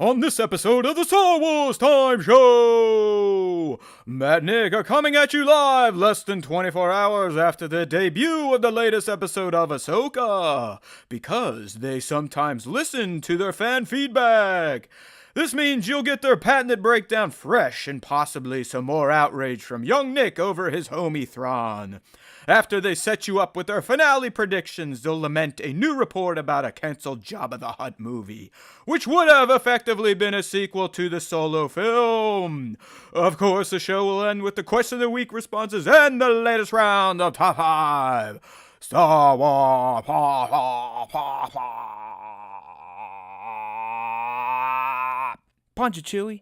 On this episode of the Star Wars Time Show, Matt and Nick are coming at you live less than 24 hours after the debut of the latest episode of AHSOKA, because they sometimes listen to their fan feedback. This means you'll get their patented breakdown fresh and possibly some more outrage from young Nick over his homie Thrawn. After they set you up with their finale predictions, they'll lament a new report about a canceled Jabba the HUTT movie, which would have effectively been a sequel to the Solo film. Of course, the show will end with the Question of the Week responses and the latest round of Top 5. Star Wars. Punch it, Chewie.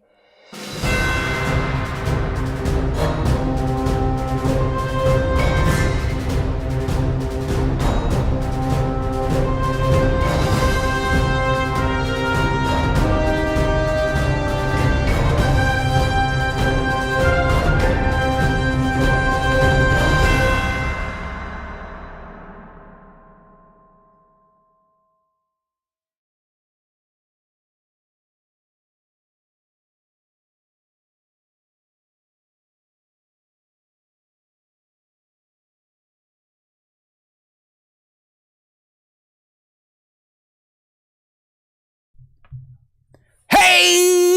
Hey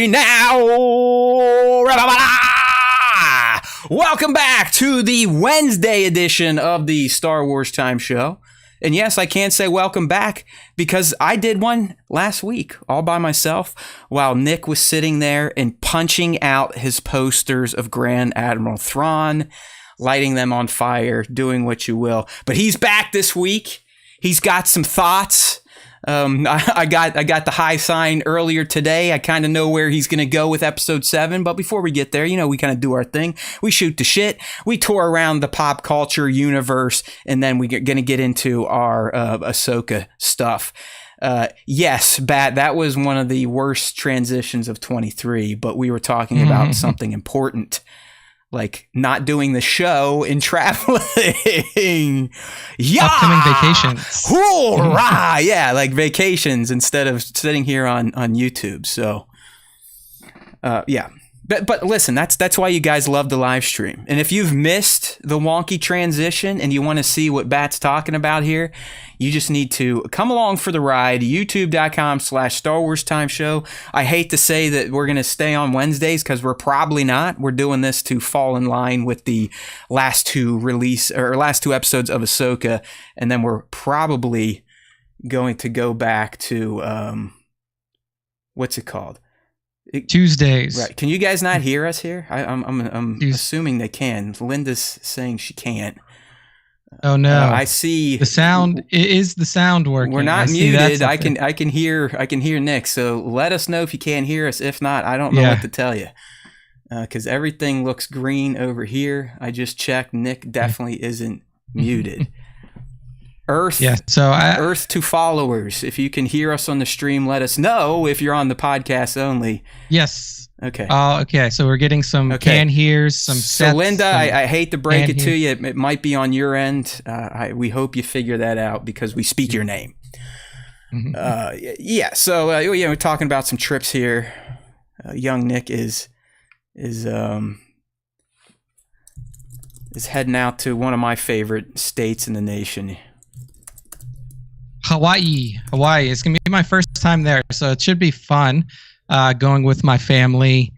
now, welcome back to the Wednesday edition of the Star Wars Time Show. And yes, I can say welcome back because I did one last week all by myself while Nick was sitting there and punching out his posters of Grand Admiral Thrawn, lighting them on fire, doing what you will. But he's back this week. He's got some thoughts. I got the high sign earlier today. I kind of know where he's going to go with episode 7. But before we get there, we kind of do our thing. We shoot the shit. We tour around the pop culture universe. And then we're going to get into our AHSOKA stuff. Yes, Bat, that was one of the worst transitions of 23. But we were talking about something important. Like not doing the show and traveling. Yeah. Upcoming vacations. Hoorah! Yeah, like vacations instead of sitting here on YouTube. So, yeah. But listen, that's why you guys love the live stream. And if you've missed the wonky transition and you want to see what Bat's talking about here, you just need to come along for the ride. YouTube.com/Star Wars Time Show. I hate to say that we're going to stay on Wednesdays because we're probably not. We're doing this to fall in line with the last two episodes of AHSOKA, and then we're probably going to go back to what's it called? Tuesdays. Right. Can you guys not hear us here? I'm assuming they can. Linda's saying she can't. Oh no! I see the sound. Is the sound working? We're not muted. I can hear Nick. So let us know if you can't hear us. If not, I don't know what to tell you. Because everything looks green over here. I just checked. Nick definitely isn't muted. Earth. Yeah. So Earth to followers. If you can hear us on the stream, let us know. If you're on the podcast only. Yes. Okay. Okay. So we're getting some can hears, some sets. So Linda, I hate to break it to you. It might be on your end. We hope you figure that out because we speak your name. Yeah. So we're talking about some trips here. Young Nick is heading out to one of my favorite states in the nation. Hawaii. It's gonna be my first time there, so it should be fun. Going with my family.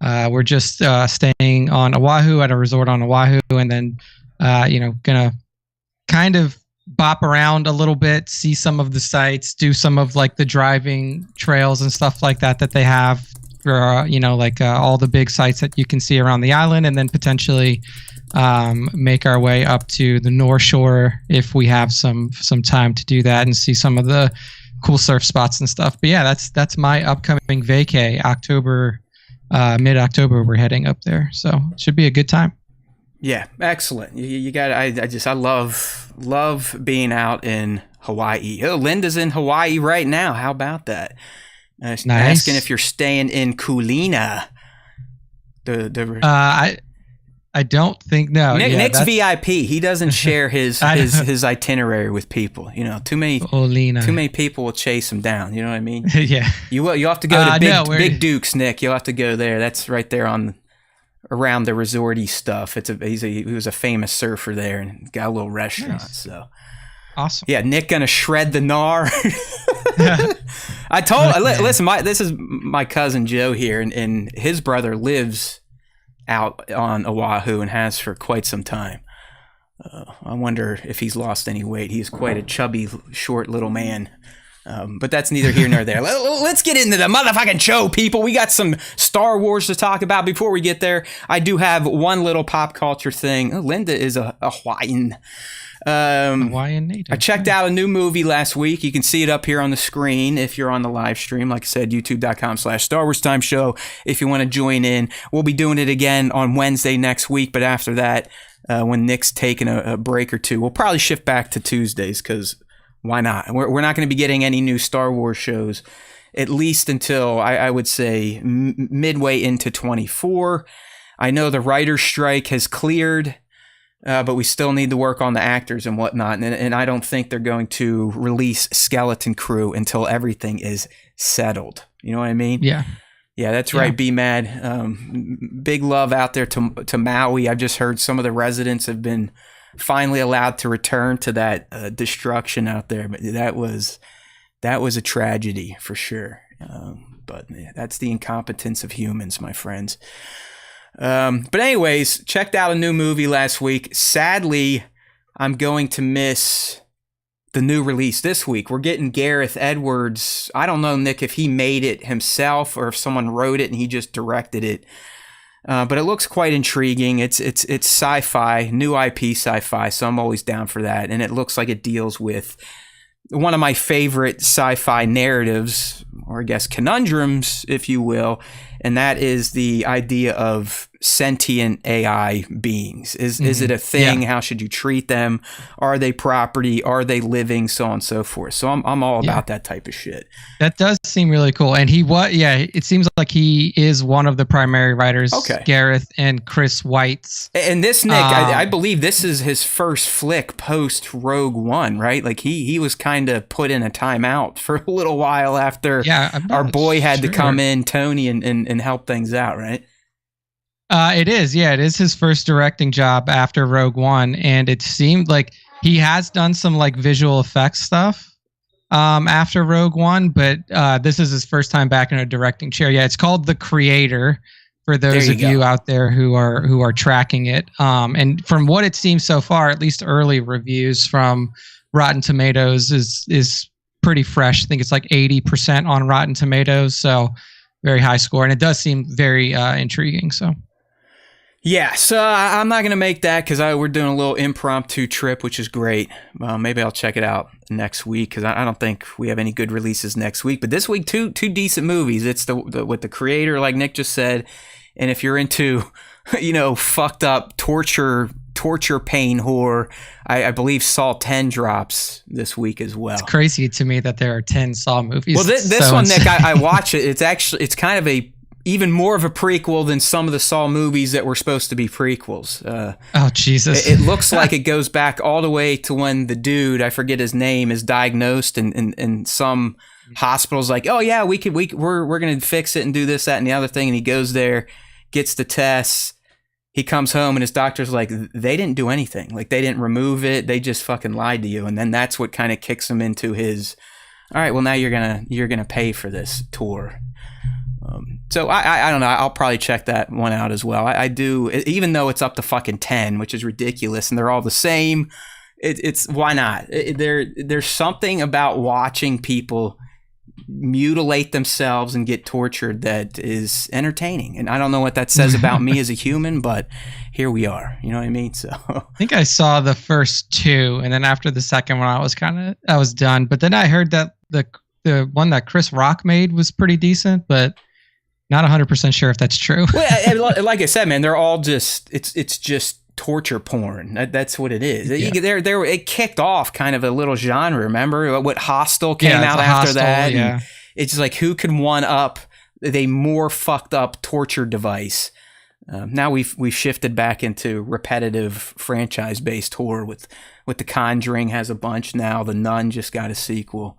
We're just staying on Oahu at a resort on Oahu, and then gonna kind of bop around a little bit, see some of the sites, do some of like the driving trails and stuff like that they have for all the big sites that you can see around the island, and then potentially make our way up to the North Shore if we have some time to do that and see some of the cool surf spots and stuff. But yeah, that's my upcoming vacay. Mid-October we're heading up there, so it should be a good time. Yeah, excellent. You got. I love being out in Hawaii. Oh, Linda's in Hawaii right now. How about that? Nice. Asking if you're staying in Kulina. I don't think no. Nick's VIP. He doesn't share his itinerary with people. You know, too many people will chase him down. You know what I mean? Yeah. You have to go to Big Duke's, Nick. You'll have to go there. That's right there around the resorty stuff. He was a famous surfer there and got a little restaurant. Nice. So awesome. Yeah, Nick gonna shred the gnar. Listen, this is my cousin Joe here, and his brother lives out on Oahu and has for quite some time. I wonder if he's lost any weight. He's quite a chubby, short little man. But that's neither here nor there. Let's get into the motherfucking show, people. We got some Star Wars to talk about. Before we get there, I do have one little pop culture thing. Oh, Linda is a Hawaiian. Hawaiian native. I checked out a new movie last week. You can see it up here on the screen if you're on the live stream. Like I said, youtube.com/Star Wars Time Show. If you want to join in, we'll be doing it again on Wednesday next week. But after that, when Nick's taking a break or two, we'll probably shift back to Tuesdays because why not? We're not going to be getting any new Star Wars shows, at least until I would say midway into 24. I know the writer's strike has cleared. But we still need to work on the actors and whatnot. And I don't think they're going to release Skeleton Crew until everything is settled. You know what I mean? Yeah. Yeah, that's right. Be mad. Big love out there to Maui. I've just heard some of the residents have been finally allowed to return to that destruction out there. But that was a tragedy for sure. But that's the incompetence of humans, my friends. But anyways, checked out a new movie last week. Sadly, I'm going to miss the new release this week. We're getting Gareth Edwards. I don't know, Nick, if he made it himself or if someone wrote it and he just directed it. But it looks quite intriguing. It's sci-fi, new IP sci-fi, so I'm always down for that. And it looks like it deals with one of my favorite sci-fi narratives, or I guess conundrums, if you will, and that is the idea of sentient AI beings. Is it a thing? Yeah. How should you treat them? Are they property? Are they living? So on and so forth. So I'm all about that type of shit. That does seem really cool. And it seems like he is one of the primary writers, Gareth and Chris Weitz. And this, Nick, I believe this is his first flick post Rogue One, right? Like he was kind of put in a timeout for a little while after our boy had to come in, Tony, and help things out, right? It is. Yeah, it is his first directing job after Rogue One. And it seemed like he has done some like visual effects stuff after Rogue One, but this is his first time back in a directing chair. Yeah, it's called The Creator for those of you out there who are tracking it. And from what it seems so far, at least early reviews from Rotten Tomatoes is pretty fresh. I think it's like 80% on Rotten Tomatoes, so very high score. And it does seem very intriguing. So. Yeah, so I'm not going to make that because we're doing a little impromptu trip, which is great. Maybe I'll check it out next week because I don't think we have any good releases next week. But this week, two decent movies. It's with The Creator, like Nick just said. And if you're into, fucked up torture pain horror, I believe Saw 10 drops this week as well. It's crazy to me that there are 10 Saw movies. Well, this one, Nick, I watch it. It's kind of even more of a prequel than some of the Saw movies that were supposed to be prequels. Oh, Jesus. It looks like it goes back all the way to when the dude, I forget his name, is diagnosed and some hospital's like, oh yeah, we're going to fix it and do this, that, and the other thing. And he goes there, gets the tests. He comes home and his doctor's like, they didn't do anything. Like they didn't remove it. They just fucking lied to you. And then that's what kind of kicks him into his, all right, well now you're going to pay for this tour. So I don't know. I'll probably check that one out as well. I do, even though it's up to fucking 10, which is ridiculous, and they're all the same. It's why not? There's something about watching people mutilate themselves and get tortured that is entertaining. And I don't know what that says about me as a human, but here we are. You know what I mean? So I think I saw the first two, and then after the second one, I was done. But then I heard that the one that Chris Rock made was pretty decent, but not 100% sure if that's true. Well, like I said, man, they're all just it's just torture porn. That's what it is. Yeah. It kicked off kind of a little genre. Remember what Hostel came out after that? Yeah. It's just like who can one up a more fucked up torture device Now we've shifted back into repetitive franchise-based horror with The Conjuring has a bunch now. The Nun just got a sequel.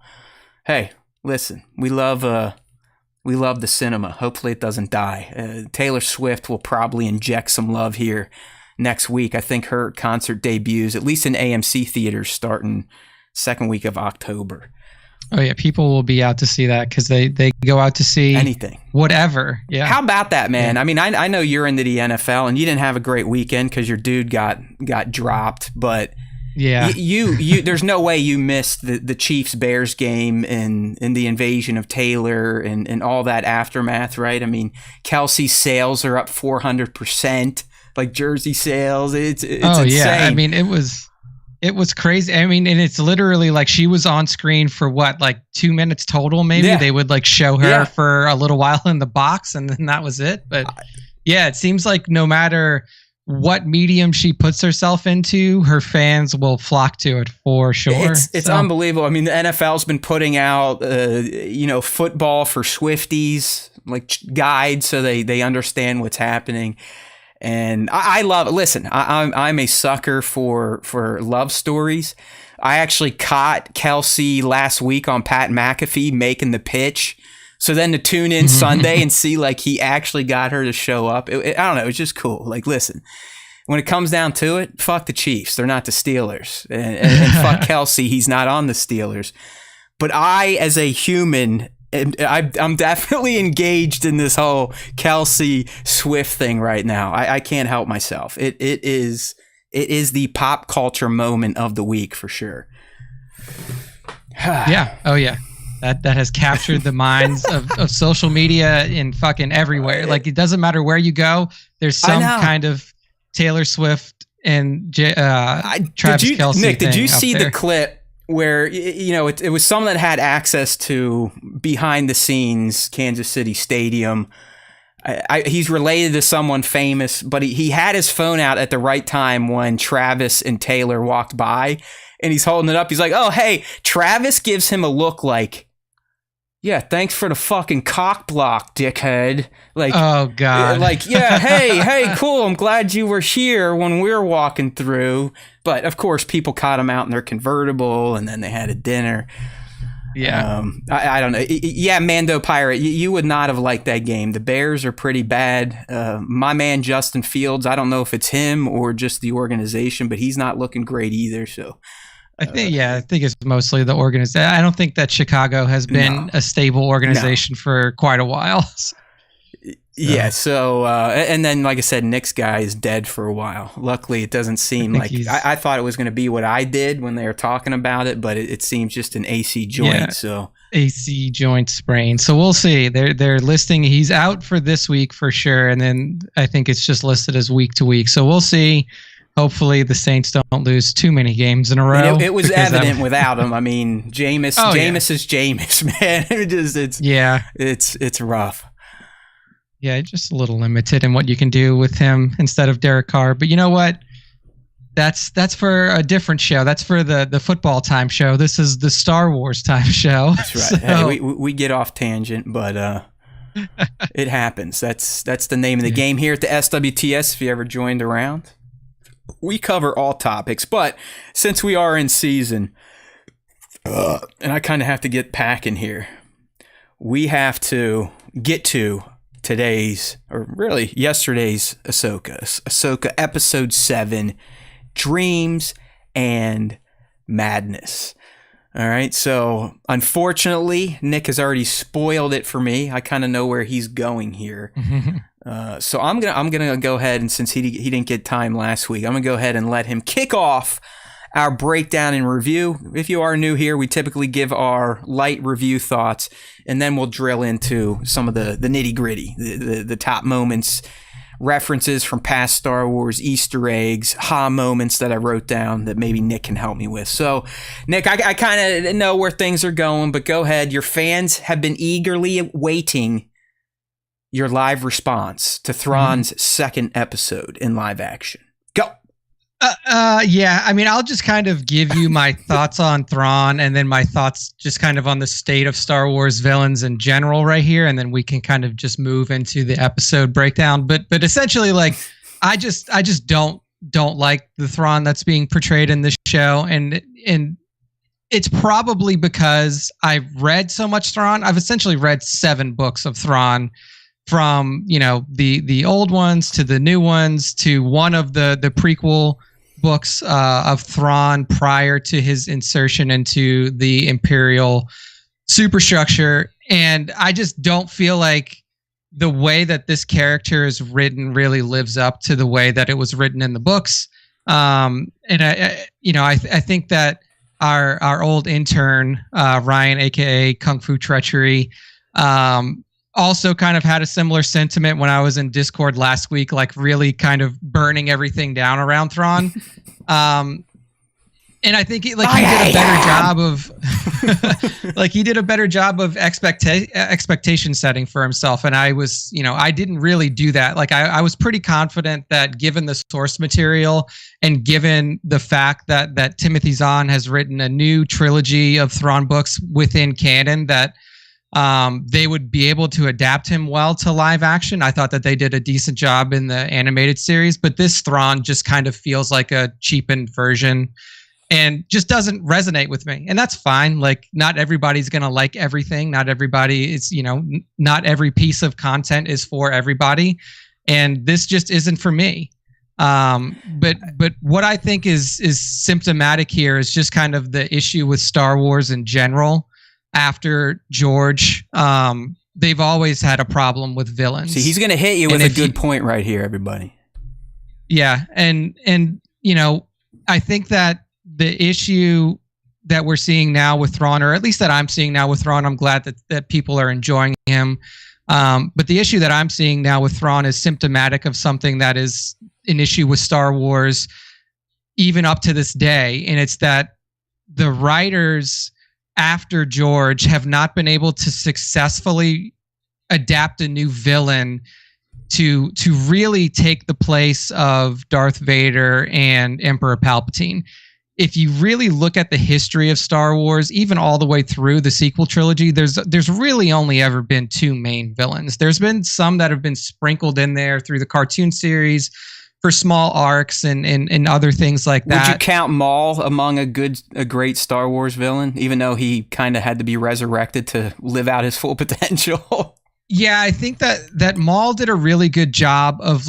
Hey, listen, we love the cinema. Hopefully it doesn't die. Taylor Swift will probably inject some love here next week. I think her concert debuts, at least in AMC theaters, starting second week of October. Oh yeah, people will be out to see that because they go out to see anything, whatever. Yeah. How about that, man? Yeah. I mean, I know you're into the NFL and you didn't have a great weekend because your dude got dropped, but yeah, you there's no way you missed the Chiefs Bears game and the invasion of Taylor and all that aftermath, right? I mean, Kelsey's sales are up 400%, like jersey sales. It's insane. Yeah, I mean it was crazy. I mean, and it's literally like she was on screen for what, like 2 minutes total, maybe. Yeah. They would like show her for a little while in the box and then that was it. But yeah, it seems like no matter what medium she puts herself into, her fans will flock to it for sure. It's unbelievable. I mean, the NFL's been putting out, football for Swifties, like guides so they understand what's happening. And I love it. Listen, I'm a sucker for love stories. I actually caught Kelsey last week on Pat McAfee making the pitch. So then to tune in Sunday and see like he actually got her to show up. I don't know. It's just cool. Like, listen, when it comes down to it, fuck the Chiefs. They're not the Steelers. And fuck Kelsey. He's not on the Steelers. But I, as a human, I'm definitely engaged in this whole Kelsey Swift thing right now. I can't help myself. It is the pop culture moment of the week for sure. Yeah. Oh yeah. That has captured the minds of social media in fucking everywhere. Like it doesn't matter where you go. There's some kind of Taylor Swift and Travis Kelce. Nick, did you see there. the clip where it was someone that had access to behind the scenes Kansas City Stadium? He's related to someone famous, but he had his phone out at the right time when Travis and Taylor walked by, and he's holding it up. He's like, "Oh, hey." Travis gives him a look like, "Yeah, thanks for the fucking cock block, dickhead." Like, oh god. Like, yeah, hey, cool. I'm glad you were here when we were walking through. But of course, people caught him out in their convertible, and then they had a dinner. Yeah. I don't know. Yeah, Mando Pirate, you would not have liked that game. The Bears are pretty bad. My man Justin Fields, I don't know if it's him or just the organization, but he's not looking great either. So. I think it's mostly the organization. I don't think that Chicago has been a stable organization for quite a while. Yeah, so and then like I said, Nick's guy is dead for a while. Luckily, it doesn't seem like I thought it was going to be what I did when they were talking about it, but it seems just an AC joint. Yeah, so AC joint sprain. So we'll see. They're listing he's out for this week for sure, and then I think it's just listed as week to week. So we'll see. Hopefully the Saints don't lose too many games in a row. It was evident without him. I mean, Jameis is Jameis, man. It's rough. Yeah, just a little limited in what you can do with him instead of Derek Carr. But you know what? That's for a different show. That's for the football time show. This is the Star Wars time show. That's right. So, hey, we get off tangent, but it happens. That's the name of the game here at the SWTS. If you ever joined around. We cover all topics, but since we are in season, and I kind of have to get packing here, we have to get to today's, or really yesterday's AHSOKA episode 7, Dreams and Madness. All right, so unfortunately, Nick has already spoiled it for me. I kind of know where he's going here. So I'm gonna go ahead, and since he didn't get time last week, I'm gonna go ahead and let him kick off our breakdown and review. If you are new here, we typically give our light review thoughts, and then we'll drill into some of the nitty gritty, the top moments, references from past Star Wars, Easter eggs, moments that I wrote down that maybe Nick can help me with. So, Nick, I kind of know where things are going, but go ahead. Your fans have been eagerly waiting your live response to Thrawn's second episode in live action. Go. Yeah, I mean, I'll just kind of give you my thoughts on Thrawn and then my thoughts just kind of on the state of Star Wars villains in general right here, and then we can kind of just move into the episode breakdown. But essentially, like, I just don't like the Thrawn that's being portrayed in this show, and it's probably because I've read so much Thrawn. I've essentially read 7 books of Thrawn, from the old ones to the new ones to one of the prequel books of Thrawn prior to his insertion into the Imperial superstructure, and I just don't feel like the way that this character is written really lives up to the way that it was written in the books. And I think that our old intern Ryan, aka Kung Fu Treachery, also kind of had a similar sentiment when I was in Discord last week, like really kind of burning everything down around Thrawn. And I think he did a better job of he did a better job of expectation setting for himself. And I was, I didn't really do that. Like I was pretty confident that given the source material and given the fact that Timothy Zahn has written a new trilogy of Thrawn books within canon, that they would be able to adapt him well to live action. I thought that they did a decent job in the animated series, but this Thrawn just kind of feels like a cheapened version and just doesn't resonate with me. And that's fine. Like, not everybody's going to like everything. Not everybody is, not every piece of content is for everybody. And this just isn't for me. But what I think is symptomatic here is just kind of the issue with Star Wars in general. After George, they've always had a problem with villains. See, he's going to hit you with a good point right here, everybody. Yeah, and I think that the issue that we're seeing now with Thrawn, or at least that I'm seeing now with Thrawn, I'm glad that people are enjoying him. But the issue that I'm seeing now with Thrawn is symptomatic of something that is an issue with Star Wars even up to this day, and it's that the writers after George have not been able to successfully adapt a new villain to really take the place of Darth Vader and Emperor Palpatine. If you really look at the history of Star Wars, even all the way through the sequel trilogy, there's really only ever been 2 main villains. There's been some that have been sprinkled in there through the cartoon series for small arcs and other things like that. Would you count Maul among a great Star Wars villain, even though he kind of had to be resurrected to live out his full potential? Yeah, I think that Maul did a really good job of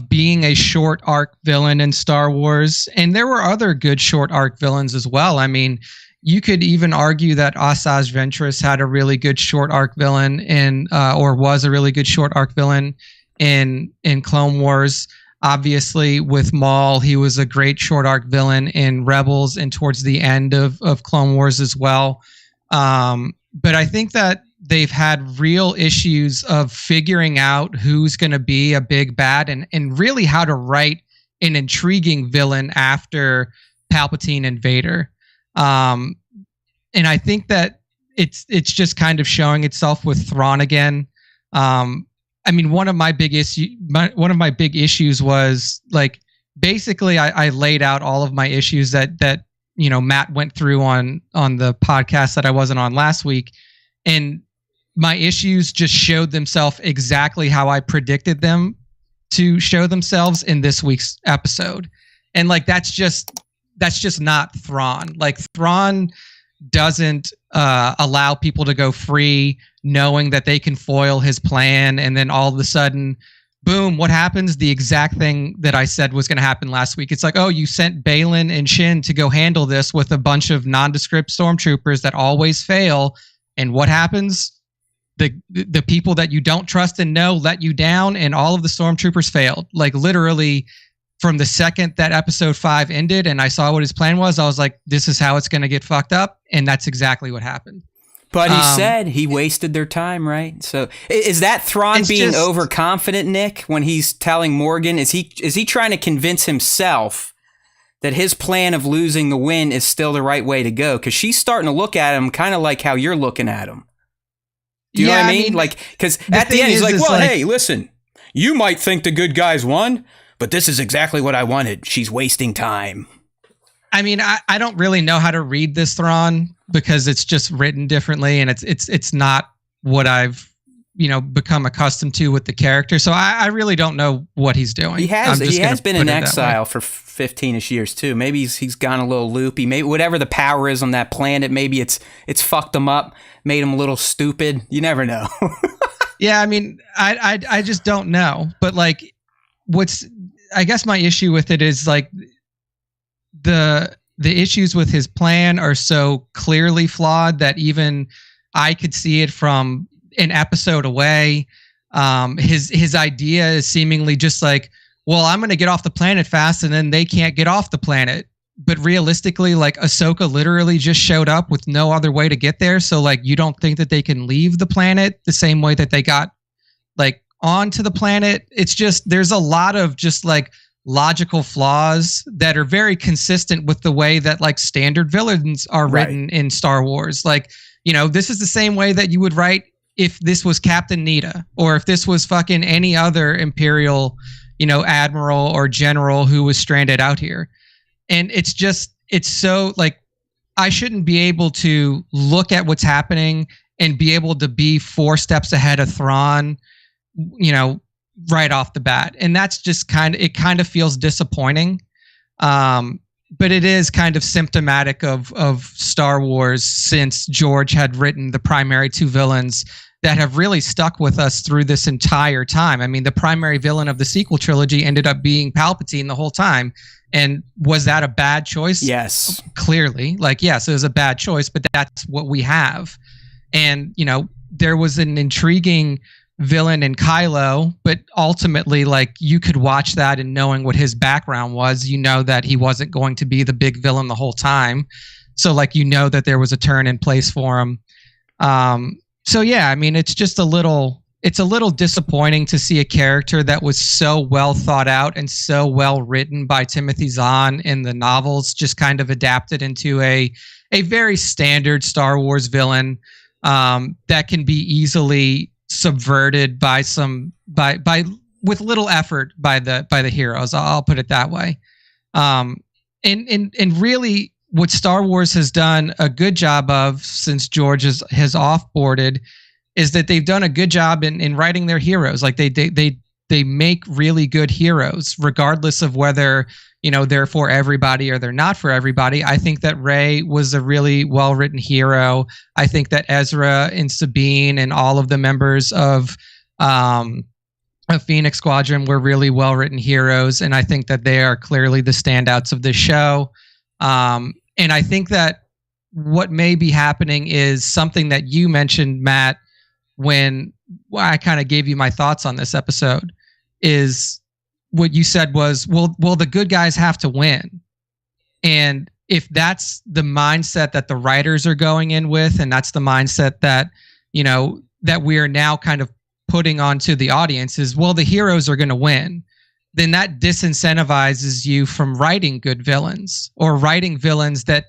being a short arc villain in Star Wars, and there were other good short arc villains as well. I mean, you could even argue that Asajj Ventress had a really good short arc villain or was a really good short arc villain in Clone Wars. Obviously, with Maul, he was a great short arc villain in Rebels and towards the end of Clone Wars as well. But I think that they've had real issues of figuring out who's going to be a big bad and really how to write an intriguing villain after Palpatine and Vader. And I think that it's just kind of showing itself with Thrawn again. I mean, one of my big issues was, like, basically I laid out all of my issues that Matt went through on the podcast that I wasn't on last week, and my issues just showed themselves exactly how I predicted them to show themselves in this week's episode. And like that's just not Thrawn. Like, Thrawn doesn't allow people to go free knowing that they can foil his plan, and then all of a sudden, boom, what happens? The exact thing that I said was going to happen last week. It's like, oh, you sent Balin and Shin to go handle this with a bunch of nondescript stormtroopers that always fail, and what happens? The people that you don't trust and know let you down, and all of the stormtroopers failed. Like, literally, from the second that episode 5 ended and I saw what his plan was, I was like, this is how it's going to get fucked up. And that's exactly what happened. But he said he wasted their time, right? So is that Thrawn being overconfident, Nick, when he's telling Morgan? Is he trying to convince himself that his plan of losing the win is still the right way to go? Because she's starting to look at him kind of like how you're looking at him. Do you know what I mean? Like, because at the end, he's like, well, hey, listen, you might think the good guys won, but this is exactly what I wanted. She's wasting time. I mean, I don't really know how to read this Thrawn because it's just written differently, and it's not what I've become accustomed to with the character. So I really don't know what he's doing. He has been in exile for 15ish years too. Maybe he's gone a little loopy. Maybe whatever the power is on that planet, maybe it's fucked him up, made him a little stupid. You never know. Yeah, I mean, I just don't know. But like, I guess my issue with it is like the issues with his plan are so clearly flawed that even I could see it from an episode away. His idea is seemingly just like, well, I'm going to get off the planet fast and then they can't get off the planet. But realistically, like Ahsoka literally just showed up with no other way to get there. So like, you don't think that they can leave the planet the same way that they got like onto the planet. It's just, there's a lot of just like logical flaws that are very consistent with the way that like standard villains are written in Star Wars. Like, this is the same way that you would write if this was Captain Nita, or if this was fucking any other Imperial, admiral or general who was stranded out here. And it's so like, I shouldn't be able to look at what's happening and be able to be 4 steps ahead of Thrawn, right off the bat. And that's just kind of feels disappointing. But it is kind of symptomatic of Star Wars, since George had written the primary 2 villains that have really stuck with us through this entire time. I mean, the primary villain of the sequel trilogy ended up being Palpatine the whole time. And was that a bad choice? Yes. Clearly. Like, yes, it was a bad choice, but that's what we have. And, there was an intriguing villain in Kylo, but ultimately, like, you could watch that and knowing what his background was, that he wasn't going to be the big villain the whole time. So like, that there was a turn in place for him. So yeah, I mean, it's just a little disappointing to see a character that was so well thought out and so well written by Timothy Zahn in the novels just kind of adapted into a very standard Star Wars villain that can be easily subverted by with little effort by the heroes. I'll put it that way. And really, what Star Wars has done a good job of since George has offboarded is that they've done a good job in writing their heroes. Like they make really good heroes, regardless of whether they're for everybody or they're not for everybody. I think that Rey was a really well-written hero. I think that Ezra and Sabine and all of the members of Phoenix Squadron were really well-written heroes, and I think that they are clearly the standouts of this show. And I think that what may be happening is something that you mentioned, Matt, when I kind of gave you my thoughts on this episode, is what you said was, well, the good guys have to win. And if that's the mindset that the writers are going in with, and that's the mindset that, that we are now kind of putting onto the audience is, well, the heroes are going to win, then that disincentivizes you from writing good villains or writing villains that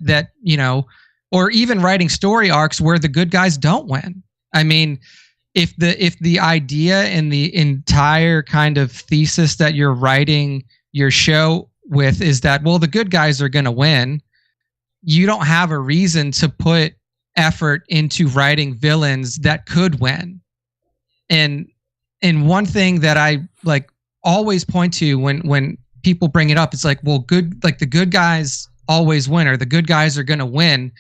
or even writing story arcs where the good guys don't win. I mean, if the idea and the entire kind of thesis that you're writing your show with is that, well, the good guys are going to win, you don't have a reason to put effort into writing villains that could win. And one thing that I like always point to when people bring it up, it's like, well, the good guys always win, or the good guys are going to win.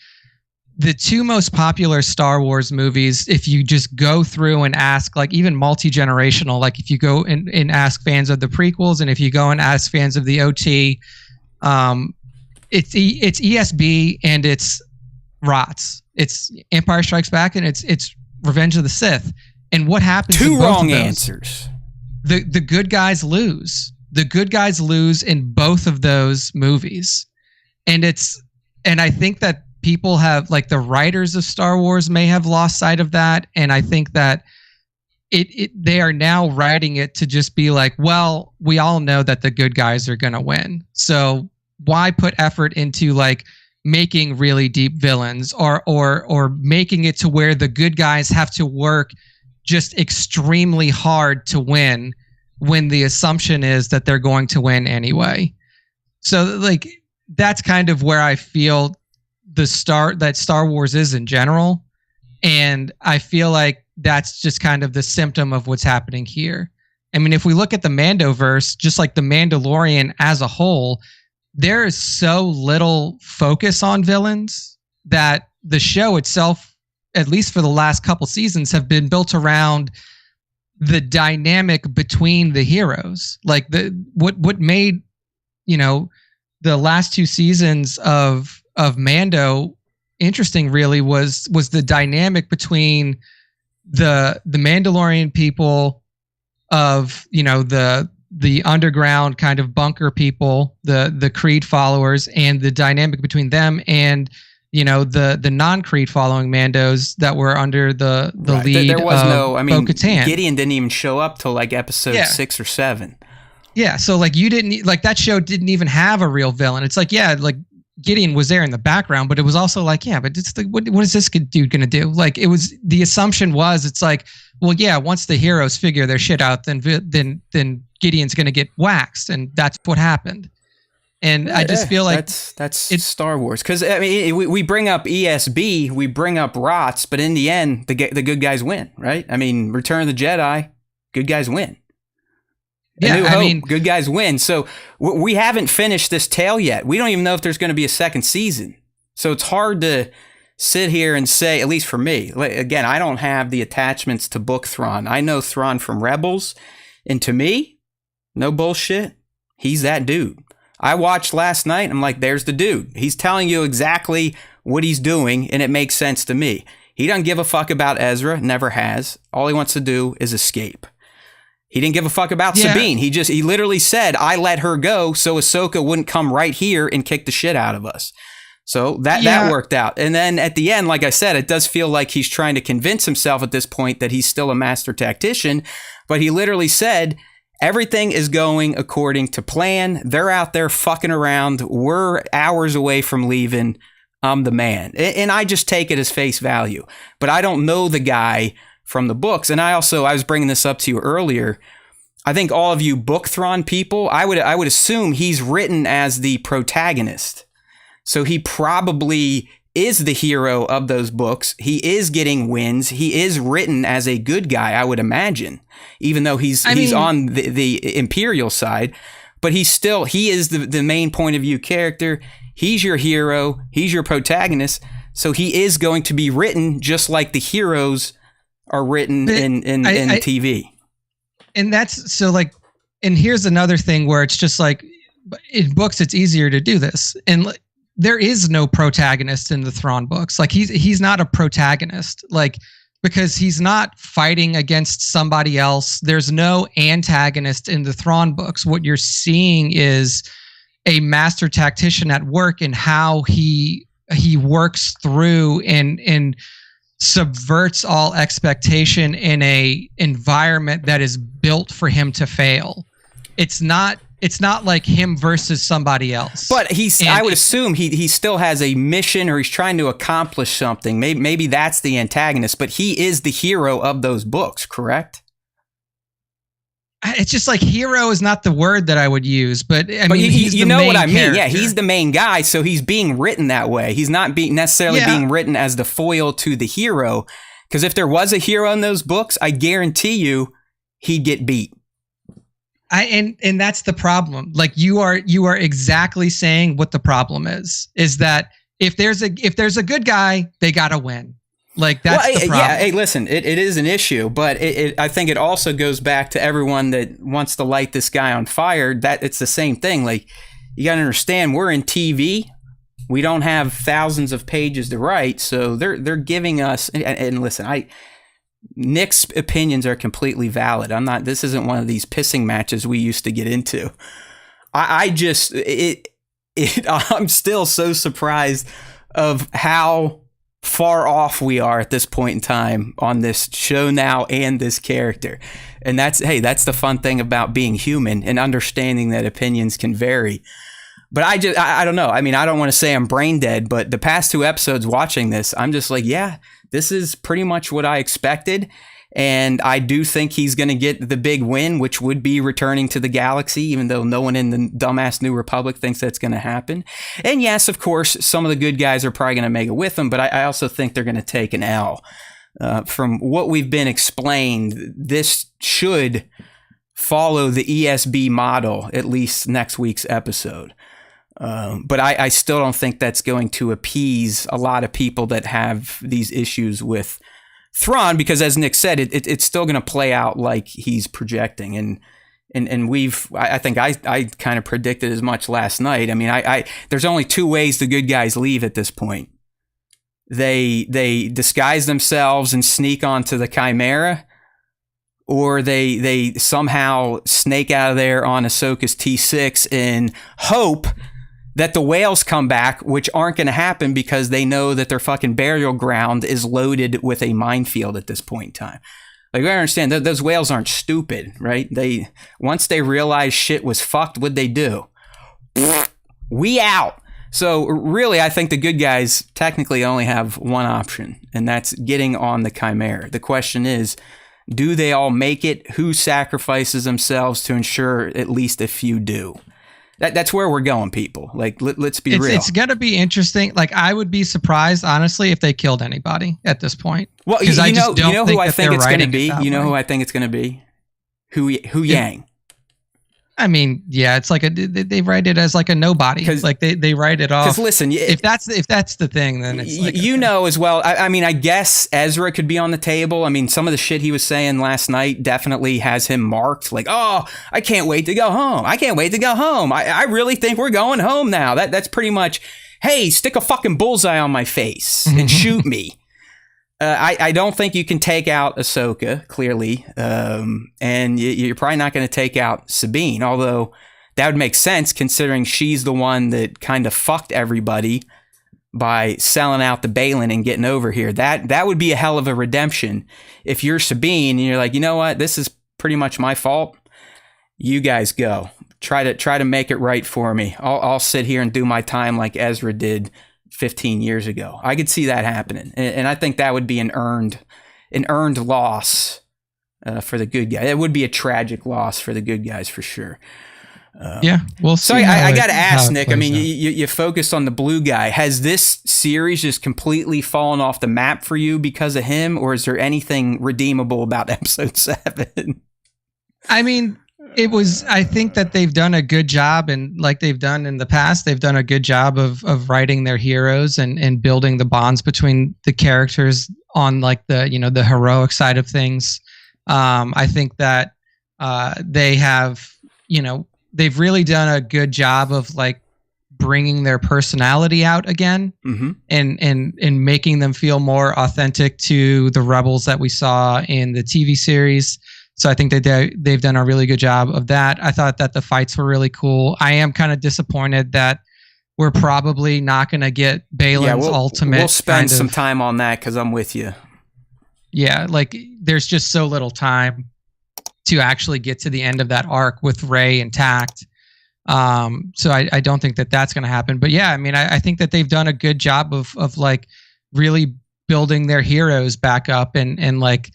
The 2 most popular Star Wars movies, if you just go through and ask, like even multi-generational, like if you go and ask fans of the prequels, and if you go and ask fans of the OT, it's ESB and it's ROTS. It's Empire Strikes Back and it's Revenge of the Sith. And what happens? 2 wrong answers. The good guys lose. The good guys lose in both of those movies. And I think that people have, like, the writers of Star Wars may have lost sight of that. And I think that they are now writing it to just be like, well, we all know that the good guys are going to win. So why put effort into like making really deep villains or making it to where the good guys have to work just extremely hard to win, when the assumption is that they're going to win anyway. So like that's kind of where I feel that Star Wars is in general. And I feel like that's just kind of the symptom of what's happening here. I mean, if we look at the Mandoverse, just like the Mandalorian as a whole, there is so little focus on villains that the show itself, at least for the last couple seasons, have been built around the dynamic between the heroes. Like what made, the last 2 seasons of Mando interesting really was the dynamic between the Mandalorian people of, the underground kind of bunker people, the Creed followers, and the dynamic between them and the non-Creed following Mandos that were under the right. lead. There was Bo-Katan. Gideon didn't even show up till like episode 6 or 7. Yeah, so like that show didn't even have a real villain. It's like, yeah, like Gideon was there in the background, but it was also like, yeah, but it's like, what is this dude gonna do? Like, it was, the assumption was, it's like, well, yeah, once the heroes figure their shit out, then Gideon's gonna get waxed, and that's what happened. And I just feel like it's Star Wars, because I mean, we bring up ESB, we bring up ROTS, but in the end, the good guys win, right? I mean, Return of the Jedi, good guys win. Yeah, good guys win. So we haven't finished this tale yet. We don't even know if there's going to be a second season. So it's hard to sit here and say, at least for me, again, I don't have the attachments to book Thrawn. I know Thrawn from Rebels, and to me, no bullshit, he's that dude. I watched last night, I'm like, there's the dude. He's telling you exactly what he's doing, and it makes sense to me. He doesn't give a fuck about Ezra, never has. All he wants to do is escape. He didn't give a fuck about Sabine. He literally said, I let her go so Ahsoka wouldn't come right here and kick the shit out of us. So that worked out. And then at the end, like I said, it does feel like he's trying to convince himself at this point that he's still a master tactician. But he literally said, everything is going according to plan. They're out there fucking around. We're hours away from leaving. I'm the man. And I just take it as face value. But I don't know the guy from the books. And I was bringing this up to you earlier. I think all of you book Thrawn people, I would assume he's written as the protagonist. So he probably is the hero of those books. He is getting wins. He is written as a good guy, I would imagine, even though he's on the Imperial side. But he is the main point of view character. He's your hero. He's your protagonist. So he is going to be written just like the heroes are written in TV. And that's so like, and here's another thing where it's just like, in books, it's easier to do this. And there is no protagonist in the Thrawn books. Like he's not a protagonist, like, because he's not fighting against somebody else. There's no antagonist in the Thrawn books. What you're seeing is a master tactician at work and how he works through and subverts all expectation in a environment that is built for him to fail. It's not like him versus somebody else. But I would assume he still has a mission, or he's trying to accomplish something. Maybe that's the antagonist, but he is the hero of those books, correct? It's just like hero is not the word that I would use, but he's the main what I mean. character. Yeah, he's the main guy, so he's being written that way. He's not necessarily being written as the foil to the hero, because if there was a hero in those books, I guarantee you he'd get beat. And that's the problem. Like you are exactly saying what the problem is that if there's a good guy, they gotta win. Like that's the problem. Yeah. Hey, listen, it is an issue, but I think it also goes back to everyone that wants to light this guy on fire. That it's the same thing. Like you got to understand, we're in TV. We don't have thousands of pages to write, so they're giving us. And listen, Nick's opinions are completely valid. This isn't one of these pissing matches we used to get into. I'm still so surprised of how far off we are at this point in time on this show now and this character. And that's the fun thing about being human and understanding that opinions can vary. But I don't know. I mean, I don't want to say I'm brain dead, but the past 2 episodes watching this, I'm just like, yeah, this is pretty much what I expected. And I do think he's going to get the big win, which would be returning to the galaxy, even though no one in the dumbass New Republic thinks that's going to happen. And yes, of course, some of the good guys are probably going to make it with him, but I also think they're going to take an L. From what we've been explained, this should follow the ESB model, at least next week's episode. But I still don't think that's going to appease a lot of people that have these issues with Thrawn, because as Nick said, it's still going to play out like he's projecting. And I think I kind of predicted as much last night. I mean, there's only two ways the good guys leave at this point. They disguise themselves and sneak onto the Chimera, or they somehow snake out of there on Ahsoka's T6 and hope that the whales come back, which aren't going to happen because they know that their fucking burial ground is loaded with a minefield at this point in time. Like, I understand that those whales aren't stupid, right? Once they realized shit was fucked, what'd they do? We out. So really, I think the good guys technically only have one option, and that's getting on the Chimera. The question is, do they all make it? Who sacrifices themselves to ensure at least a few do? That's where we're going, people. Like, let's be real. It's going to be interesting. Like, I would be surprised, honestly, if they killed anybody at this point. Well, you know who I think it's going to be? You know who I think it's going to be? Hu Yang. I mean, yeah, it's like they write it as like a nobody. Like they write it off. Because listen, if that's the thing, then it's like, know as well. I mean, I guess Ezra could be on the table. I mean, some of the shit he was saying last night definitely has him marked. Like, oh, I can't wait to go home. I can't wait to go home. I really think we're going home now. That's pretty much, hey, stick a fucking bullseye on my face and shoot me. I don't think you can take out Ahsoka, clearly, and you're probably not going to take out Sabine, although that would make sense considering she's the one that kind of fucked everybody by selling out the Balin and getting over here. That would be a hell of a redemption if you're Sabine and you're like, you know what, this is pretty much my fault. You guys go. Try to make it right for me. I'll sit here and do my time like Ezra did 15 years ago. I could see that happening, and I think that would be an earned loss for the good guy. It would be a tragic loss for the good guys for sure. Yeah, we'll see. So I got to ask Nick. I mean, you focused on the blue guy. Has this series just completely fallen off the map for you because of him, or is there anything redeemable about Episode 7? I mean, I think that they've done a good job, and like they've done in the past, they've done a good job of writing their heroes and building the bonds between the characters on like the heroic side of things. I think that they have, they've really done a good job of like bringing their personality out again, and making them feel more authentic to the rebels that we saw in the TV series. So I think that they've done a really good job of that. I thought that the fights were really cool. I am kind of disappointed that we're probably not going to get Balin's ultimate. We'll spend some time on that because I'm with you. Yeah, like there's just so little time to actually get to the end of that arc with Rey intact. So I don't think that that's going to happen. But yeah, I mean, I think that they've done a good job of like really building their heroes back up and like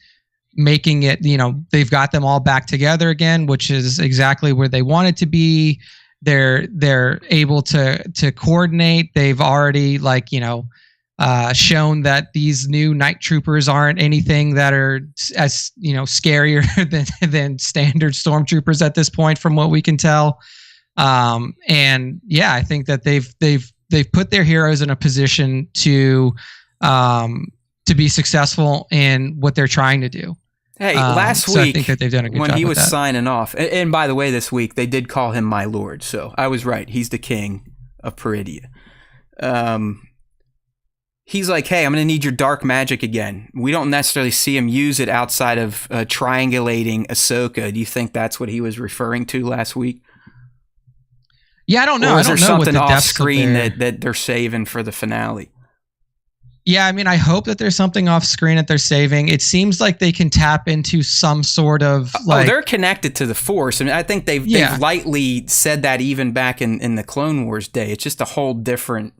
making it, they've got them all back together again, which is exactly where they wanted to be. They're able to coordinate. They've already shown that these new night troopers aren't anything that are as scarier than standard stormtroopers at this point, from what we can tell. And yeah, I think that they've put their heroes in a position to be successful in what they're trying to do. Hey, last week, I think that they've done a good when job he was with that. signing off, and by the way, this week they did call him my lord, so I was right. He's the king of Peridia. He's like, hey, I'm going to need your dark magic again. We don't necessarily see him use it outside of triangulating Ahsoka. Do you think that's what he was referring to last week? Yeah, I don't know. Or is there something what the off screen that they're saving for the finale? Yeah, I mean, I hope that there's something off screen that they're saving. It seems like they can tap into some sort of they're connected to the Force. I mean, I think they've lightly said that even back in the Clone Wars day. It's just a whole different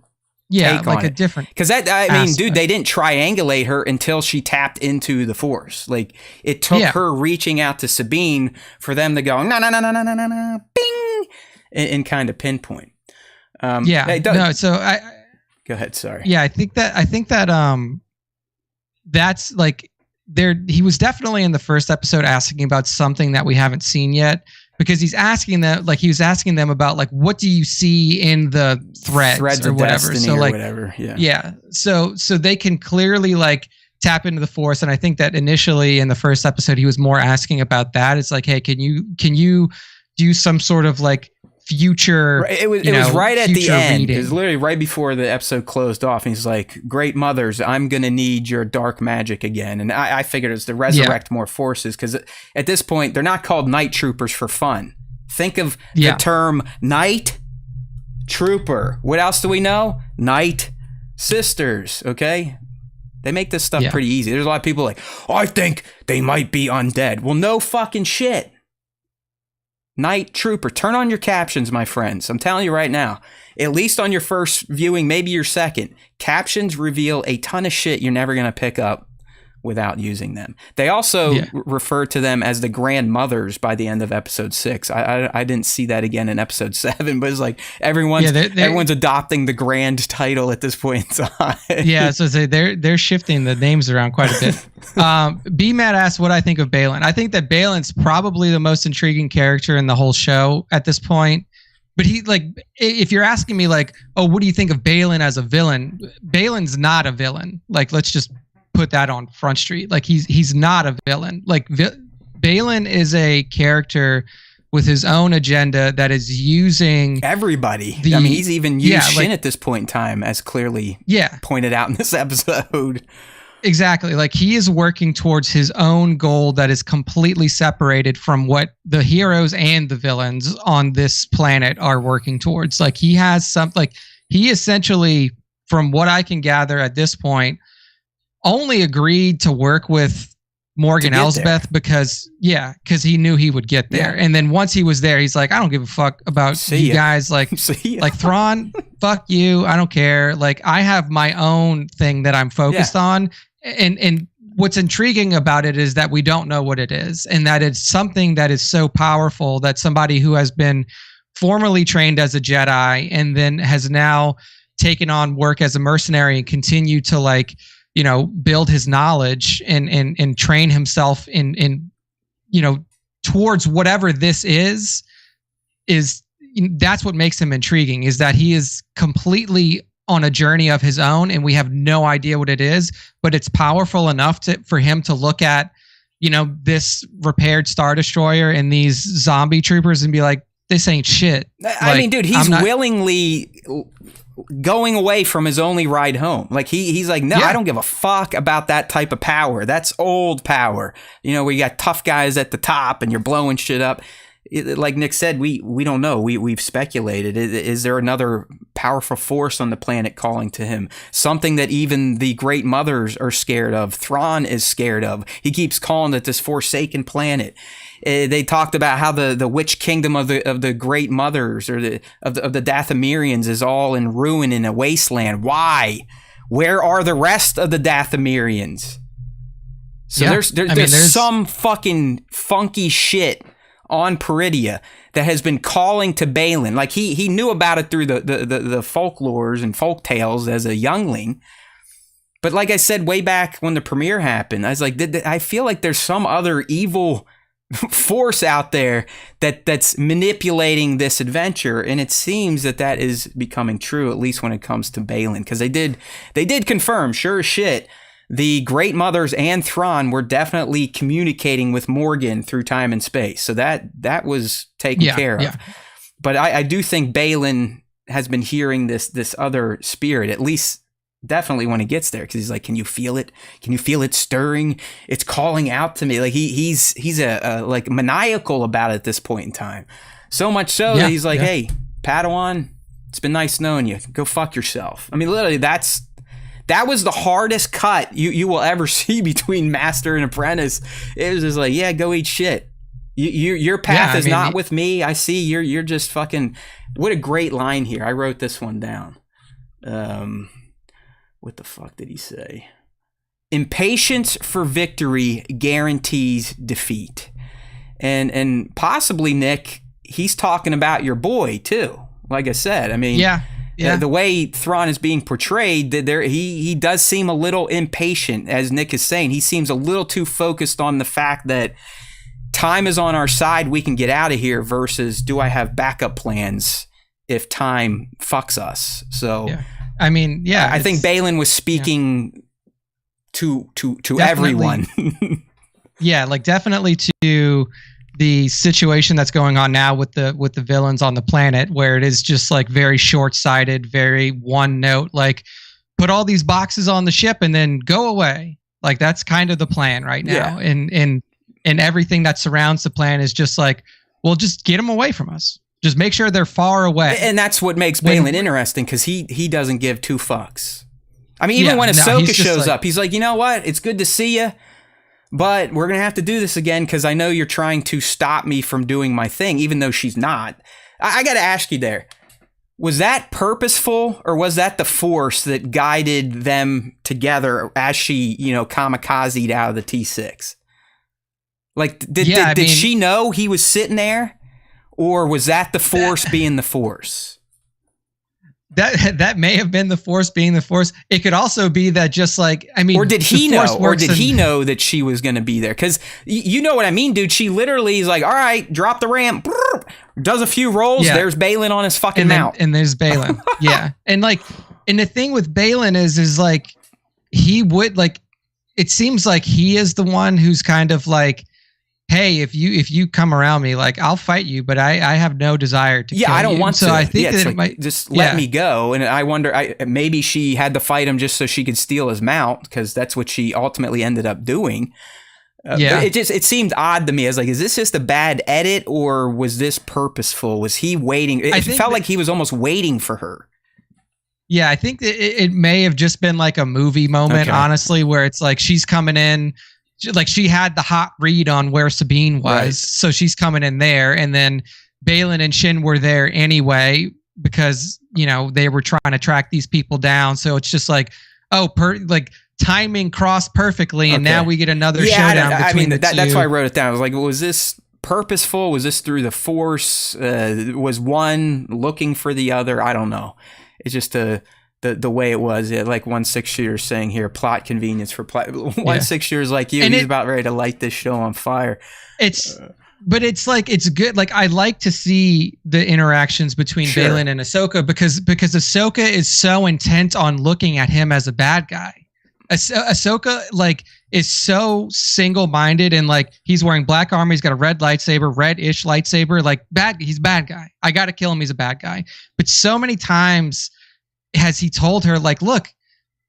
Yeah, take like on a it. different. Because that, I mean, dude, aspect. they didn't triangulate her until she tapped into the Force. Like, it took her reaching out to Sabine for them to go, no, no, no, no, no, no, no, no, bing, and kind of pinpoint. No, so I go ahead. Sorry. Yeah, I think that that's like he was definitely in the first episode asking about something that we haven't seen yet, because he was asking them about like, what do you see in the threads or whatever. So like whatever. So they can clearly like tap into the Force, and I think that initially in the first episode he was more asking about that. It's like, hey, can you do some sort of like future? It was right at the end. Reading. It was literally right before the episode closed off. And he's like, "Great mothers, I'm gonna need your dark magic again." And I figured it's to resurrect more forces, because at this point they're not called night troopers for fun. Think of the term night trooper. What else do we know? Night sisters. Okay, they make this stuff pretty easy. There's a lot of people like, "Oh, I think they might be undead." Well, no fucking shit. Night trooper. Turn on your captions, my friends. I'm telling you right now, at least on your first viewing, maybe your second, captions reveal a ton of shit you're never going to pick up without using them. They also refer to them as the grandmothers by the end of episode 6. I didn't see that again in episode 7, but it's like everyone's adopting the grand title at this point in time. Yeah, so they're shifting the names around quite a bit. B-Matt asked what I think of Baylan. I think that Baylan's probably the most intriguing character in the whole show at this point. But he, like, if you're asking me like, oh, what do you think of Baylan as a villain? Baylan's not a villain. Like, let's just put that on Front Street. Like, he's not a villain. Like, Baylan is a character with his own agenda that is using everybody. I mean, he's even used Shin at this point in time, as clearly pointed out in this episode. Exactly. Like, he is working towards his own goal that is completely separated from what the heroes and the villains on this planet are working towards. Like, he has he essentially, from what I can gather at this point, only agreed to work with Morgan Elsbeth because he knew he would get there. And then once he was there, he's like, I don't give a fuck about you guys. Like, like Thrawn, fuck you. I don't care. Like, I have my own thing that I'm focused on. And what's intriguing about it is that we don't know what it is, and that it's something that is so powerful that somebody who has been formerly trained as a Jedi and then has now taken on work as a mercenary and continue to, like, you know, build his knowledge and train himself in you know, towards whatever this is that's what makes him intriguing, is that he is completely on a journey of his own and we have no idea what it is, but it's powerful enough for him to look at, you know, this repaired Star Destroyer and these zombie troopers and be like, this ain't shit. I mean, dude, he's willingly going away from his only ride home. Like, he's like, no, I don't give a fuck about that type of power. That's old power. You know, where you got tough guys at the top and you're blowing shit up. Like Nick said, we don't know. We've speculated. Is there another powerful force on the planet calling to him? Something that even the Great Mothers are scared of. Thrawn is scared of. He keeps calling it this Forsaken planet. They talked about how the witch kingdom of the Great Mothers or of the Dathomirians is all in ruin in a wasteland. Why? Where are the rest of the Dathomirians? So there's some fucking funky shit on Peridia that has been calling to Baylan. Like, he knew about it through the folklores and folk tales as a youngling. But like I said, way back when the premiere happened, I was like, I feel like there's some other evil force out there that's manipulating this adventure, and it seems that is becoming true, at least when it comes to Baylan, because they did confirm, sure as shit, the Great Mothers and Thrawn were definitely communicating with Morgan through time and space, so that was taken care of. But I do think Baylan has been hearing this other spirit, at least definitely when he gets there, because he's like, can you feel it? Can you feel it stirring? It's calling out to me. Like, he's a like maniacal about it at this point in time. So much so that he's like, hey, Padawan, it's been nice knowing you. Go fuck yourself. I mean, literally, that was the hardest cut you will ever see between master and apprentice. It was just like, yeah, go eat shit. Your path is not with me. I see you're just fucking. What a great line here. I wrote this one down. What the fuck did he say? Impatience for victory guarantees defeat. And possibly, Nick, he's talking about your boy too. Like I said, I mean, the way Thrawn is being portrayed, he does seem a little impatient, as Nick is saying. He seems a little too focused on the fact that time is on our side, we can get out of here, versus do I have backup plans if time fucks us? So, I mean, I think Baylan was speaking to everyone. Like definitely to the situation that's going on now with the villains on the planet, where it is just like very short-sighted, very one note, like put all these boxes on the ship and then go away. Like that's kind of the plan right now. And everything that surrounds the plan is just like, well, just get them away from us. Just make sure they're far away. And that's what makes Baylan interesting, because he doesn't give two fucks. I mean, even when AHSOKA shows up, he's like, you know what? It's good to see you, but we're going to have to do this again because I know you're trying to stop me from doing my thing, even though she's not. I got to ask you there, was that purposeful, or was that the Force that guided them together as she, kamikazed out of the T6? Like, did she know he was sitting there, or was that the Force being the Force? That may have been the Force being the Force. It could also be that just like, I mean, or did he know? Or did he know that she was going to be there? Because you know what I mean, dude. She literally is like, all right, drop the ramp, does a few rolls. Yeah. There's Baylan on his fucking mount, and there's Baylan. Yeah, and the thing with Baylan is like he would like. It seems like he is the one who's kind of like, hey, if you come around me, like I'll fight you, but I have no desire to. Yeah, I don't want to. So I think that it might just let me go. And I wonder, maybe she had to fight him just so she could steal his mount, because that's what she ultimately ended up doing. It seemed odd to me. I was like, is this just a bad edit, or was this purposeful? Was he waiting? It felt like he was almost waiting for her. Yeah, I think it may have just been like a movie moment, honestly, where it's like she's coming in. Like she had the hot read on where Sabine was, so she's coming in there, and then Baylan and Shin were there anyway because they were trying to track these people down. So it's just like, like timing crossed perfectly, and now we get another showdown between the two. That's why I wrote it down. I was like, was this purposeful? Was this through the Force? Was one looking for the other? I don't know. It's just the way it was, like 1/6 saying here, plot convenience for plot. 1/6 like you, and he's about ready to light this show on fire. But it's like, it's good. Like I like to see the interactions between Baylan and AHSOKA because AHSOKA is so intent on looking at him as a bad guy. AHSOKA like is so single-minded, and like he's wearing black armor, he's got a red lightsaber, red-ish lightsaber, like he's a bad guy. I got to kill him. He's a bad guy. But so many times has he told her, like, look,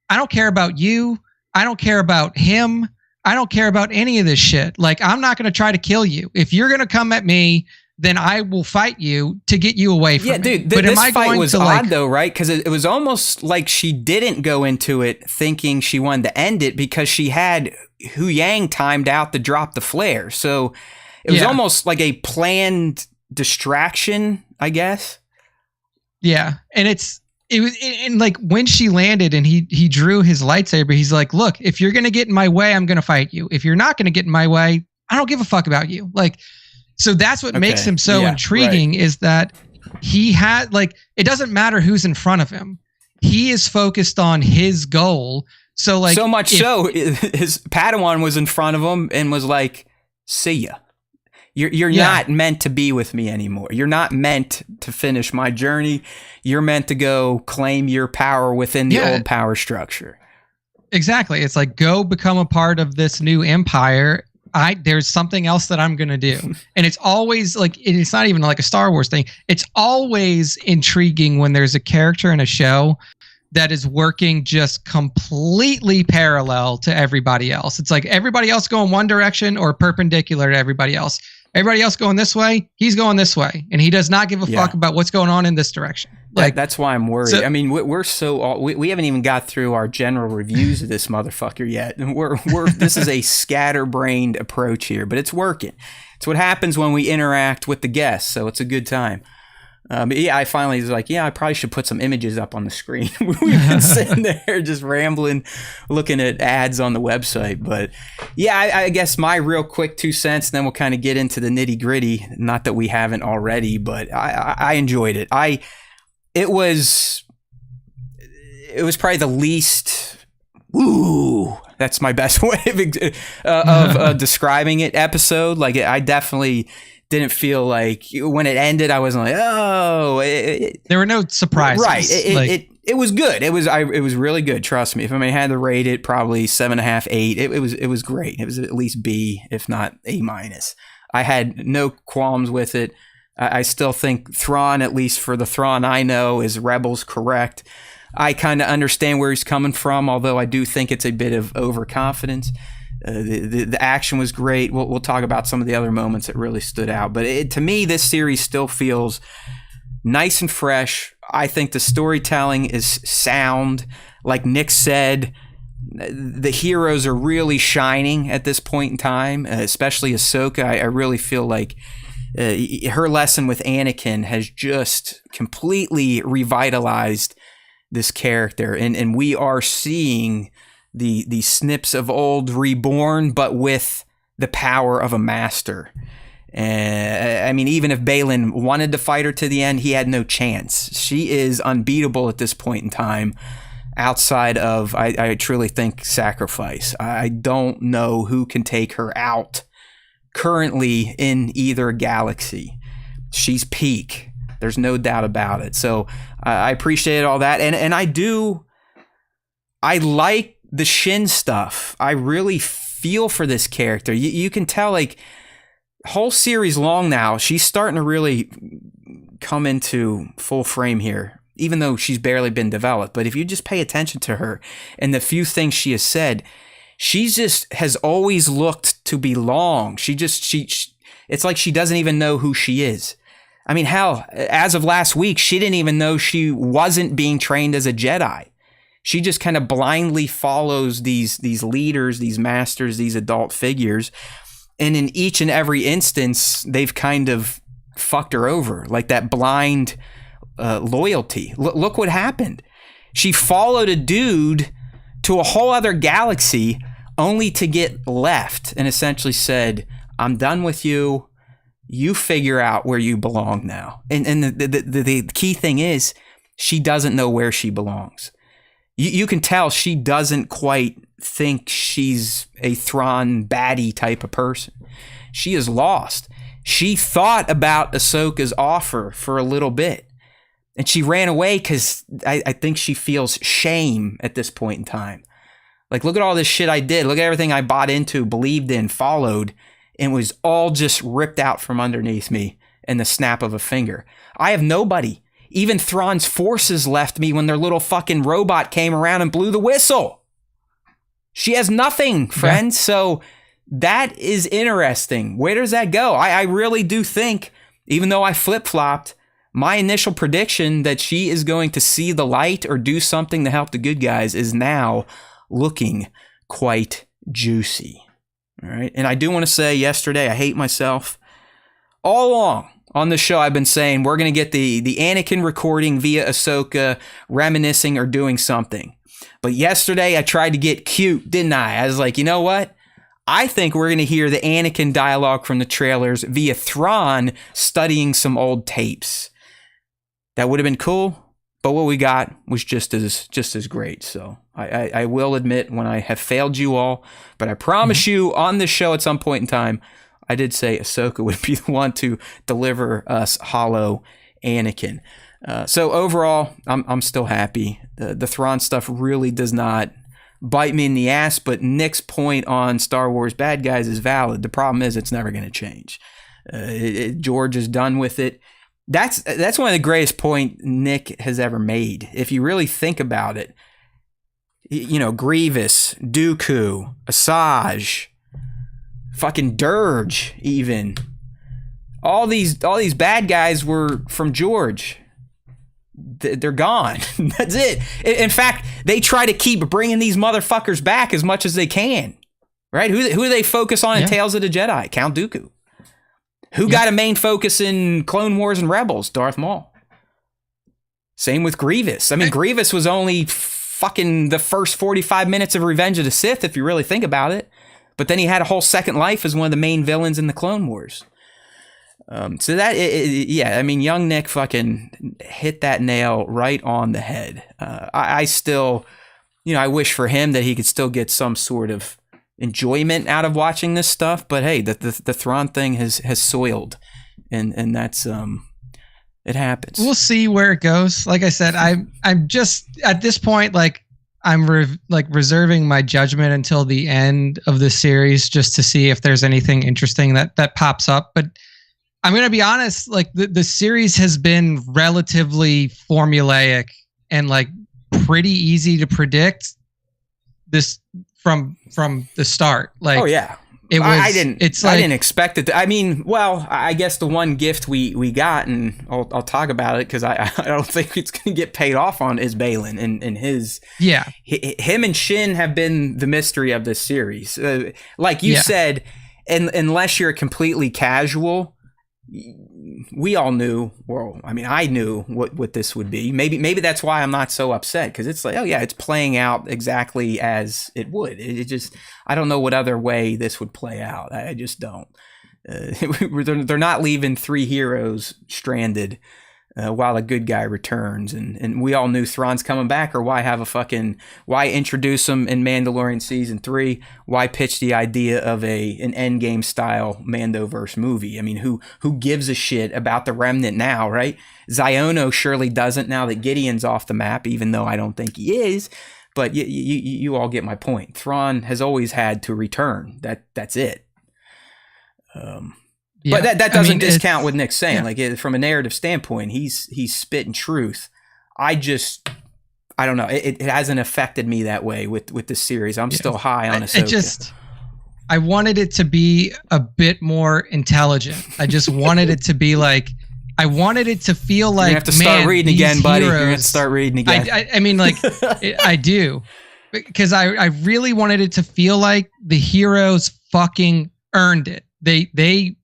I don't care about you. I don't care about him. I don't care about any of this shit. Like, I'm not going to try to kill you. If you're going to come at me, then I will fight you to get you away from me. Dude, but this fight was odd, though, right? Because it was almost like she didn't go into it thinking she wanted to end it, because she had Hu Yang timed out to drop the flare. So it was almost like a planned distraction, I guess. Yeah, and and like when she landed and he drew his lightsaber, he's like, look, if you're going to get in my way, I'm going to fight you. If you're not going to get in my way, I don't give a fuck about you. Like, so that's what makes him so intriguing, is that he had, like, it doesn't matter who's in front of him. He is focused on his goal. So like, so much so his Padawan was in front of him and was like, see ya. You're not meant to be with me anymore. You're not meant to finish my journey. You're meant to go claim your power within the old power structure. Exactly. It's like, go become a part of this new empire. There's something else that I'm going to do. And it's always like, it's not even like a Star Wars thing. It's always intriguing when there's a character in a show that is working just completely parallel to everybody else. It's like everybody else going one direction or perpendicular to everybody else. Everybody else going this way, he's going this way, and he does not give a fuck about what's going on in this direction. Like, that's why I'm worried. So, I mean, we haven't even got through our general reviews of this motherfucker yet. This is a scatterbrained approach here, but it's working. It's what happens when we interact with the guests, so it's a good time. Yeah, I finally was like, yeah, I probably should put some images up on the screen. We've been sitting there just rambling, looking at ads on the website. But yeah, I guess my real quick 2 cents, then we'll kind of get into the nitty gritty. Not that we haven't already, but I enjoyed it. It was probably the least, that's my best way of describing it, episode. Like, I definitely didn't feel like when it ended, I wasn't like, oh. There were no surprises. Right. It was good. It was really good. Trust me. If I had to rate it, probably 7.5, 8. It was great. It was at least B, if not A-. I had no qualms with it. I still think Thrawn, at least for the Thrawn I know, is Rebels correct. I kind of understand where he's coming from, although I do think it's a bit of overconfidence. The action was great. We'll talk about some of the other moments that really stood out. But to me, this series still feels nice and fresh. I think the storytelling is sound. Like Nick said, the heroes are really shining at this point in time, especially Ahsoka. I really feel like her lesson with Anakin has just completely revitalized this character. And we are seeing the snips of old reborn, but with the power of a master. Even if Balin wanted to fight her to the end, he had no chance. She is unbeatable at this point in time, outside of, I truly think, sacrifice. I don't know who can take her out currently in either galaxy. She's peak. There's no doubt about it. So I appreciate all that. And I like the Shin stuff. I really feel for this character. You can tell, like, whole series long now, she's starting to really come into full frame here, even though she's barely been developed. But if you just pay attention to her and the few things she has said, she just has always looked to belong. It's like she doesn't even know who she is. Hell, as of last week, she didn't even know she wasn't being trained as a Jedi. She just kind of blindly follows these leaders, these masters, these adult figures. And in each and every instance, they've kind of fucked her over, like that blind loyalty. Look what happened. She followed a dude to a whole other galaxy only to get left and essentially said, I'm done with you. You figure out where you belong now. And the key thing is, she doesn't know where she belongs. You can tell she doesn't quite think she's a Thrawn baddie type of person. She is lost. She thought about Ahsoka's offer for a little bit, and she ran away because I think she feels shame at this point in time. Like, look at all this shit I did. Look at everything I bought into, believed in, followed, and was all just ripped out from underneath me in the snap of a finger. I have nobody. Even Thrawn's forces left me when their little fucking robot came around and blew the whistle. She has nothing, friends. Yeah. So that is interesting. Where does that go? I really do think, even though I flip-flopped, my initial prediction that she is going to see the light or do something to help the good guys is now looking quite juicy. All right. And I do want to say, yesterday, I hate myself. All along on the show, I've been saying we're going to get the Anakin recording via Ahsoka reminiscing or doing something. But yesterday, I tried to get cute, didn't I? I was like, you know what? I think we're going to hear the Anakin dialogue from the trailers via Thrawn studying some old tapes. That would have been cool, but what we got was just as great. So I will admit when I have failed you all, but I promise you on this show at some point in time, I did say Ahsoka would be the one to deliver us hollow Anakin. So overall, I'm still happy. The Thrawn stuff really does not bite me in the ass, but Nick's point on Star Wars bad guys is valid. The problem is it's never going to change. George is done with it. That's one of the greatest point Nick has ever made. If you really think about it, Grievous, Dooku, Asajj, fucking Dirge, even all these bad guys were from George. They're gone. That's it. In fact, they try to keep bringing these motherfuckers back as much as they can. Right? Who do they focus on in Tales of the Jedi? Count Dooku. Who got a main focus in Clone Wars and Rebels? Darth Maul. Same with Grievous. I mean, Grievous was only fucking the first 45 minutes of Revenge of the Sith, if you really think about it. But then he had a whole second life as one of the main villains in the Clone Wars. So that, yeah, I mean, young Nick fucking hit that nail right on the head. I still, I wish for him that he could still get some sort of enjoyment out of watching this stuff. But hey, the Thrawn thing has soiled, and that's it happens. We'll see where it goes. Like I said, I'm just at this point, like I'm reserving my judgment until the end of the series just to see if there's anything interesting that pops up. But I'm going to be honest, like the series has been relatively formulaic and like pretty easy to predict this from the start. Like, oh yeah. I didn't expect it. I mean, well, I guess the one gift we got, and I'll talk about it because I don't think it's going to get paid off on, is Balin and his. Yeah. Him and Shin have been the mystery of this series. Like you said, unless you're completely casual, we all knew. Well, I mean, I knew what this would be. Maybe that's why I'm not so upset, because it's like, oh yeah, it's playing out exactly as it would. It just, I don't know what other way this would play out. I just don't. They're not leaving three heroes stranded while a good guy returns, and we all knew Thrawn's coming back, or why introduce him in Mandalorian season 3? Why pitch the idea of an Endgame style Mandoverse movie? I mean, who gives a shit about the Remnant now, right? Xiono surely doesn't, now that Gideon's off the map, even though I don't think he is. But you all get my point. Thrawn has always had to return. That's it. Yeah. But that doesn't discount what Nick's saying. Yeah. Like, from a narrative standpoint, he's spitting truth. I don't know. It hasn't affected me that way with this series. I'm still high on Ahsoka. I wanted it to be a bit more intelligent. I just wanted it to be like, I wanted it to feel like, you have to start reading again, buddy. You're going to start reading again. I mean, like, I do. Because I really wanted it to feel like the heroes fucking earned it. They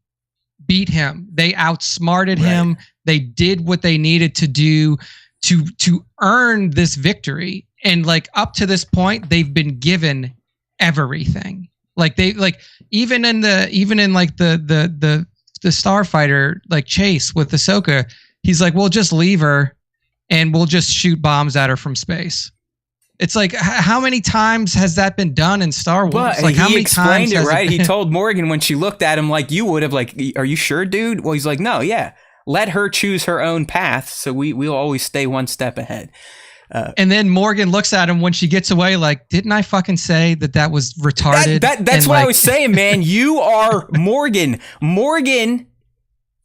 beat him. They outsmarted him. They did what they needed to do to earn this victory. And like, up to this point, they've been given everything. Like even in the starfighter like chase with Ahsoka, he's like, we'll just leave her and we'll just shoot bombs at her from space. It's like, how many times has that been done in Star Wars? Well, like, how many times it, right? He told Morgan when she looked at him like you would have, like, are you sure, dude? Well, he's like, no, yeah. Let her choose her own path, so we'll always stay one step ahead. And then Morgan looks at him when she gets away like, didn't I fucking say that was retarded? That's what I was saying, man. You are Morgan. Morgan,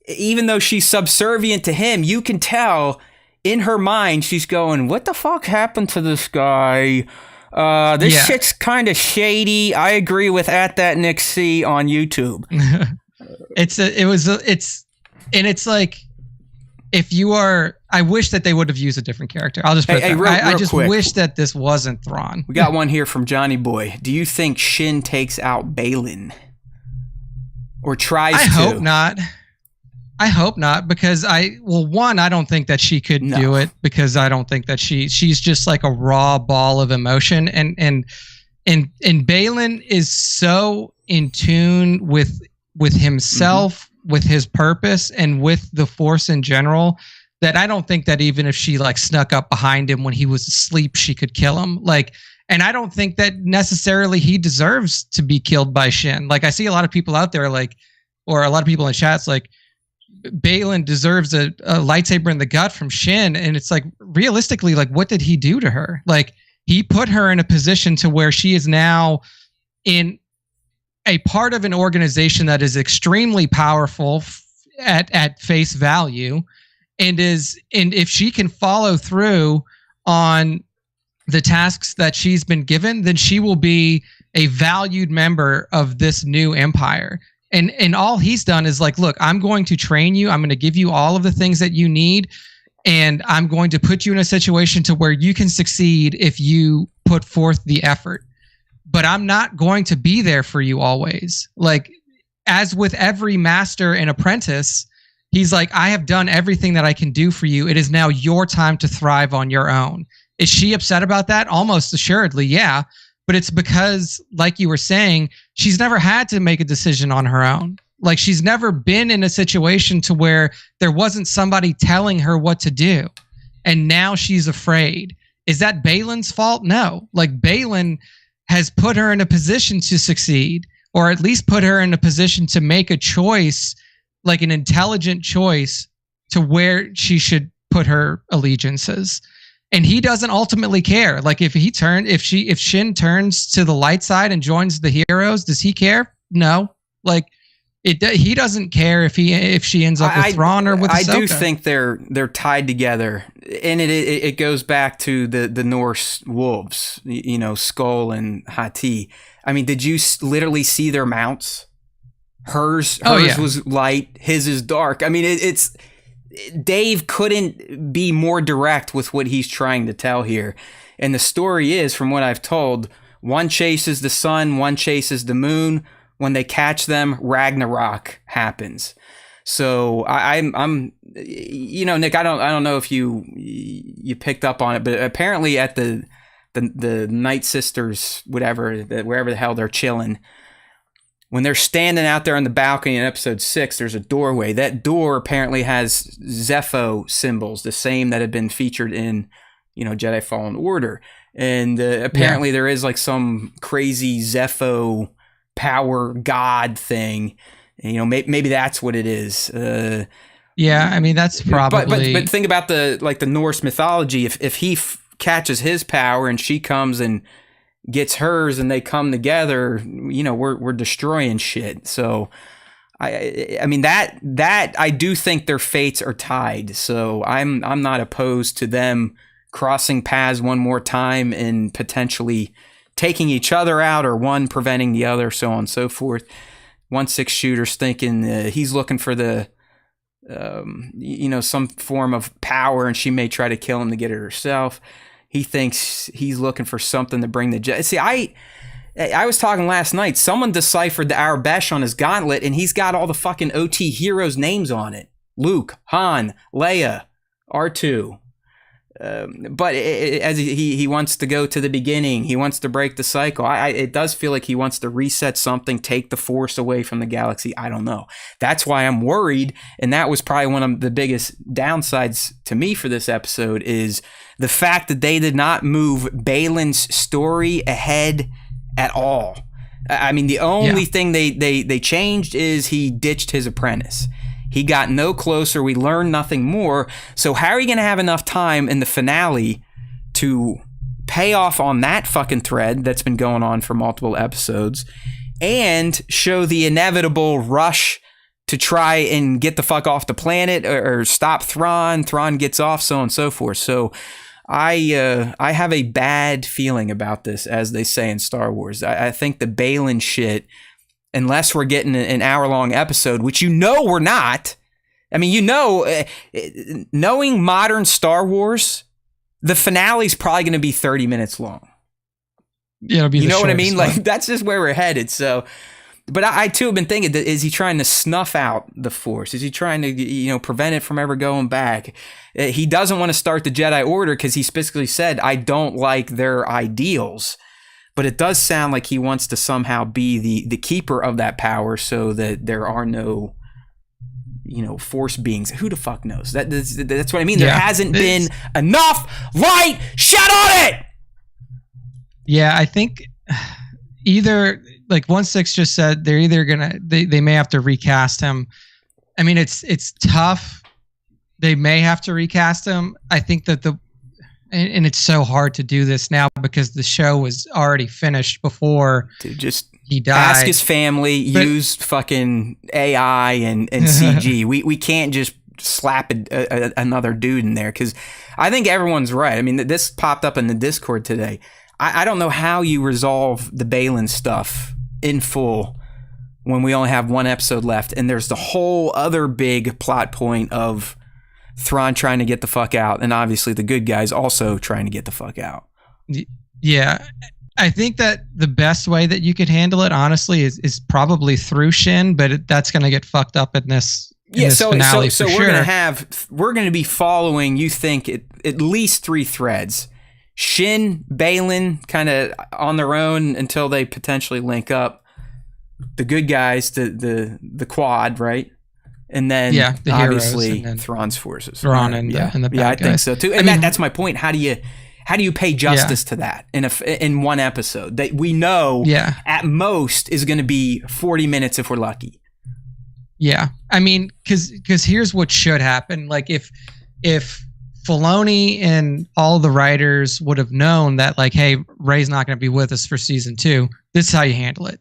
even though she's subservient to him, you can tell in her mind, she's going, what the fuck happened to this guy? This shit's kind of shady. I agree with @Nick C on YouTube. It's like, if you are, I wish that they would have used a different character. I'll just put it I just quick. Wish that this wasn't Thrawn. We got one here from Johnny Boy. Do you think Shin takes out Balin? Or tries to? I hope not, because I don't think that she could do it, because I don't think that she's just like a raw ball of emotion, and Balin is so in tune with himself, with his purpose, and with the Force in general, that I don't think that even if she like snuck up behind him when he was asleep, she could kill him. Like, and I don't think that necessarily he deserves to be killed by Shin. Like, I see a lot of people out there, like, or a lot of people in chats, like, Balin deserves a lightsaber in the gut from Shin, and it's like, realistically, like, what did he do to her? Like, he put her in a position to where she is now in a part of an organization that is extremely powerful at face value, and if she can follow through on the tasks that she's been given, then she will be a valued member of this new empire. And all he's done is like, look, I'm going to train you. I'm going to give you all of the things that you need. And I'm going to put you in a situation to where you can succeed if you put forth the effort. But I'm not going to be there for you always. Like, as with every master and apprentice, he's like, I have done everything that I can do for you. It is now your time to thrive on your own. Is she upset about that? Almost assuredly, yeah. But it's because, like you were saying, she's never had to make a decision on her own. Like, she's never been in a situation to where there wasn't somebody telling her what to do. And now she's afraid. Is that Balin's fault? No. Like, Balin has put her in a position to succeed, or at least put her in a position to make a choice, like an intelligent choice, to where she should put her allegiances. And he doesn't ultimately care. Like, if Shin turns to the light side and joins the heroes, does he care? No. Like, he doesn't care if she ends up with Thrawn or with Ahsoka. I do think they're tied together, and it goes back to the Norse wolves, you know, Skull and HUTT. I mean, did you literally see their mounts? Hers was light, his is dark. I mean, it's Dave couldn't be more direct with what he's trying to tell here. And the story is, from what I've told, one chases the sun, one chases the moon. When they catch them, Ragnarok happens. So I'm, you know, Nick, I don't know if you picked up on it, but apparently at the Night Sisters, wherever the hell they're chilling, when they're standing out there on the balcony in episode 6, there's a doorway. That door apparently has Zepho symbols, the same that had been featured in, you know, Jedi Fallen Order. And apparently there is like some crazy Zepho power god thing. You know, maybe that's what it is. Yeah, I mean, that's probably. But think about the Norse mythology. If he catches his power and she comes and gets hers and they come together, you know, we're destroying shit. So I mean that I do think their fates are tied. So I'm not opposed to them crossing paths one more time and potentially taking each other out, or one preventing the other, so on and so forth. 1/6 shooter's thinking he's looking for the you know, some form of power, and she may try to kill him to get it herself. He thinks he's looking for something to bring the Jedi. See, I was talking last night. Someone deciphered the Arabesh on his gauntlet, and he's got all the fucking OT heroes' names on it. Luke, Han, Leia, R2. But as he wants to go to the beginning, he wants to break the cycle. It does feel like he wants to reset something, take the Force away from the galaxy. I don't know. That's why I'm worried, and that was probably one of the biggest downsides to me for this episode, is the fact that they did not move Balin's story ahead at all. I mean, the only thing they changed is he ditched his apprentice. He got no closer. We learned nothing more. So how are you going to have enough time in the finale to pay off on that fucking thread that's been going on for multiple episodes and show the inevitable rush to try and get the fuck off the planet or stop Thrawn? Thrawn gets off, so on and so forth. So I have a bad feeling about this, as they say in Star Wars. I think the Balin shit, unless we're getting an hour-long episode, which you know we're not. I mean, you know, knowing modern Star Wars, the finale's probably going to be 30 minutes long. Yeah, it'll be you know what I mean? One. Like, that's just where we're headed. So, but I too have been thinking, is he trying to snuff out the Force? Is he trying to, you know, prevent it from ever going back? He doesn't want to start the Jedi Order because he specifically said, I don't like their ideals. But it does sound like he wants to somehow be the keeper of that power, so that there are no, you know, Force beings. Who the fuck knows? That's what I mean. There hasn't been enough light shed on it. Yeah, I think either, like 1/6 just said, they're either they may have to recast him. I mean, it's tough. They may have to recast him. I think that and it's so hard to do this now because the show was already finished before he died. Ask his family, use fucking AI and CG. We can't just slap another dude in there, because I think everyone's right. I mean, this popped up in the Discord today. I don't know how you resolve the Balin stuff in full when we only have one episode left, and there's the whole other big plot point of Thrawn trying to get the fuck out, and obviously the good guys also trying to get the fuck out. Yeah, I think that the best way that you could handle it, honestly, is probably through Shin, but that's going to get fucked up in this in this finale for sure. we're gonna be following, you think, at least 3 threads. Shin, Balin, kind of on their own until they potentially link up. The good guys, the quad, right? And then the obviously heroes, Thrawn's forces. Thrawn and the bad I guys. think so too. And that's my point. How do you pay justice to that in one episode that we know at most is going to be 40 minutes if we're lucky? Yeah, I mean, because here's what should happen. Like if Filoni and all the writers would have known that, like, hey, Rey's not going to be with us for season 2, this is how you handle it.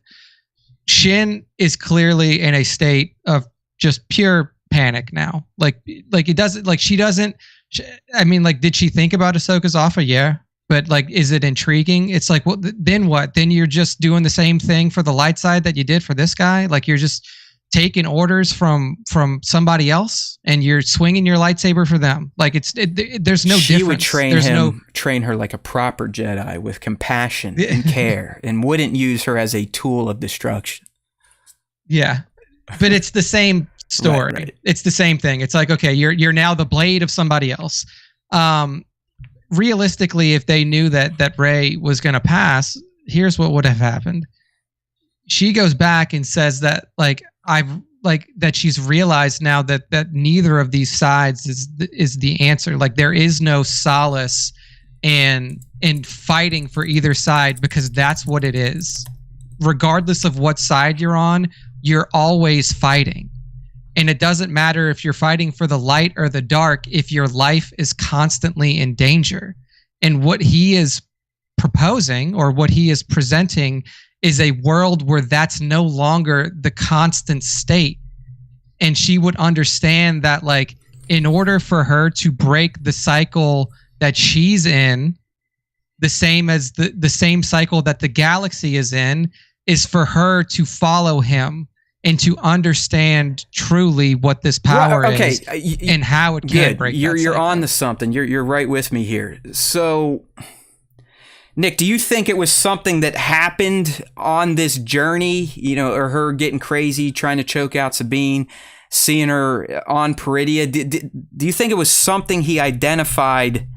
Shin is clearly in a state of just pure panic now. Like it doesn't, like she doesn't. I mean, like, did she think about Ahsoka's offer? Yeah. But, like, is it intriguing? It's like, well, then what? Then you're just doing the same thing for the light side that you did for this guy? Like, you're just taking orders from somebody else and you're swinging your lightsaber for them. Like, there's no difference. She would train her like a proper Jedi with compassion and care and wouldn't use her as a tool of destruction. Yeah. But it's the same story. Right. It's the same thing. It's like, okay, you're now the blade of somebody else. Realistically, if they knew that Rey was going to pass, here's what would have happened. She goes back and says that, like, that she's realized now that neither of these sides is the answer. Like, there is no solace in fighting for either side, because that's what it is. Regardless of what side you're on, you're always fighting. And it doesn't matter if you're fighting for the light or the dark if your life is constantly in danger. And what he is proposing, or what he is presenting, is a world where that's no longer the constant state. And she would understand that, like, in order for her to break the cycle that she's in, the same as the same cycle that the galaxy is in, is for her to follow him and to understand truly what this power is and how it can break. You're on to something. You're right with me here. So, Nick, do you think it was something that happened on this journey, or her getting crazy, trying to choke out Sabine, seeing her on Peridia? Do you think it was something he identified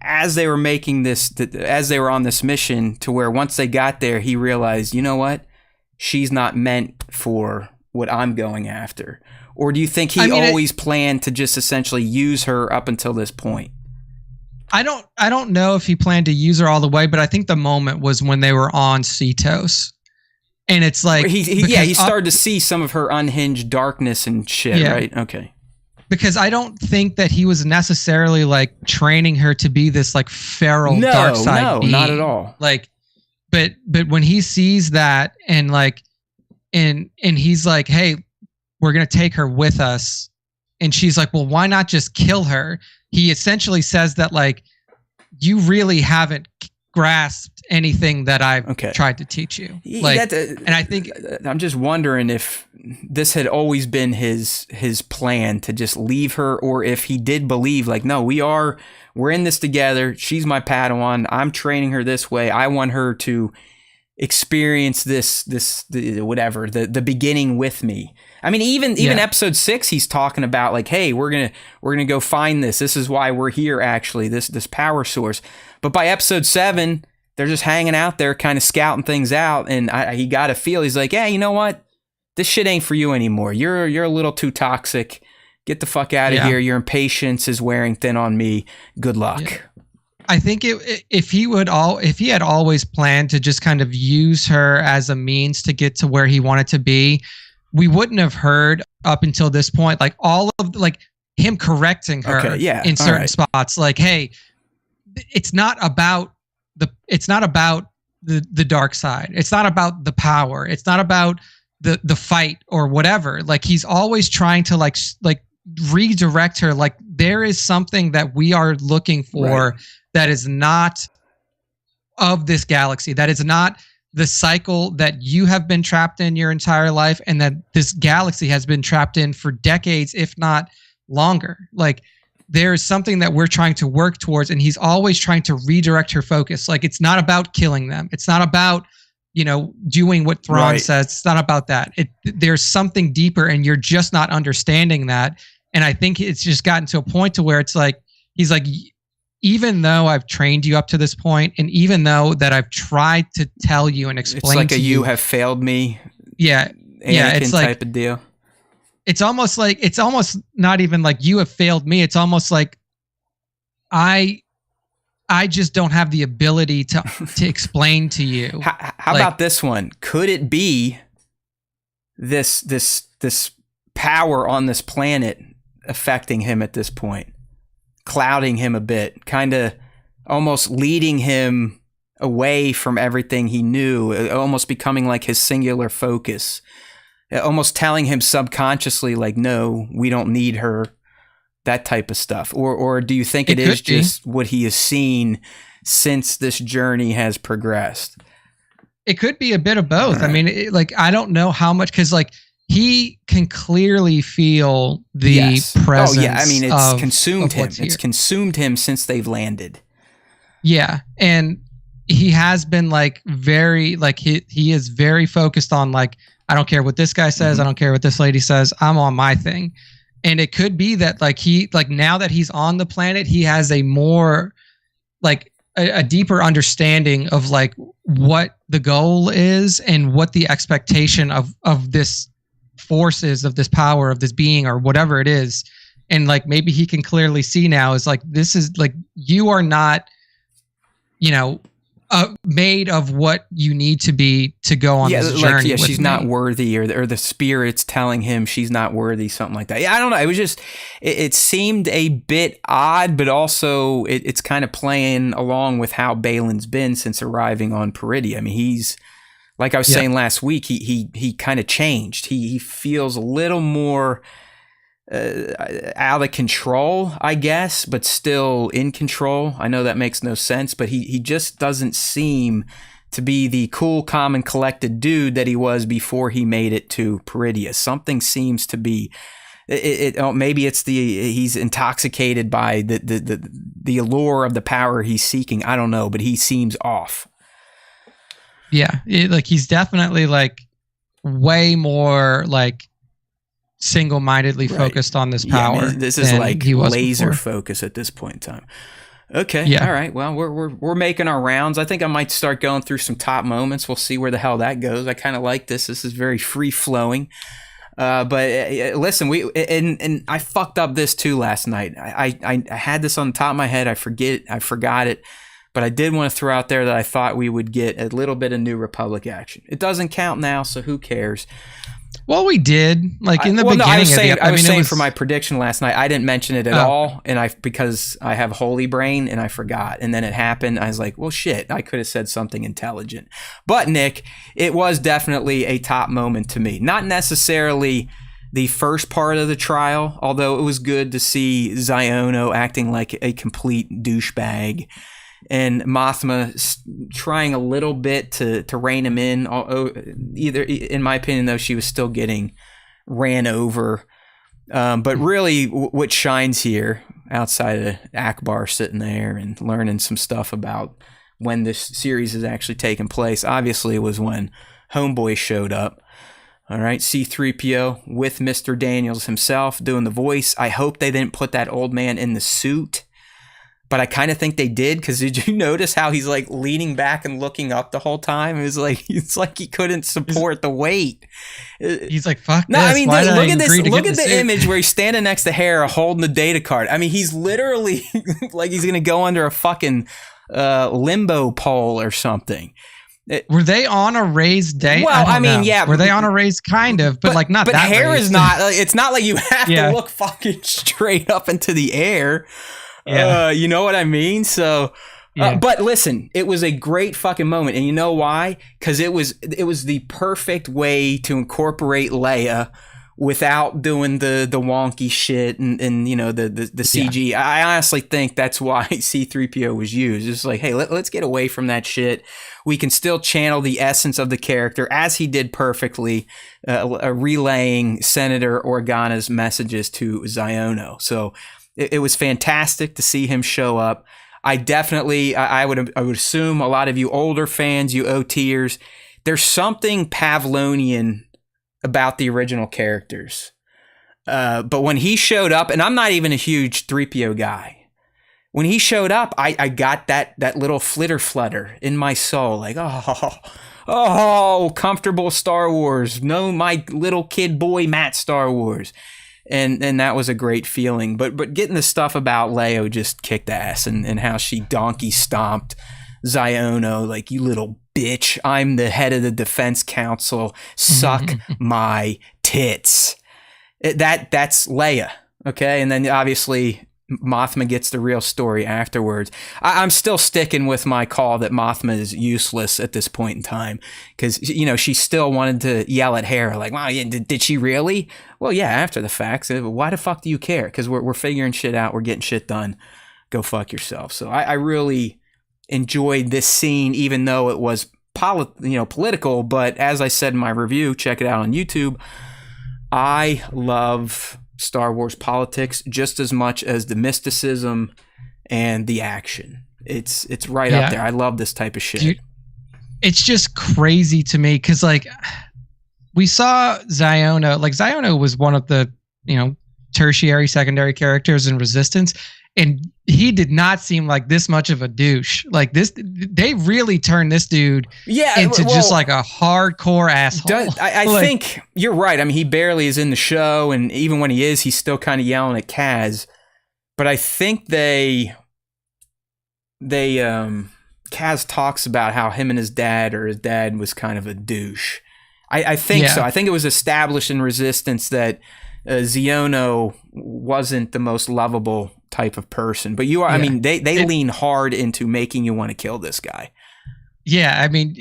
as they were making this, as they were on this mission, to where once they got there, he realized, you know what? She's not meant for what I'm going after? Or do you think he always planned to just essentially use her up until this point? I don't know if he planned to use her all the way, but I think the moment was when they were on Cetos. And it's like, he started to see some of her unhinged darkness and shit, right? Okay. Because I don't think that he was necessarily, like, training her to be this, like, feral dark side being. Not at all. Like, but when he sees that and, like, and he's like, hey, we're going to take her with us. And she's like, well, why not just kill her? He essentially says that, like, you really haven't grasped anything that I've tried to teach you. Like, and I think I'm just wondering if this had always been his plan to just leave her, or if he did believe, like, no, we're in this together. She's my Padawan. I'm training her this way. I want her to experience the beginning with me. I mean, even episode 6, he's talking about, like, hey, we're gonna go find this. This is why we're here, actually, this power source. But by episode 7, they're just hanging out there, kind of scouting things out, and he got a feel. He's like, yeah, you know what? This shit ain't for you anymore. You're a little too toxic. Get the fuck out of here. Your impatience is wearing thin on me. Good luck. Yeah. I think if he had always planned to just kind of use her as a means to get to where he wanted to be, we wouldn't have heard up until this point, like, all of, like, him correcting her in certain spots. Like, hey, it's not about the dark side. It's not about the power. It's not about the fight or whatever. Like, he's always trying to like redirect her. Like, there is something that we are looking for that is not of this galaxy. That is not the cycle that you have been trapped in your entire life, and that this galaxy has been trapped in for decades, if not longer. Like, there is something that we're trying to work towards, and he's always trying to redirect her focus. Like, it's not about killing them. It's not about, doing what Thrawn Right. says. It's not about that. There's something deeper, and you're just not understanding that. And I think it's just gotten to a point to where it's like, he's like, even though I've trained you up to this point, and even though that I've tried to tell you and explain It's like to you have failed me. Yeah. Yeah. Anakin It's like, type of deal. it's almost not even like you have failed me. It's almost like I just don't have the ability to explain to you. How about this one? Could it be this power on this planet affecting him at this point, clouding him a bit, kind of almost leading him away from everything he knew, almost becoming like his singular focus, almost telling him subconsciously, like, no, we don't need her, that type of stuff? Or do you think it is just what he has seen since this journey has progressed? It could be a bit of both. Right. I mean, I don't know how much, because he can clearly feel the presence. Oh yeah, I mean, it's consumed him. It's consumed him since they've landed. Yeah, and he has been very he is very focused on I don't care what this guy says. Mm-hmm. I don't care what this lady says. I'm on my thing. And it could be that he now that he's on the planet, he has a more a deeper understanding of what the goal is and what the expectation of this force is, of this power, of this being, or whatever it is. And maybe he can clearly see now is this is you are not, made of what you need to be to go on this journey. She's not worthy, or the spirit's telling him she's not worthy, something like that. Yeah, I don't know. It was just, it seemed a bit odd, but also it's kind of playing along with how Balin's been since arriving on Peridia. I mean, he's, like I was saying last week, he kind of changed. He feels a little more out of control, I guess, but still in control. I know that makes no sense, but he just doesn't seem to be the cool, calm, and collected dude that he was before he made it to Peridia. Something seems to be maybe it's he's intoxicated by the allure of the power he's seeking. I don't know, but he seems off. Yeah, he's definitely way more single-mindedly focused on this power. Yeah, I mean, this is laser focus at this point in time. Okay, yeah. All right. Well, we're making our rounds. I think I might start going through some top moments. We'll see where the hell that goes. I kind of like this. This is very free flowing. But listen, and I fucked up this too last night. I had this on the top of my head. I forgot it. But I did want to throw out there that I thought we would get a little bit of New Republic action. It doesn't count now, so who cares? Well, we did in the beginning. No, I was saying for my prediction last night, I didn't mention it at all, and because I have holy brain and I forgot, and then it happened. I was like, well, shit, I could have said something intelligent. But Nick, it was definitely a top moment to me. Not necessarily the first part of the trial, although it was good to see Xiono acting like a complete douchebag, and Mothma trying a little bit to rein him in. Either, in my opinion, though, she was still getting ran over. But really, what shines here, outside of Akbar sitting there and learning some stuff about when this series is actually taking place, obviously it was when Homeboy showed up. All right, C-3PO with Mr. Daniels himself doing the voice. I hope they didn't put that old man in the suit. But I kind of think they did, because did you notice how he's leaning back and looking up the whole time? It's like he couldn't support the weight. He's like, fuck no, this. I mean, look at this. Look at the image where he's standing next to Hera holding the data card. I mean, he's literally like he's gonna go under a fucking limbo pole or something. Were they on a raised date? Well, I mean, yeah. Were they on a raised kind of, but not but that Hera's raised. not. It's not like you have to look fucking straight up into the air. Yeah. You know what I mean? So, but listen, it was a great fucking moment. And you know why? Because it was the perfect way to incorporate Leia without doing the wonky shit and the CG. Yeah. I honestly think that's why C-3PO was used. It's like, hey, let's get away from that shit. We can still channel the essence of the character, as he did perfectly, relaying Senator Organa's messages to Xiono. So it was fantastic to see him show up. I would assume a lot of you older fans, you OTers, there's something Pavlonian about the original characters. But when he showed up, and I'm not even a huge 3PO guy, when he showed up, I got that little flutter in my soul, like, oh, comfortable Star Wars. No, my little kid boy Matt Star Wars. And that was a great feeling. But getting the stuff about Leia just kicked ass, and how she donkey stomped Ziono, like, you little bitch, I'm the head of the defense council, suck my tits. That's Leia, okay? And then obviously Mothma gets the real story afterwards. I'm still sticking with my call that Mothma is useless at this point in time, because, you know, she still wanted to yell at Hera, like, wow, did she really? Well, yeah, after the fact. So why the fuck do you care? Because we're figuring shit out. We're getting shit done. Go fuck yourself. So I really enjoyed this scene, even though it was political. But as I said in my review, check it out on YouTube, I love Star Wars politics just as much as the mysticism and the action. It's right up there. I love this type of shit. Dude, it's just crazy to me because, like, we saw Ziono. Like, Ziono was one of the, tertiary, secondary characters in Resistance, and he did not seem like this much of a douche. Like, this, they really turned this dude into just like a hardcore asshole. I think you're right. I mean, he barely is in the show, and even when he is, he's still kind of yelling at Kaz. But I think Kaz talks about how him and his dad was kind of a douche. I think so. I think it was established in Resistance that Ziono wasn't the most lovable type of person, but you are. I mean, they lean hard into making you want to kill this guy. Yeah, I mean,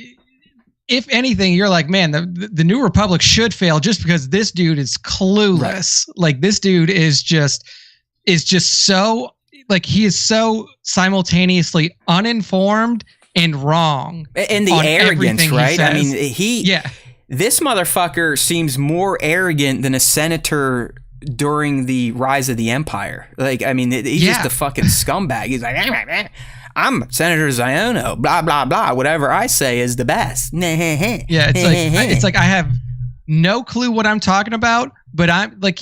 if anything, you're like, man, the New Republic should fail just because this dude is clueless. Right. Like, this dude is just so, like, he is so simultaneously uninformed and wrong, and the arrogance, right? I mean, this motherfucker seems more arrogant than a senator during the rise of the Empire. Like, I mean, he's just a fucking scumbag. He's like, I'm Senator Ziono, blah, blah, blah. Whatever I say is the best. It's like I have no clue what I'm talking about, but I'm like,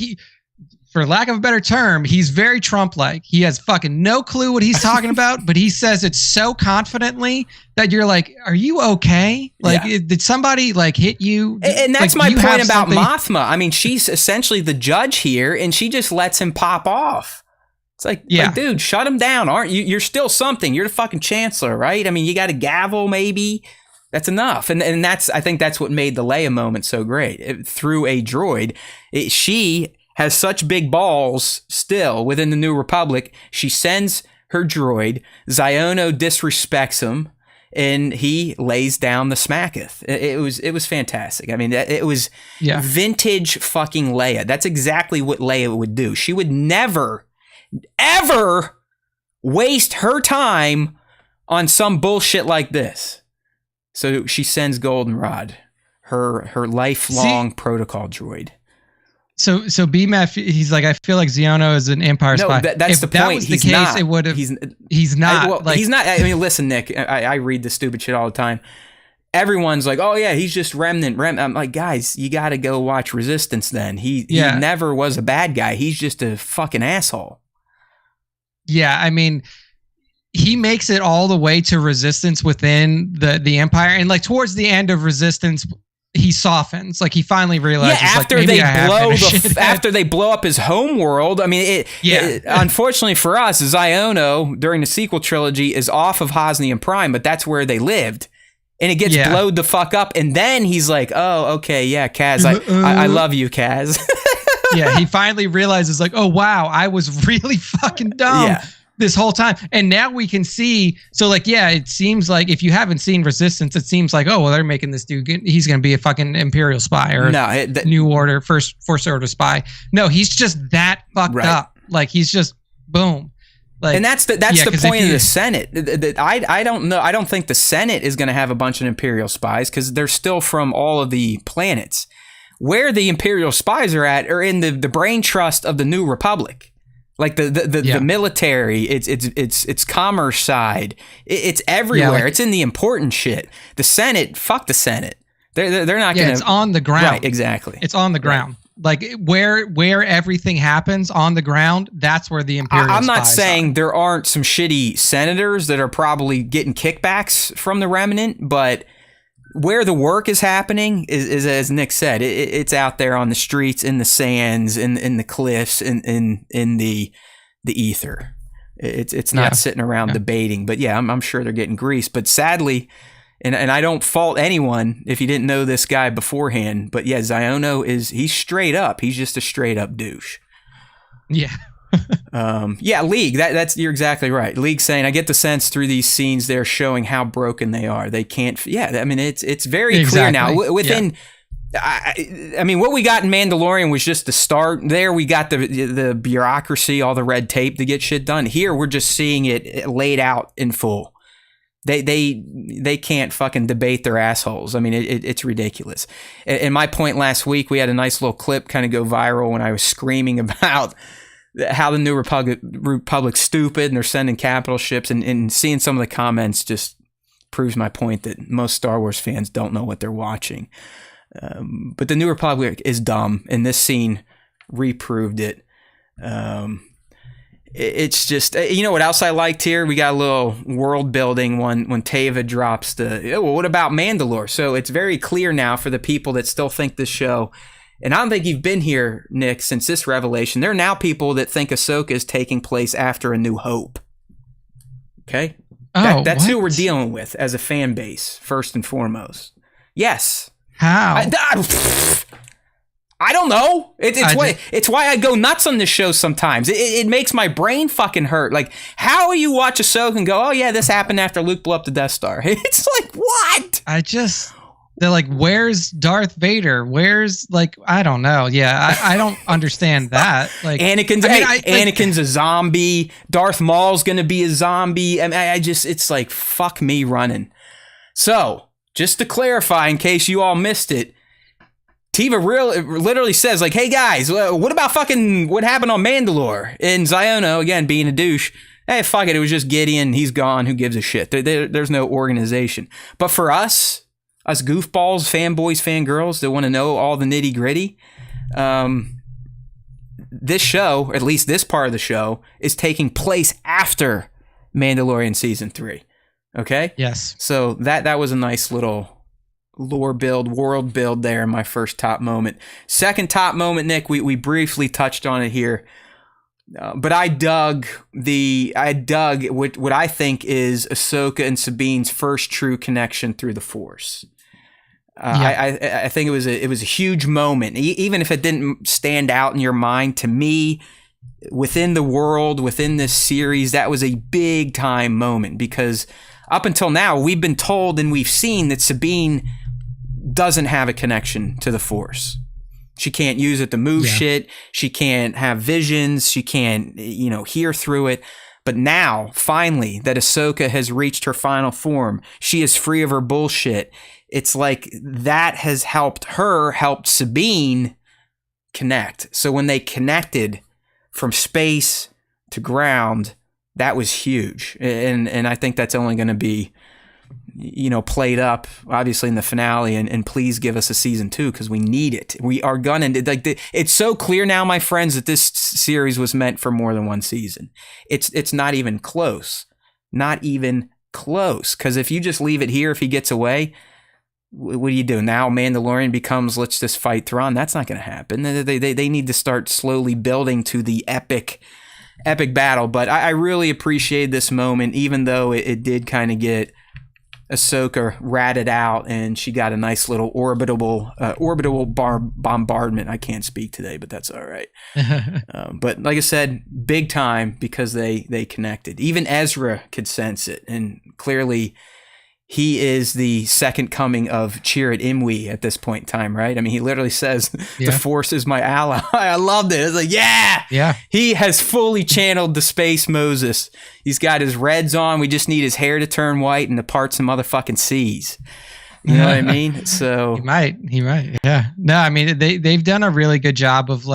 for lack of a better term, he's very Trump-like. He has fucking no clue what he's talking about, but he says it so confidently that you're like, are you okay? Like, did somebody, like, hit you? And that's my point about Mothma. I mean, she's essentially the judge here, and she just lets him pop off. It's like, dude, shut him down. Aren't you? You're still something. You're the fucking chancellor, right? I mean, you got a gavel, maybe. That's enough. And I think that's what made the Leia moment so great. Through a droid, she has such big balls still within the New Republic. She sends her droid. Ziono disrespects him, and he lays down the smacketh. It was fantastic. I mean, it was vintage fucking Leia. That's exactly what Leia would do. She would never, ever waste her time on some bullshit like this. So she sends Goldenrod, her lifelong protocol droid. So BMF, he's like, I feel like Ziono is an Empire spy. No, that's the point. That was the case, not. It would have. He's not. He's not. I mean, listen, Nick. I read this stupid shit all the time. Everyone's like, oh yeah, he's just remnant. I'm like, guys, you got to go watch Resistance. Then he never was a bad guy. He's just a fucking asshole. Yeah, I mean, he makes it all the way to Resistance within the Empire, and like towards the end of Resistance, he softens. Like, he finally realizes. Yeah, after they blow up his home world. I mean, unfortunately for us, Ziono during the sequel trilogy is off of Hosnian Prime, but that's where they lived, and it gets blowed the fuck up. And then he's like, "Oh, okay, yeah, Kaz, I love you, Kaz." Yeah, he finally realizes, like, oh wow, I was really fucking dumb. This whole time. And now we can see, so like, it seems like if you haven't seen Resistance, it seems like, oh, well, they're making this dude, he's going to be a fucking Imperial spy or New Order, First Order spy. No, he's just that fucked up. Like, he's just boom. Like, and that's the point of the Senate. I don't know. I don't think the Senate is going to have a bunch of Imperial spies because they're still from all of the planets. Where the Imperial spies are at are in the brain trust of the New Republic. Like the military, it's commerce side, it's everywhere. It's in the important shit. The Senate, fuck the Senate. They're not Yeah, going it's on the ground. Right, exactly. It's on the ground. Like where everything happens on the ground, that's where the Imperial I'm not spies saying are. there aren't some shitty senators that are probably getting kickbacks from the Remnant, but where the work is happening is as Nick said, it's out there on the streets, in the sands, in the cliffs, in the ether. It's not sitting around debating. But yeah, I'm sure they're getting greased. But sadly, and I don't fault anyone if you didn't know this guy beforehand, but yeah, Xiono he's straight up. He's just a straight up douche. Yeah. Yeah, League. That's you're exactly right. League saying, I get the sense through these scenes they're showing how broken they are. They can't. Yeah, I mean it's very clear now. Within, I mean, what we got in Mandalorian was just the start. There we got the bureaucracy, all the red tape to get shit done. Here we're just seeing it laid out in full. They can't fucking debate their assholes. I mean, it's ridiculous. And my point last week, we had a nice little clip kind of go viral when I was screaming about how the New Republic's stupid and they're sending capital ships, and seeing some of the comments just proves my point that most Star Wars fans don't know what they're watching. But the New Republic is dumb, and this scene reproved it. It's just, you know what else I liked here? We got a little world building when Teva drops well, what about Mandalore? So it's very clear now for the people that still think this show, and I don't think you've been here, Nick, since this revelation. There are now people that think Ahsoka is taking place after A New Hope. Okay? That's who we're dealing with as a fan base, first and foremost. Yes. How? I don't know. It's why I go nuts on this show sometimes. It makes my brain fucking hurt. Like, how you watch Ahsoka and go, oh yeah, this happened after Luke blew up the Death Star. It's like, what? They're like, where's Darth Vader? Where's, like, I don't know. Yeah, I don't understand that. Like, Anakin's a zombie. Darth Maul's gonna be a zombie. I mean, it's like, fuck me running. So, just to clarify, in case you all missed it, Teva literally says, like, hey guys, what about what happened on Mandalore? And Xiono, again, being a douche, hey, fuck it, it was just Gideon, he's gone, who gives a shit? There's no organization. But for us goofballs, fanboys, fangirls that want to know all the nitty gritty, this show, or at least this part of the show, is taking place after Mandalorian Season 3. Okay? Yes. So that was a nice little lore build, world build there in my first top moment. Second top moment, Nick, we briefly touched on it here. But I dug what I think is Ahsoka and Sabine's first true connection through the Force. I think it was a huge moment, even if it didn't stand out in your mind. To me, within the world, within this series, that was a big time moment, because up until now we've been told and we've seen that Sabine doesn't have a connection to the Force. She can't use it to move shit. She can't have visions. She can't, hear through it. But now, finally, that Ahsoka has reached her final form, she is free of her bullshit. It's like that has helped Sabine connect. So when they connected from space to ground, that was huge. And I think that's only going to be, played up, obviously, in the finale. And please give us a season 2, because we need it. We are gonna, it's so clear now, my friends, that this series was meant for more than one season. It's not even close. Not even close. Because if you just leave it here, if he gets away, what do you do? Now Mandalorian becomes, let's just fight Thrawn. That's not going to happen. They need to start slowly building to the epic battle. But I really appreciate this moment, even though it did kind of get Ahsoka ratted out, and she got a nice little orbital bombardment. I can't speak today, but that's all right. But like I said, big time, because they connected. Even Ezra could sense it, and clearly he is the second coming of Chirrut Imwe at this point in time, right? I mean, he literally says, the Force is my ally. I loved it. It's like, yeah. He has fully channeled the space Moses. He's got his reds on. We just need his hair to turn white and to part some motherfucking seas. You know what I mean? So he might. Yeah. No, I mean, they've done a really good job of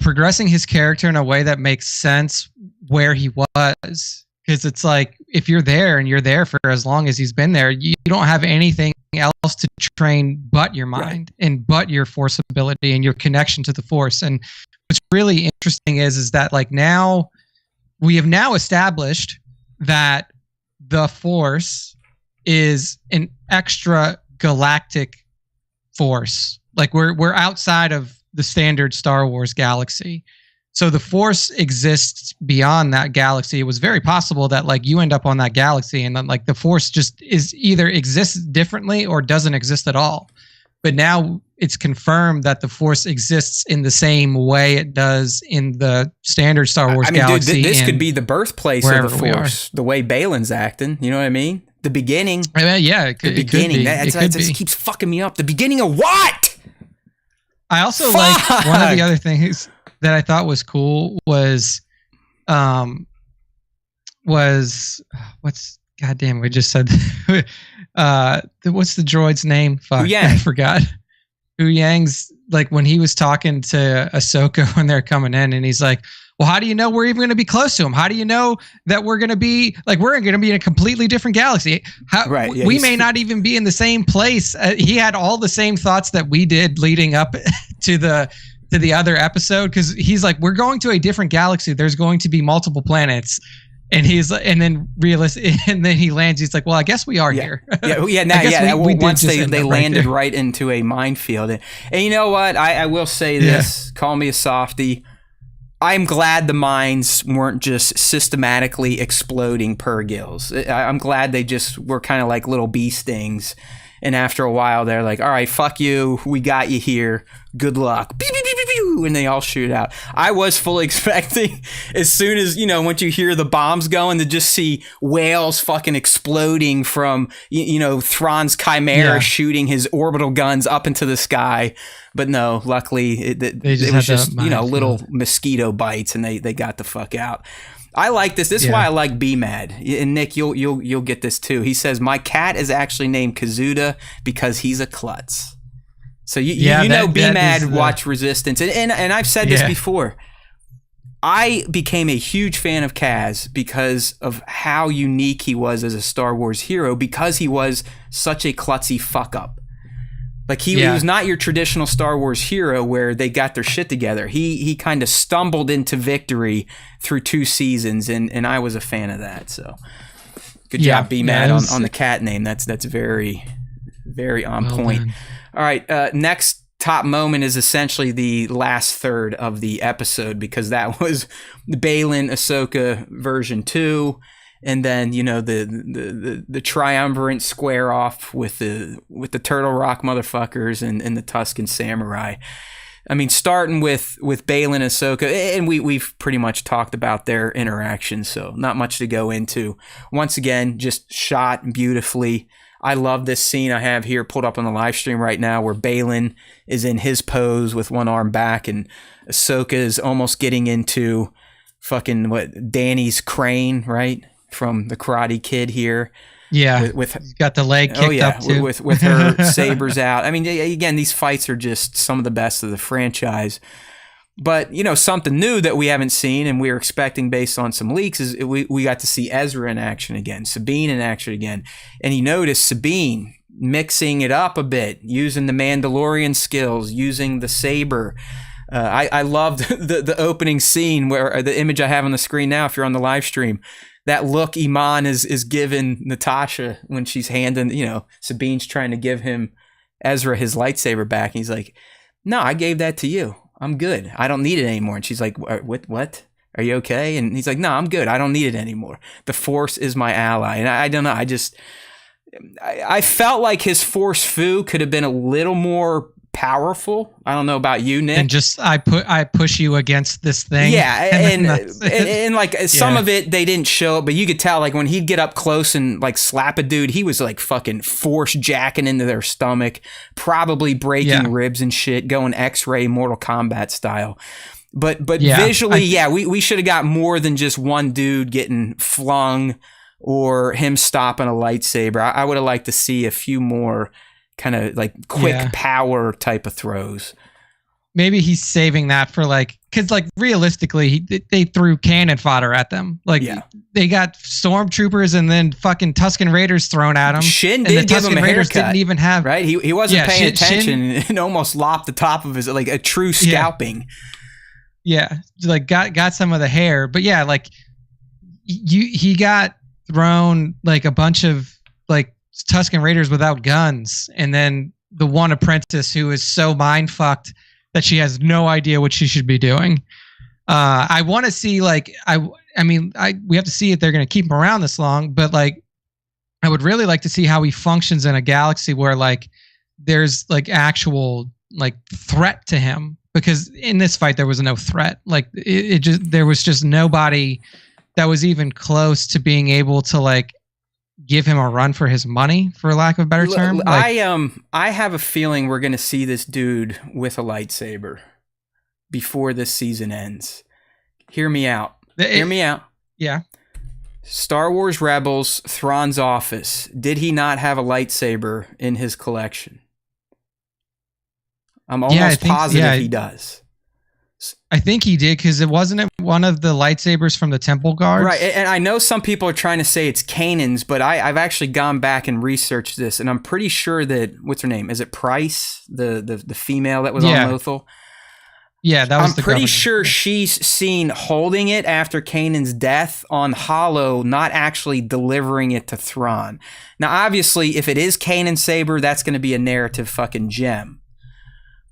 progressing his character in a way that makes sense where he was. Because it's like, if you're there and you're there for as long as he's been there, you don't have anything else to train but your mind and but your force ability and your connection to the force. And what's really interesting is that like now we have now established that the force is an extra galactic force. Like we're outside of the standard Star Wars galaxy. So the force exists beyond that galaxy. It was very possible that like you end up on that galaxy and then like the force just is either exists differently or doesn't exist at all. But now it's confirmed that the force exists in the same way it does in the standard Star Wars galaxy. Dude, this could be the birthplace of the force. The way Balin's acting, you know what I mean? The beginning. Yeah, it could, the beginning. It could be. That keeps fucking me up. The beginning of what? I also like one of the other things that I thought was cool was what's goddamn, we just said what's the droid's name? Fuck, I forgot. Yang like when he was talking to Ahsoka when they're coming in, and he's like, well, how do you know we're even going to be close to him? How do you know that we're going to be like, we're going to be in a completely different galaxy? We may not even be in the same place. He had all the same thoughts that we did leading up to the other episode. Cause he's like, we're going to a different galaxy. There's going to be multiple planets. And he's like, and then and then he lands. He's like, well, I guess we are here. Once they landed right into a minefield. And you know what? I will say this, call me a softie. I'm glad the mines weren't just systematically exploding per gills. I'm glad they just were kind of like little bee stings. And after a while, they're like, all right, fuck you. We got you here. Good luck. Pew, pew, pew, pew, pew, and they all shoot out. I was fully expecting as soon as, once you hear the bombs going, to just see whales fucking exploding from, Thrawn's chimera shooting his orbital guns up into the sky. But no, luckily it was just, little mosquito bites and they got the fuck out. I like this. This is why I like B-Mad. And Nick, you'll get this too. He says, my cat is actually named Kazuda because he's a klutz. So B-Mad watch Resistance. And I've said this before. I became a huge fan of Kaz because of how unique he was as a Star Wars hero, because he was such a klutzy fuck up. Like he was not your traditional Star Wars hero where they got their shit together. He kind of stumbled into victory through 2 seasons, and I was a fan of that. So good job, B-Mad, on the cat name. That's very, very on point. Done. All right, next top moment is essentially the last third of the episode, because that was the Balin Ahsoka version 2. And then the triumvirate square off with the Turtle Rock motherfuckers and the Tusken Samurai. I mean, starting with Balin and Ahsoka, and we've pretty much talked about their interaction, so not much to go into. Once again, just shot beautifully. I love this scene I have here pulled up on the live stream right now, where Balin is in his pose with one arm back, and Ahsoka is almost getting into fucking Danny's crane, right? From the Karate Kid here. Yeah. With he's got the leg kicked up too. With her sabers out. I mean, again, these fights are just some of the best of the franchise. But, something new that we haven't seen and we were expecting based on some leaks is we got to see Ezra in action again, Sabine in action again. And you notice Sabine mixing it up a bit, using the Mandalorian skills, using the saber. I loved the opening scene, where the image I have on the screen now, if you're on the live stream, that look Iman is giving Natasha when she's handing, Sabine's trying to give him Ezra his lightsaber back. And he's like, no, I gave that to you. I'm good. I don't need it anymore. And she's like, what? Are you okay? And he's like, no, I'm good. I don't need it anymore. The Force is my ally. And I don't know. I felt like his Force Fu could have been a little more powerful. I don't know about you, Nick. And just I push you against this thing. Yeah, and like some of it they didn't show it, but you could tell like when he'd get up close and like slap a dude, he was like fucking force jacking into their stomach, probably breaking ribs and shit, going X-ray Mortal Kombat style. But visually, we should have got more than just one dude getting flung or him stopping a lightsaber. I would have liked to see a few more kind of like quick power type of throws. maybe he's saving that for like, because like realistically, they threw cannon fodder at them. Like they got stormtroopers and then fucking Tusken Raiders thrown at them. Shin and did the give Tusken him a Raiders haircut, didn't even have right. He wasn't paying attention Shin, and almost lopped the top of his, like a true scalping. Yeah, like got some of the hair, but yeah, like he got thrown like a bunch of like Tusken Raiders without guns, and then the one apprentice who is so mind fucked that she has no idea what she should be doing. I want to see like we have to see if they're going to keep him around this long, but like I would really like to see how he functions in a galaxy where like there's like actual like threat to him, because in this fight there was no threat. Like there was just nobody that was even close to being able to like give him a run for his money, for lack of a better term. Like, I have a feeling we're going to see this dude with a lightsaber before this season ends. Hear me out. Hear me out. Yeah. Star Wars Rebels, Thrawn's office. Did he not have a lightsaber in his collection? I'm almost positive he does. I think he did, because it wasn't one of the lightsabers from the Temple Guards. Right, and I know some people are trying to say it's Kanan's, but I've actually gone back and researched this, and I'm pretty sure that, what's her name? Is it Price, the female that was on Lothal? Yeah, that was I'm pretty sure she's seen holding it after Kanan's death on Hollow, not actually delivering it to Thrawn. Now, obviously, if it is Kanan's saber, that's going to be a narrative fucking gem.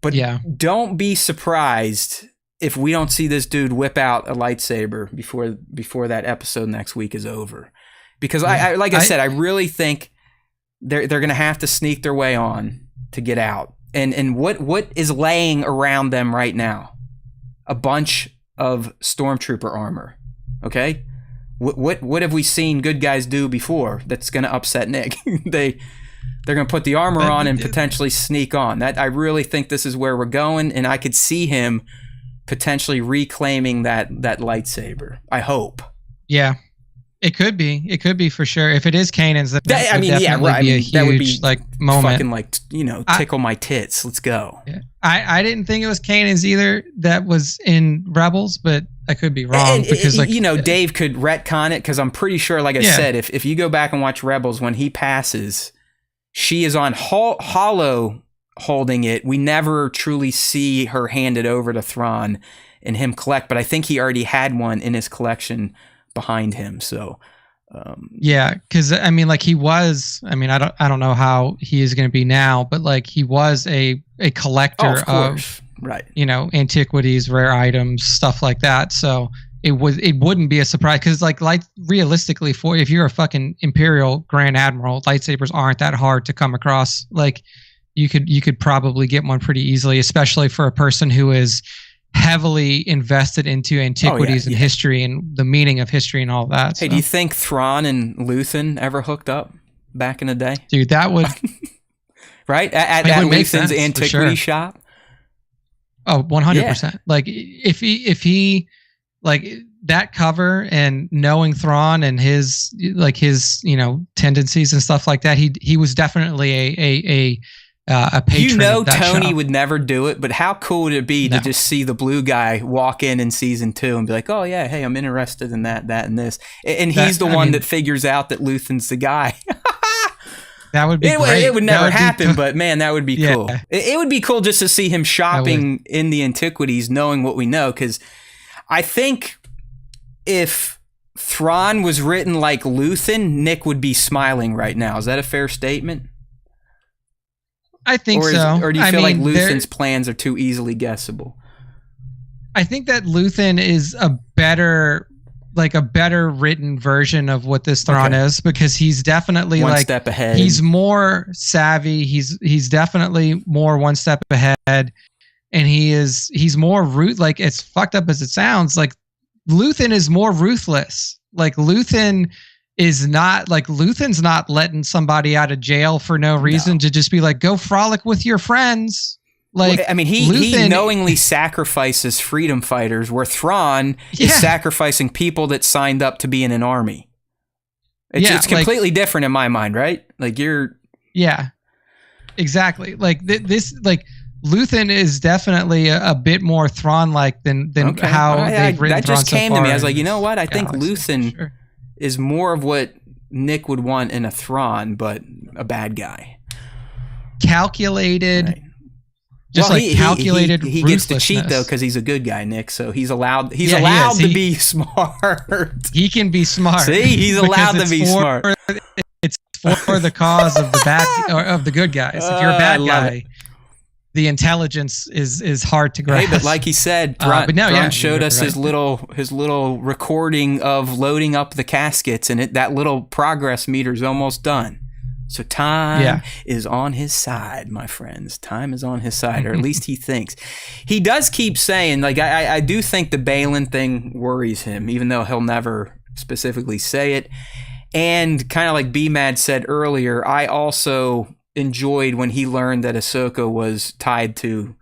But don't be surprised if we don't see this dude whip out a lightsaber before that episode next week is over. Because I said, I really think they're going to have to sneak their way on to get out. And what is laying around them right now? A bunch of stormtrooper armor. Okay? What have we seen good guys do before that's going to upset Nick? They're going to put the armor on and potentially sneak on. I really think this is where we're going, and I could see him potentially reclaiming that lightsaber. I hope. Yeah. It could be. It could be for sure. If it is Kanan's, that would be a huge that would be like moment. Fucking like, tickle my tits. Let's go. Yeah. I didn't think it was Kanan's either that was in Rebels, but I could be wrong, because like Dave could retcon it, because I'm pretty sure, like I said, if you go back and watch Rebels, when he passes, she is on Hollow holding it. We never truly see her hand it over to Thrawn and him collect, but I think he already had one in his collection behind him. So because like he was, I don't know how he is going to be now, but like he was a collector of right, antiquities, rare items, stuff like that. So it wouldn't be a surprise, because like realistically, if you're a fucking Imperial Grand Admiral, lightsabers aren't that hard to come across. Like you could probably get one pretty easily, especially for a person who is heavily invested into antiquities and history and the meaning of history and all that. Hey, do you think Thrawn and Luthen ever hooked up back in the day? Dude, that would right at Luthen's antiquity shop. Oh, 100%. Like if he like that cover, and knowing Thrawn and his tendencies and stuff like that, he was definitely a patron. Tony would never do it, but how cool would it be to just see the blue guy walk in season 2 and be like, oh yeah, hey, I'm interested in that and this, and he's the one that figures out that Luthen's the guy. That would be great. It would never happen, but man, that would be cool. It would be cool just to see him shopping in the antiquities, knowing what we know, because I think if Thrawn was written like Luthen, Nick would be smiling right now. Is that a fair statement? I think so. Or do you feel like Luthen's plans are too easily guessable? I think that Luthen is a better written version of what this Thrawn is, because he's definitely one step ahead. He's more savvy. He's definitely more one step ahead, and he's more like, as fucked up as it sounds, like Luthen is more ruthless. Like Luthen's not letting somebody out of jail for no reason to just be like, go frolic with your friends. Like, well, he knowingly sacrifices freedom fighters, where Thrawn is sacrificing people that signed up to be in an army. It's completely different in my mind, right? Like exactly. Like this, like Luthen is definitely a bit more Thrawn-like than how they've written that Thrawn just so came to far me. I was like, in you know this what? I think galaxy. Luthen Sure. is more of what Nick would want in a Thrawn, but a bad guy. Calculated. Right. Just well, calculated. He gets to cheat though because he's a good guy, Nick. So he's allowed. He's allowed to be smart. He can be smart. See, he's allowed to be smart. It's for the cause of the bad or of the good guys. If you're a bad guy, the intelligence is hard to grasp. Hey, but like he said, Thrawn showed us his little recording of loading up the caskets, and that little progress meter is almost done. So time is on his side, my friends. Time is on his side, or at least he thinks. He does keep saying, like, I do think the Balin thing worries him, even though he'll never specifically say it. And kind of like B-Mad said earlier, I also enjoyed when he learned that Ahsoka was tied to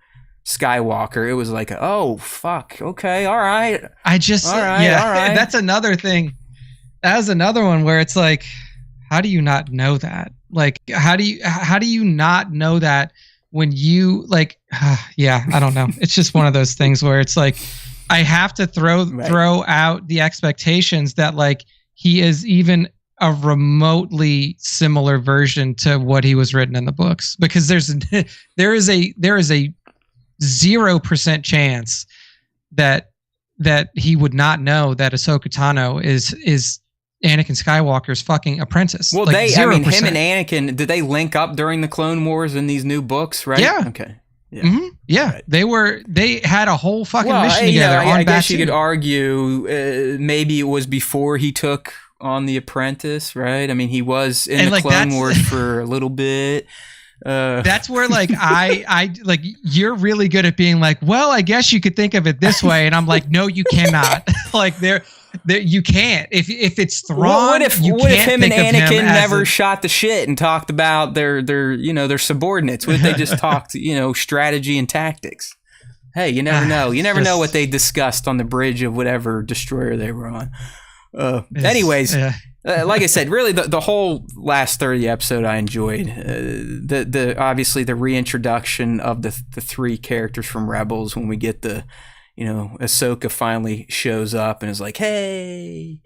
Skywalker. It was like, oh, fuck, okay, all right. All right. That's another thing. That was another one where it's like, how do you not know that? Like, how do you not know that when you like? I don't know. It's just one of those things where it's like, I have to throw out the expectations that like he is even a remotely similar version to what he was written in the books, because there is a 0% chance that he would not know that Ahsoka Tano is Anakin Skywalker's fucking apprentice. Well, like him and Anakin, did they link up during the Clone Wars in these new books, right? Yeah. Okay. Yeah. Mm-hmm. Yeah. Right. They had a whole fucking mission together. I guess you could argue maybe it was before he took on The Apprentice, right? I mean, he was in the Clone Wars for a little bit. That's where like I like, you're really good at being like, well, I guess you could think of it this way, and I'm like, no, you cannot. Like you can't. If it's Thrawn, what if him and Anakin never shot the shit and talked about their subordinates? What if they just talked strategy and tactics? Hey, you never know. You never know what they discussed on the bridge of whatever destroyer they were on. Anyways. Like I said, really the whole last third of the episode I enjoyed. The obviously the reintroduction of the three characters from Rebels when we get Ahsoka finally shows up and is like, hey.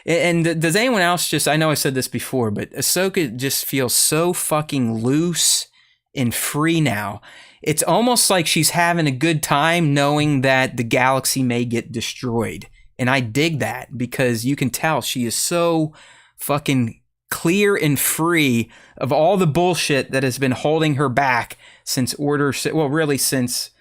And does anyone else just, I know I said this before, but Ahsoka just feels so fucking loose and free now. It's almost like she's having a good time knowing that the galaxy may get destroyed. And I dig that because you can tell she is so fucking clear and free of all the bullshit that has been holding her back since since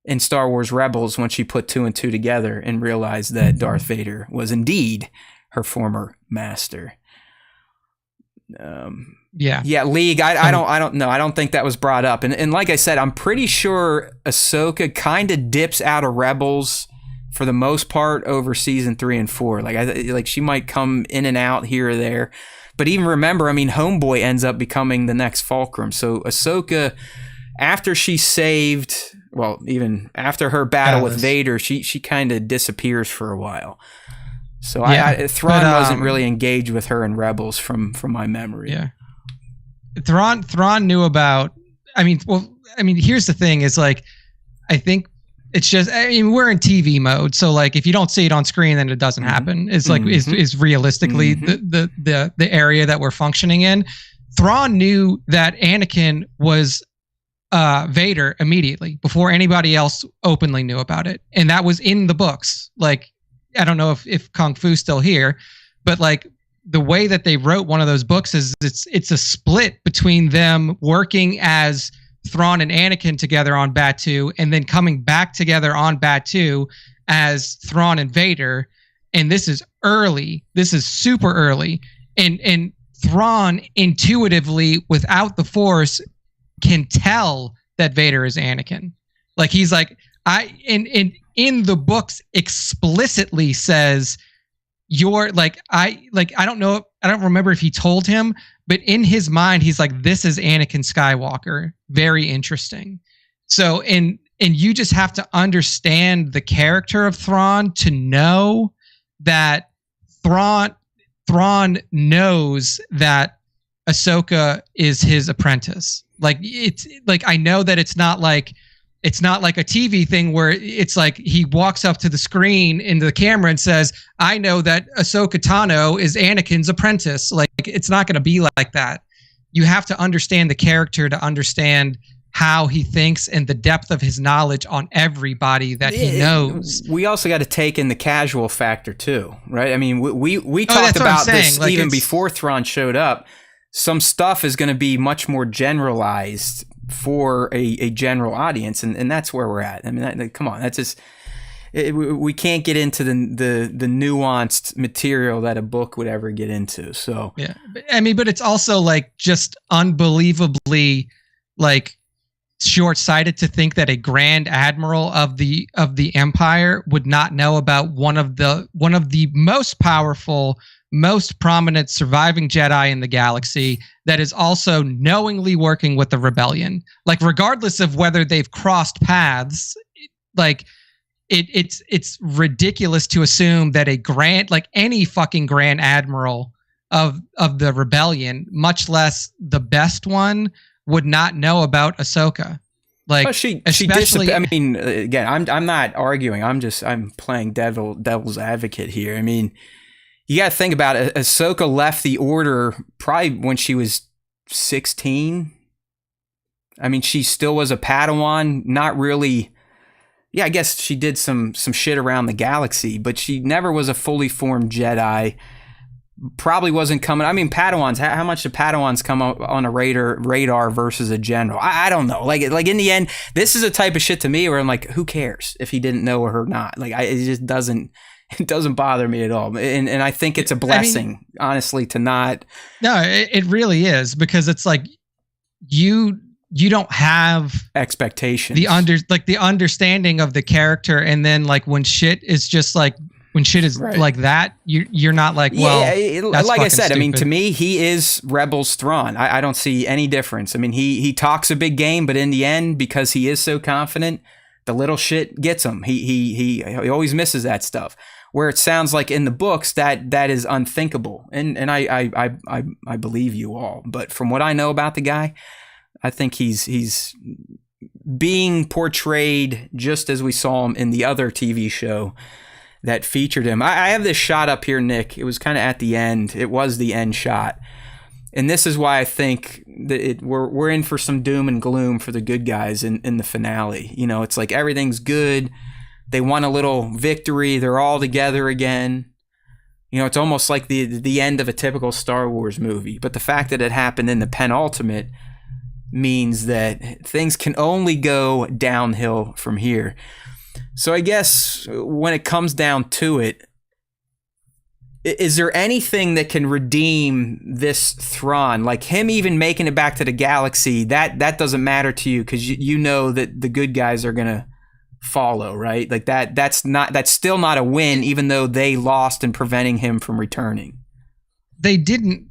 in Star Wars Rebels, when she put 2 and 2 together and realized that Darth Vader was indeed her former master. League. I don't know. I don't think that was brought up. And like I said, I'm pretty sure Ahsoka kind of dips out of Rebels for the most part over season 3 and 4. Like she might come in and out here or there, but even remember, I mean, Homeboy ends up becoming the next Fulcrum. So Ahsoka, after she saved, even after her battle with Vader, she kind of disappears for a while. So Thrawn wasn't really engaged with her in Rebels from my memory. Yeah, Thrawn knew about. Here's the thing: is like, I think. It's just, we're in TV mode, so like if you don't see it on screen, then it doesn't happen. It's like is realistically the area that we're functioning in. Thrawn knew that Anakin was Vader immediately before anybody else openly knew about it, and that was in the books. Like, I don't know if Kung Fu's still here, but like the way that they wrote one of those books is it's a split between them working as Thrawn and Anakin together on Batu, and then coming back together on Batu as Thrawn and Vader. And this is early. This is super early. And Thrawn intuitively, without the Force, can tell that Vader is Anakin. Like he's like, in the books explicitly says, you're like, I don't know. I don't remember if he told him, but in his mind, he's like, this is Anakin Skywalker. Very interesting. So, and you just have to understand the character of Thrawn to know that Thrawn knows that Ahsoka is his apprentice. Like, it's like, I know that it's not like, It's not like a TV thing where it's like he walks up to the screen into the camera and says, I know that Ahsoka Tano is Anakin's apprentice. Like, it's not going to be like that. You have to understand the character to understand how he thinks and the depth of his knowledge on everybody that he knows. We also got to take in the casual factor too, right? I mean, we talked about this like even before Thrawn showed up. Some stuff is going to be much more generalized for a general audience, and that's where we're at. I mean, come on, that's just we can't get into the nuanced material that a book would ever get into. So yeah, I mean, but it's also like just unbelievably like short-sighted to think that a Grand Admiral of the Empire would not know about one of the most powerful, most prominent surviving Jedi in the galaxy that is also knowingly working with the rebellion. Like, regardless of whether they've crossed paths, like it's ridiculous to assume that any fucking Grand Admiral of the rebellion, much less the best one, would not know about Ahsoka. Like, well, she I mean, again, I'm not arguing. I'm playing devil's advocate here. I mean, you got to think about it. Ahsoka left the Order probably when she was 16. I mean, she still was a Padawan. Not really. Yeah, I guess she did some shit around the galaxy, but she never was a fully formed Jedi. Probably wasn't coming. I mean, Padawans. How much do Padawans come on a radar versus a general? I don't know. Like in the end, this is a type of shit to me where I'm like, who cares if he didn't know her or not? Like, it just doesn't. It doesn't bother me at all, and I think it's a blessing, honestly, to not. No, it really is, because it's like you don't have expectations. The understanding of the character, and then like when shit is just like. When shit is right. Like that, you're not like, well, that's like I said, stupid. I mean, to me, he is Rebels Thrawn. I don't see any difference. I mean, he talks a big game, but in the end, because he is so confident, the little shit gets him. He always misses that stuff. Where it sounds like in the books that is unthinkable, and I believe you all. But from what I know about the guy, I think he's being portrayed just as we saw him in the other TV show that featured him. I have this shot up here, Nick. It was kind of at the end. It was the end shot. And this is why I think that we're in for some doom and gloom for the good guys in the finale. You know, it's like everything's good. They won a little victory. They're all together again. You know, it's almost like the end of a typical Star Wars movie. But the fact that it happened in the penultimate means that things can only go downhill from here. So I guess when it comes down to it, is there anything that can redeem this Thrawn? Like him even making it back to the galaxy, that doesn't matter to you because you know that the good guys are going to follow, right? Like that's still not a win, even though they lost in preventing him from returning. They didn't.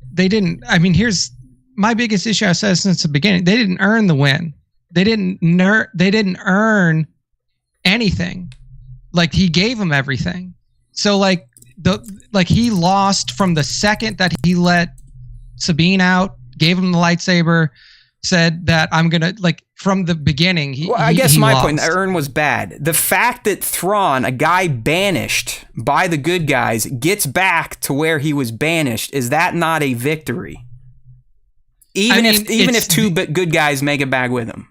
I mean, here's my biggest issue. I said since the beginning, they didn't earn the win. They didn't earn anything. Like he gave them everything. So like he lost from the second that he let Sabine out, gave him the lightsaber, said that I'm gonna, like, from the beginning. I guess my point, earn was bad. The fact that Thrawn, a guy banished by the good guys, gets back to where he was banished, is that not a victory? Even if two good guys make it back with him.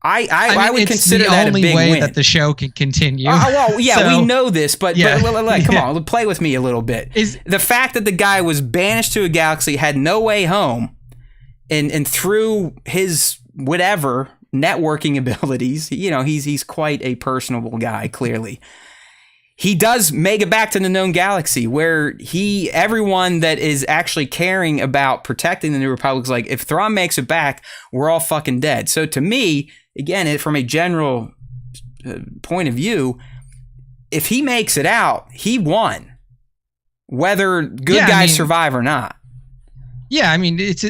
I would consider that a big win. The only way that the show can continue. Well, yeah, so, we know this, but come on, play with me a little bit. The fact that the guy was banished to a galaxy, had no way home, and through his whatever networking abilities, you know, he's quite a personable guy, clearly. He does make it back to the known galaxy where everyone that is actually caring about protecting the New Republic is like, if Thrawn makes it back, we're all fucking dead. So to me, again, from a general point of view, if he makes it out, he won, whether good guys survive or not. Yeah, I mean, it's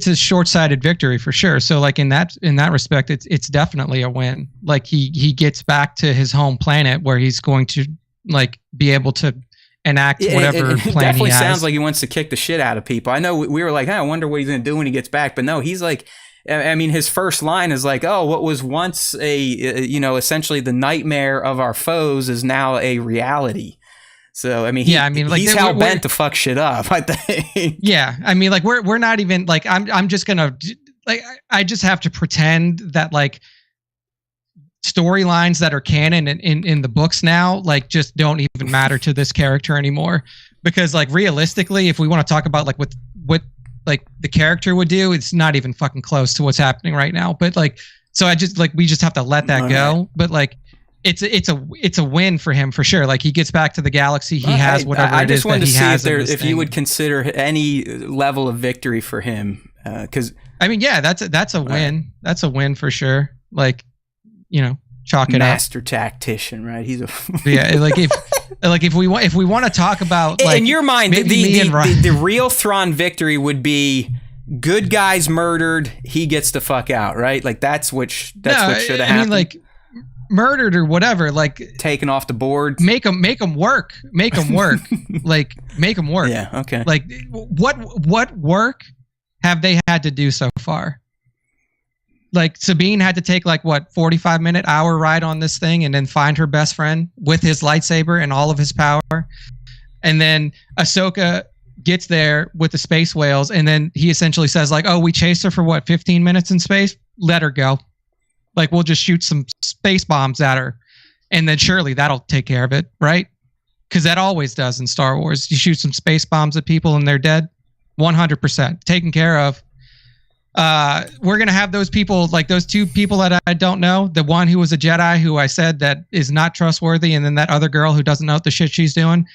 a short-sighted victory for sure. So like in that respect, it's definitely a win. Like he gets back to his home planet where he's going to like be able to enact whatever plan he has. It definitely sounds like he wants to kick the shit out of people. I know we were like, I wonder what he's going to do when he gets back, but no, he's like, I mean, his first line is like, "Oh, what was once essentially the nightmare of our foes is now a reality." So I mean, he's hell bent to fuck shit up, I think. Yeah, I mean, like we're not even like I'm just gonna like I just have to pretend that like storylines that are canon in the books now like just don't even matter to this character anymore, because like realistically, if we want to talk about like what like the character would do, it's not even fucking close to what's happening right now. But like, so I just like we just have to let that go. But like, it's a win for him for sure. Like he gets back to the galaxy, he has whatever it is that he has. If you would consider any level of victory for him, because I mean, yeah, that's a win. That's a win for sure. Like, you know, chalk it up. Master tactician, right? He's a yeah. Like if we want to talk about like in your mind, the real Thrawn victory would be good guys murdered, he gets the fuck out, right? Like that's what should have happened. I mean, like murdered or whatever, like taken off the board. Make them work. Make them work. Like make them work. Yeah. Okay. Like what work have they had to do so far? Like Sabine had to take like what 45-minute hour ride on this thing and then find her best friend with his lightsaber and all of his power, and then Ahsoka gets there with the space whales, and then he essentially says like, oh, we chased her for what 15 minutes in space, let her go. Like, we'll just shoot some space bombs at her, and then surely that'll take care of it, right? Because that always does in Star Wars. You shoot some space bombs at people and they're dead. 100% taken care of. We're going to have those people, like those two people that I don't know. The one who was a Jedi who I said that is not trustworthy, and then that other girl who doesn't know what the shit she's doing.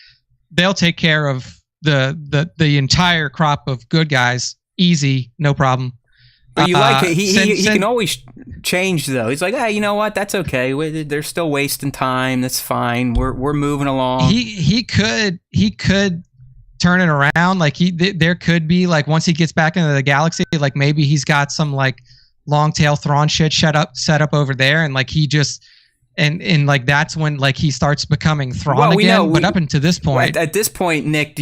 They'll take care of the entire crop of good guys. Easy, no problem. But you like it. He can always change though. He's like, hey, you know what? That's okay. They're still wasting time. That's fine. We're moving along. He could turn it around. Like there could be like once he gets back into the galaxy, like maybe he's got some like long tail Thrawn shit set up over there, and like he just and like that's when like he starts becoming Thrawn again. But up until this point, at this point, Nick,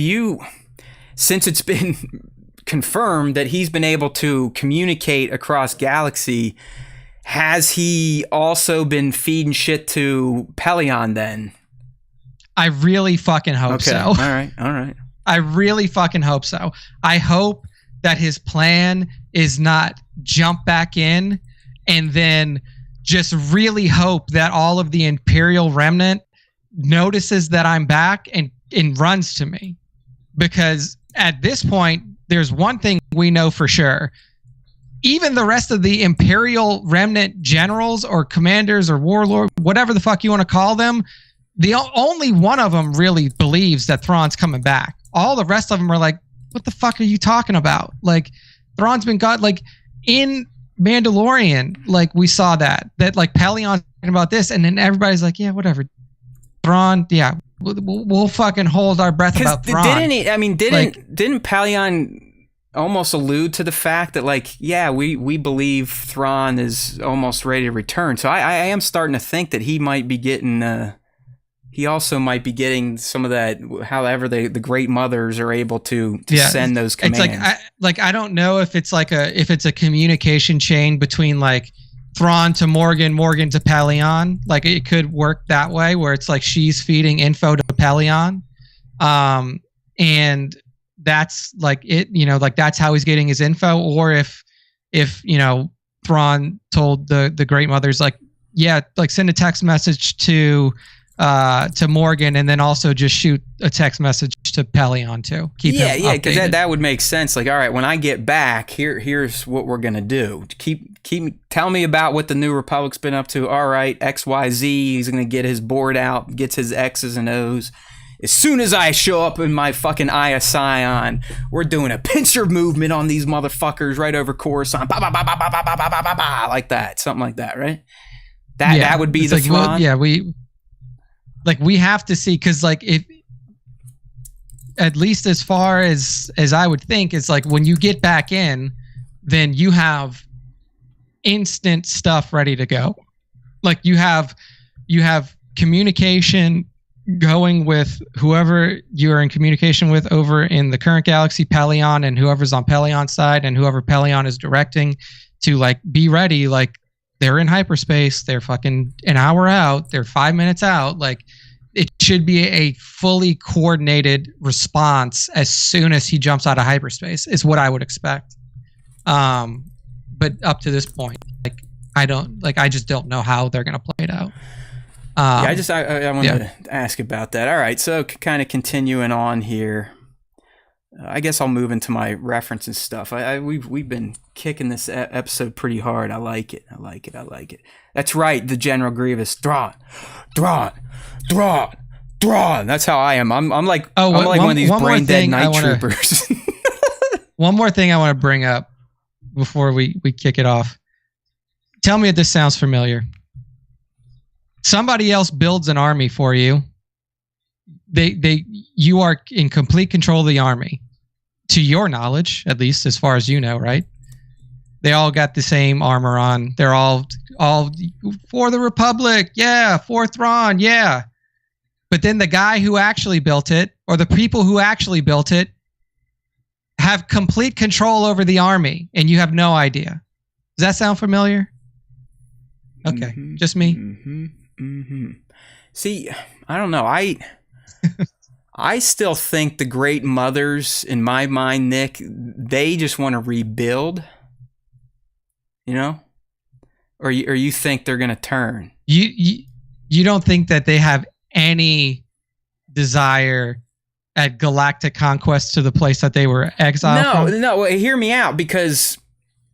since it's been confirmed that he's been able to communicate across galaxy, has he also been feeding shit to Pelion then? I really fucking hope so. All right. I really fucking hope so. I hope that his plan is not jump back in and then just really hope that all of the Imperial remnant notices that I'm back and runs to me. Because at this point, there's one thing we know for sure. Even the rest of the Imperial remnant generals or commanders or warlord, whatever the fuck you want to call them, the only one of them really believes that Thrawn's coming back. All the rest of them are like, what the fuck are you talking about? Like, Thrawn's been got, like, in Mandalorian, like, we saw that like Pelion's talking about this, and then everybody's like, yeah, whatever. Thrawn, yeah, we'll fucking hold our breath about Thrawn. Didn't Pelion almost allude to the fact that, like, yeah, we believe Thrawn is almost ready to return. So I am starting to think that he might be getting, he also might be getting some of that, however the Great Mothers are able to send those commands. It's I don't know if it's a communication chain between like Thrawn to Morgan to Pelion. Like it could work that way where it's like she's feeding info to Pelion. And that's like it, you know, like that's how he's getting his info. Or if you know, Thrawn told the Great Mothers like, yeah, like send a text message to Morgan and then also just shoot a text message to Pelion too. Because that would make sense. Like, all right, when I get back, here's what we're gonna do. Tell me about what the New Republic's been up to. All right, XYZ. He's gonna get his board out, gets his X's and O's. As soon as I show up in my fucking Eye of Sion, we're doing a pincer movement on these motherfuckers right over Coruscant. Bah, bah, bah, bah, bah, bah, bah, bah, bah, bah, like that, something like that, right? That would be the Thrawn. We have to see, because like if at least as far as I would think, it's like when you get back in, then you have instant stuff ready to go. Like you have communication going with whoever you're in communication with over in the current galaxy, Pelion, and whoever's on Pelion's side and whoever Pelion is directing. to like be ready. Like they're in hyperspace. They're fucking an hour out. They're 5 minutes out. Like it should be a fully coordinated response as soon as he jumps out of hyperspace is what I would expect. But up to this point, like I just don't know how they're gonna play it out. I wanted to ask about that. All right, so kind of continuing on here. I guess I'll move into my references stuff. We've been kicking this episode pretty hard. I like it. That's right, the General Grievous. Thrawn. That's how I am. I'm like one of these brain dead night troopers. One more thing I want to bring up before we kick it off. Tell me if this sounds familiar. Somebody else builds an army for you. You are in complete control of the army. To your knowledge, at least as far as you know, right? They all got the same armor on. They're all for the Republic. Yeah, for Thrawn. Yeah. But then the guy who actually built it, or the people who actually built it, have complete control over the army, and you have no idea. Does that sound familiar? Okay, just me. See, I don't know. I still think the Great Mothers, in my mind, Nick, they just want to rebuild. You know, or you think they're gonna turn? You don't think that they have any desire at galactic conquest to the place that they were exiled from? No, hear me out, because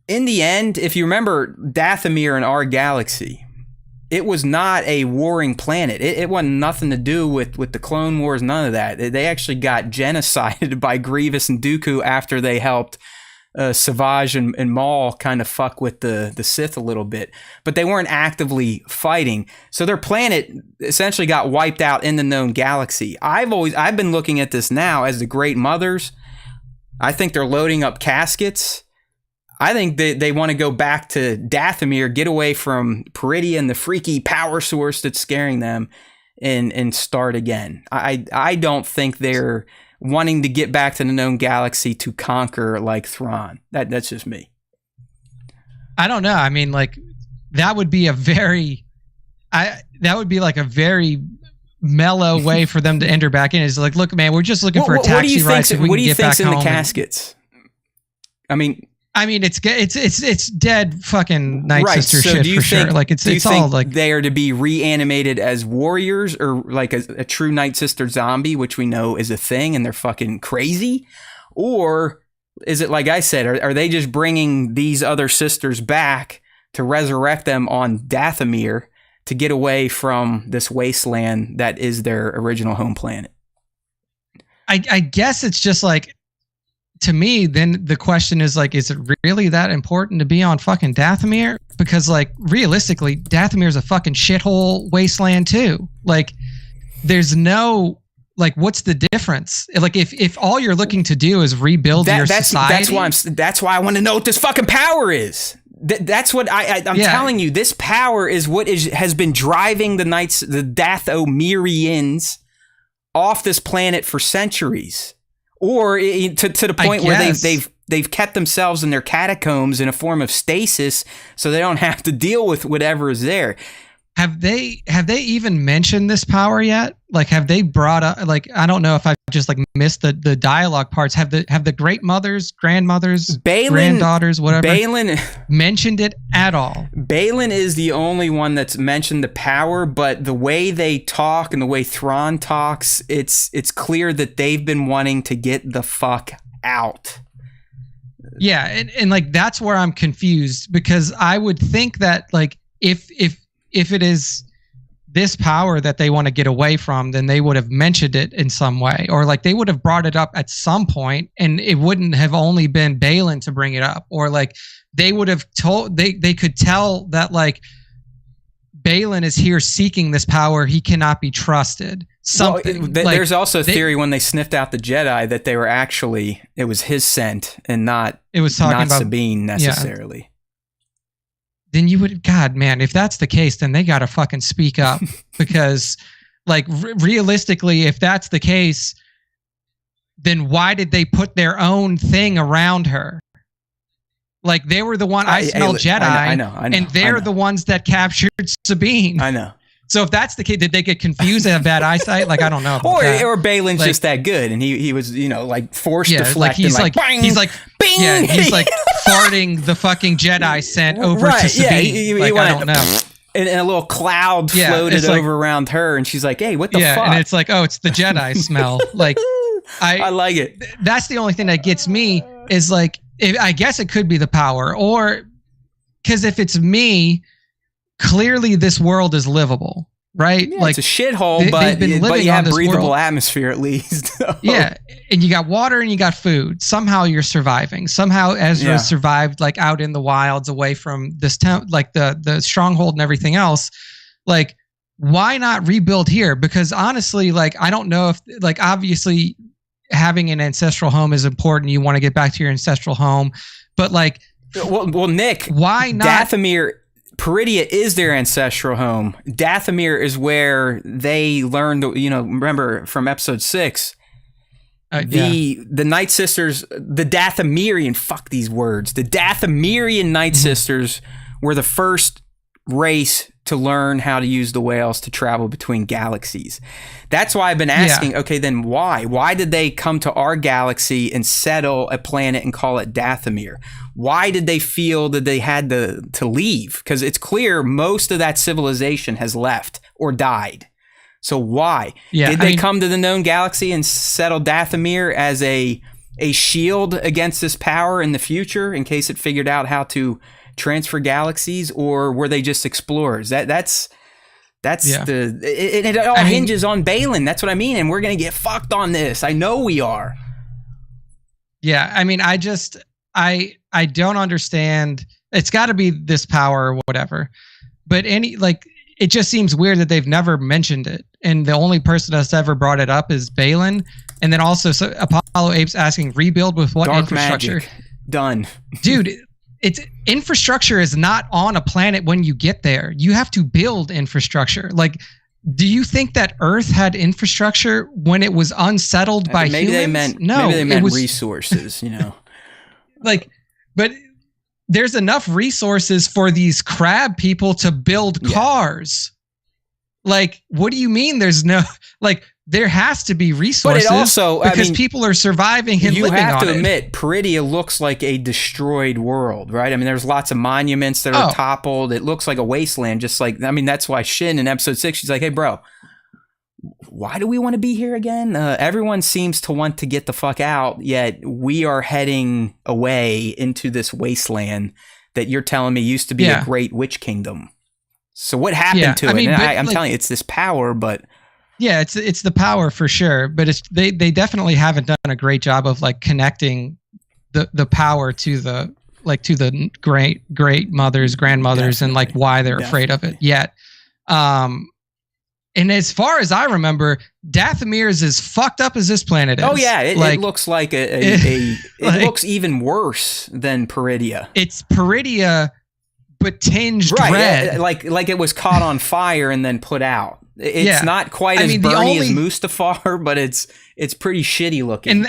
in the end, if you remember Dathomir in our galaxy, it was not a warring planet. It wasn't nothing to do with the Clone Wars, none of that. They actually got genocided by Grievous and Dooku after they helped Savage and Maul kind of fuck with the Sith a little bit, but they weren't actively fighting. So their planet essentially got wiped out in the known galaxy. I've been looking at this now as the Great Mothers. I think they're loading up caskets. I think they want to go back to Dathomir, get away from Peridian, the freaky power source that's scaring them, and start again. I don't think they're wanting to get back to the known galaxy to conquer like Thrawn. That's just me. I don't know. I mean, like that would be a very mellow way for them to enter back in. Is like, look, man, we're just looking for a taxi ride so we can get back home. What do you think's in the caskets? I mean, it's dead fucking Night Sister so shit for sure. Like it's all like they are to be reanimated as warriors, or like a true Night Sister zombie, which we know is a thing, and they're fucking crazy, or is it like I said? Are they just bringing these other sisters back to resurrect them on Dathomir to get away from this wasteland that is their original home planet? I guess it's just like. To me, then the question is like, is it really that important to be on fucking Dathomir? Because like realistically, Dathomir is a fucking shithole wasteland too. Like there's no, like what's the difference? Like if all you're looking to do is rebuild your society. That's why I want to know what this fucking power is. That's what I'm telling you. This power is what has been driving the Dathomirians off this planet for centuries. Or to the point where they've kept themselves in their catacombs in a form of stasis, so they don't have to deal with whatever is there. Have they even mentioned this power yet? Like, have they brought up? Like, I don't know if I just like missed the dialogue parts. Have the Great Mothers, grandmothers, granddaughters, whatever, Baylan mentioned it at all? Baylan is the only one that's mentioned the power, but the way they talk and the way Thrawn talks, it's clear that they've been wanting to get the fuck out. Yeah, and like that's where I'm confused, because I would think that like if it is this power that they want to get away from, then they would have mentioned it in some way, or like they would have brought it up at some point, and it wouldn't have only been Baylan to bring it up, or like they would have told they could tell that like Baylan is here seeking this power, he cannot be trusted. Something. Well, there's also a theory when they sniffed out the Jedi that they were actually it was his scent and not Sabine necessarily. Yeah. Then you would, God, man, if that's the case, then they got to fucking speak up, because like realistically, if that's the case, then why did they put their own thing around her? Like they were the one I smell Jedi. I know. And they're the ones that captured Sabine. I know. So if that's the case, did they get confused and have bad eyesight? Like I don't know. Or Balin's just that good, and he was like force deflect. He's like bang, he's like bing. Yeah, he's like farting the fucking Jedi scent over to Sabine. Yeah, I don't know. And a little cloud floated over around her, and she's like, "Hey, what the fuck?" Yeah, and it's like, oh, it's the Jedi smell. Like, I like it. That's the only thing that gets me is like, I guess it could be the power, or because if it's me, clearly this world is livable, right? Yeah, like it's a shithole, but you have breathable atmosphere at least. Yeah, and you got water and you got food. Somehow you're surviving. Somehow Ezra survived, like out in the wilds, away from this town, like the stronghold and everything else. Like, why not rebuild here? Because honestly, like I don't know if, like, obviously having an ancestral home is important. You want to get back to your ancestral home, but like, well, Nick, why not? Dathomir, Peridia is their ancestral home. Dathomir is where they learned. Remember from episode 6, the Night Sisters, the Dathomirian. Fuck these words. The Dathomirian Night Sisters were the first race to learn how to use the whales to travel between galaxies. That's why I've been asking, okay, then why? Why did they come to our galaxy and settle a planet and call it Dathomir? Why did they feel that they had to leave? Because it's clear most of that civilization has left or died. So why? Did they come to the known galaxy and settle Dathomir as a shield against this power in the future in case it figured out how to transfer galaxies, or were they just explorers? It all hinges on Balin. That's what I mean, and we're gonna get fucked on this. I know we are. Yeah, I mean, I don't understand. It's got to be this power or whatever, but it just seems weird that they've never mentioned it, and the only person that's ever brought it up is Balin, and then also Apollo Apes asking rebuild with what Dark infrastructure? Magic. Done, dude. It's infrastructure is not on a planet when you get there. You have to build infrastructure. Like, do you think that Earth had infrastructure when it was unsettled by humans? Maybe they meant resources, Like, but there's enough resources for these crab people to build cars. Like, what do you mean there's no, like, there has to be resources, but it also, because people are surviving and living on it. You have to admit, Peridia looks like a destroyed world, right? I mean, there's lots of monuments that are toppled. It looks like a wasteland, just like, I mean, that's why Shin in episode 6, she's like, hey, bro, why do we want to be here again? Everyone seems to want to get the fuck out, yet we are heading away into this wasteland that you're telling me used to be a great witch kingdom. So what happened to it? And I'm telling you, it's this power, but... Yeah, it's the power for sure, but they definitely haven't done a great job of like connecting the power to the great mothers, grandmothers, and like why they're afraid of it yet. And as far as I remember, Dathomir is as fucked up as this planet is. Oh yeah, it looks like it looks even worse than Peridia. It's Peridia, but tinged red, like it was caught on fire and then put out. It's not quite as burny as Mustafar, but it's pretty shitty looking.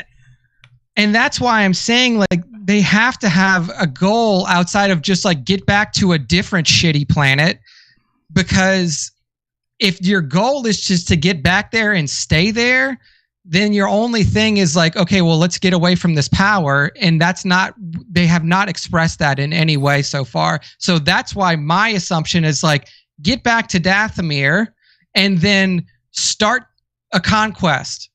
And that's why I'm saying, like, they have to have a goal outside of just like get back to a different shitty planet, because if your goal is just to get back there and stay there, then your only thing is like, okay, well, let's get away from this power. And they have not expressed that in any way so far. So that's why my assumption is like, get back to Dathomir and then start a conquest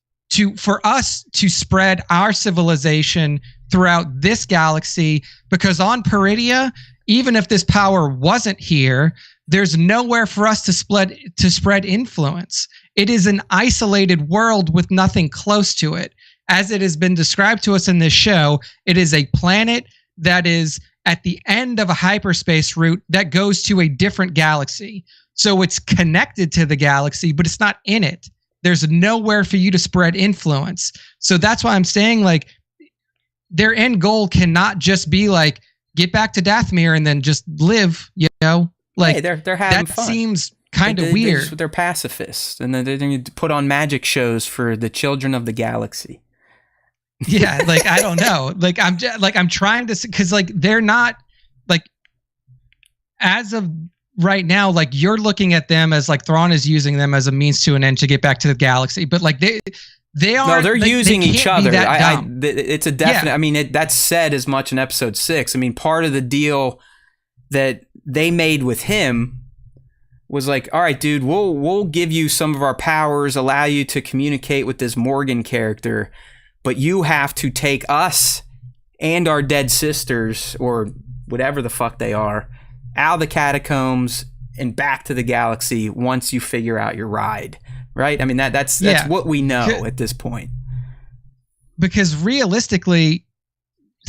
for us to spread our civilization throughout this galaxy. Because on Peridia, even if this power wasn't here, there's nowhere for us to spread influence. It is an isolated world with nothing close to it. As it has been described to us in this show, it is a planet that is at the end of a hyperspace route that goes to a different galaxy. So it's connected to the galaxy, but it's not in it. There's nowhere for you to spread influence. So that's why I'm saying, like, their end goal cannot just be like, get back to Dathomir and then just live, Like, hey, they're having that fun. seems kind of weird. They're pacifists, and then they put on magic shows for the children of the galaxy. Yeah, like I don't know. Like I'm trying to, because like they're not like, as of right now, like you're looking at them as like Thrawn is using them as a means to an end to get back to the galaxy, but like they are. No, they're using each other. It's a definite. Yeah. I mean, that's said as much in episode 6. I mean, part of the deal that they made with him was like, all right, dude, we'll give you some of our powers, allow you to communicate with this Morgan character, but you have to take us and our dead sisters, or whatever the fuck they are, out of the catacombs and back to the galaxy once you figure out your ride. Right? I mean, that's what we know at this point. Because realistically,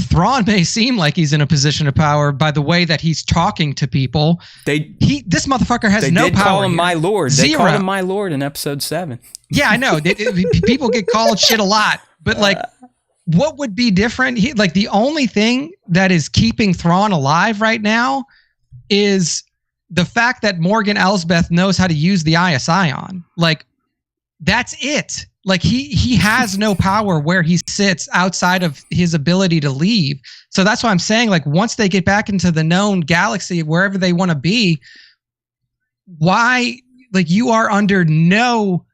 Thrawn may seem like he's in a position of power by the way that he's talking to people. This motherfucker has no power. They did call him my lord. Zero. They called him my lord in episode 7. Yeah, I know. People get called shit a lot, but like, what would be different? Like the only thing that is keeping Thrawn alive right now is the fact that Morgan Elsbeth knows how to use the IS-Ion. Like, that's it. Like he has no power where he sits outside of his ability to leave. So that's why I'm saying, like, once they get back into the known galaxy, wherever they want to be, why, like, you are under no,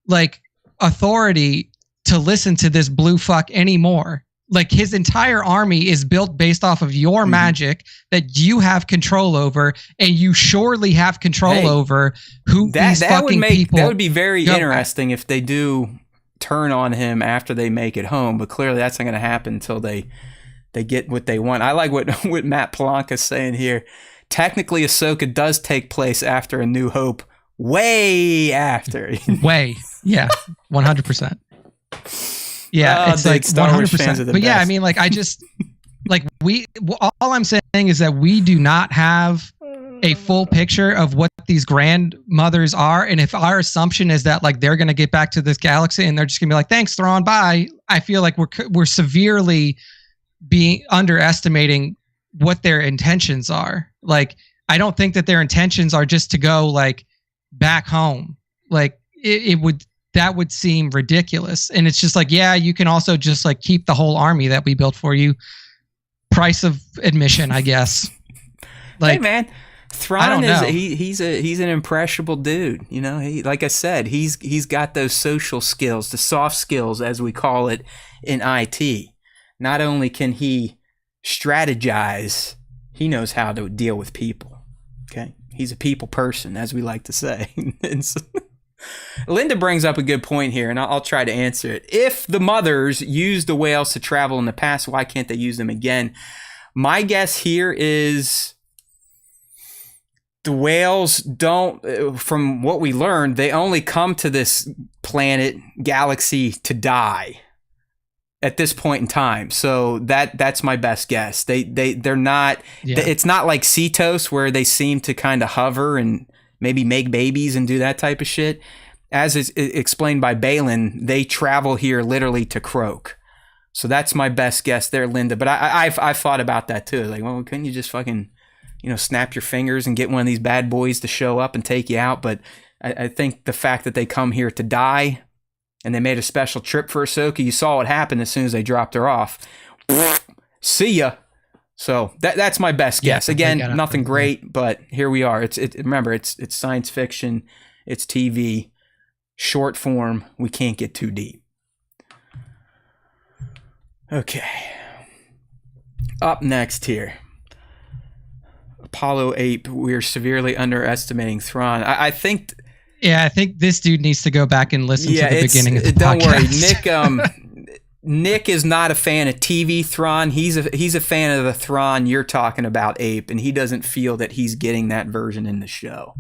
like, authority to listen to this blue fuck anymore. Like, his entire army is built based off of your magic that you have control over, and you surely have control over who these fucking people. That would be very interesting if they do turn on him after they make it home, but clearly that's not going to happen until they get what they want. I like what Matt Polanca's saying here. Technically, Ahsoka does take place after A New Hope, way after. Way, yeah, 100%. Yeah, it's like 100%. But yeah, I mean, like, I just, like, all I'm saying is that we do not have a full picture of what these grandmothers are. And if our assumption is that, like, they're going to get back to this galaxy and they're just going to be like, thanks, Thrawn, bye. I feel like we're severely underestimating what their intentions are. Like, I don't think that their intentions are just to go, like, back home. Like, that would seem ridiculous. And it's just like, yeah, you can also just, like, keep the whole army that we built for you. Price of admission, I guess. Like, hey, man, Thrawn he's an impressionable dude. You know, like I said, he's got those social skills, the soft skills, as we call it in IT. Not only can he strategize, he knows how to deal with people. Okay, he's a people person, as we like to say. Linda brings up a good point here, and I'll try to answer it. If the mothers used the whales to travel in the past, why can't they use them again? My guess here is the whales don't, from what we learned, they only come to this planet, galaxy, to die at this point in time. So that's my best guess. They're not, it's not like Cetos where they seem to kind of hover and maybe make babies and do that type of shit. As is explained by Balin, they travel here literally to croak. So that's my best guess there, Linda. But I've thought about that too. Like, well, couldn't you just fucking, snap your fingers and get one of these bad boys to show up and take you out? But I think the fact that they come here to die and they made a special trip for Ahsoka, you saw what happened as soon as they dropped her off. See ya. So that's my best guess. Again, nothing great, but here we are. Remember, it's science fiction, it's TV, short form. We can't get too deep. Okay. Up next here, Apollo 8. We're severely underestimating Thrawn. I think. Yeah, I think this dude needs to go back and listen to the beginning of the podcast. Don't worry, Nick is not a fan of TV Thrawn. He's a fan of the Thrawn you're talking about, Ape, and he doesn't feel that he's getting that version in the show.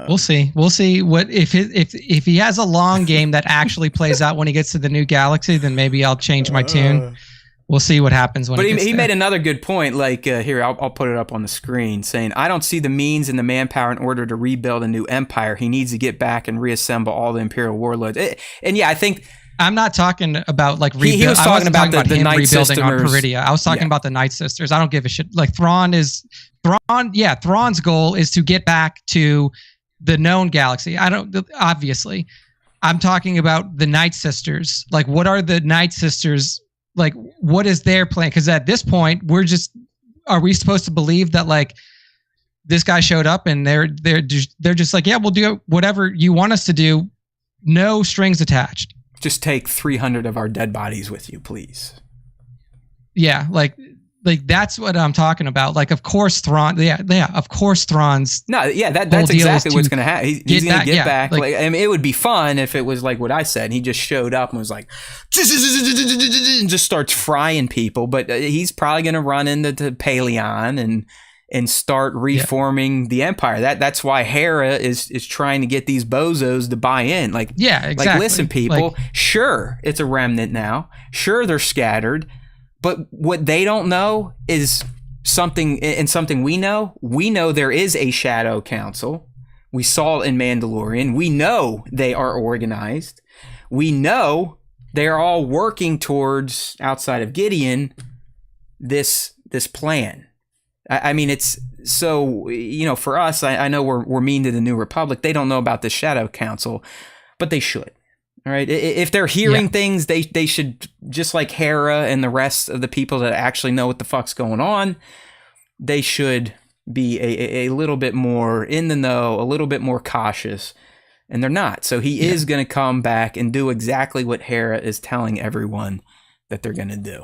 We'll see. We'll see what if he has a long game that actually plays out when he gets to the new galaxy. Then maybe I'll change my tune. We'll see what happens when. But he made another good point. Like here, I'll put it up on the screen, saying, "I don't see the means and the manpower in order to rebuild a new empire. He needs to get back and reassemble all the Imperial warlords." And yeah, I think. I'm not talking about like rebuilding. He was talking about the Night rebuilding Sisters on Peridia. I was talking about the Night Sisters. I don't give a shit. Like Thrawn's goal is to get back to the known galaxy. Obviously, I'm talking about the Night Sisters. Like, what are the Night Sisters? Like, what is their plan? Because at this point, are we supposed to believe that like this guy showed up and they're just like, yeah, we'll do whatever you want us to do, no strings attached. Just take 300 of our dead bodies with you, please. Yeah, like that's what I'm talking about. Like, of course, Thrawn. Yeah, of course, Thrawn's. No, yeah, that's exactly what's going to happen. He's going to get back. Like, I mean, it would be fun if it was like what I said. He just showed up and was like, and just starts frying people. But he's probably going to run into Paleon and start reforming the Empire. That's why Hera is trying to get these bozos to buy in. Like, yeah, exactly. Like, listen, people. Sure, it's a remnant now. Sure, they're scattered. But what they don't know is something we know. We know there is a Shadow Council. We saw it in Mandalorian. We know they are organized. We know they're all working towards, outside of Gideon, this plan. I mean, it's so, for us, I know we're mean to the New Republic. They don't know about the Shadow Council, but they should. All right. If they're hearing things, they should, just like Hera and the rest of the people that actually know what the fuck's going on, they should be a little bit more in the know, a little bit more cautious, and they're not. So he is going to come back and do exactly what Hera is telling everyone that they're going to do.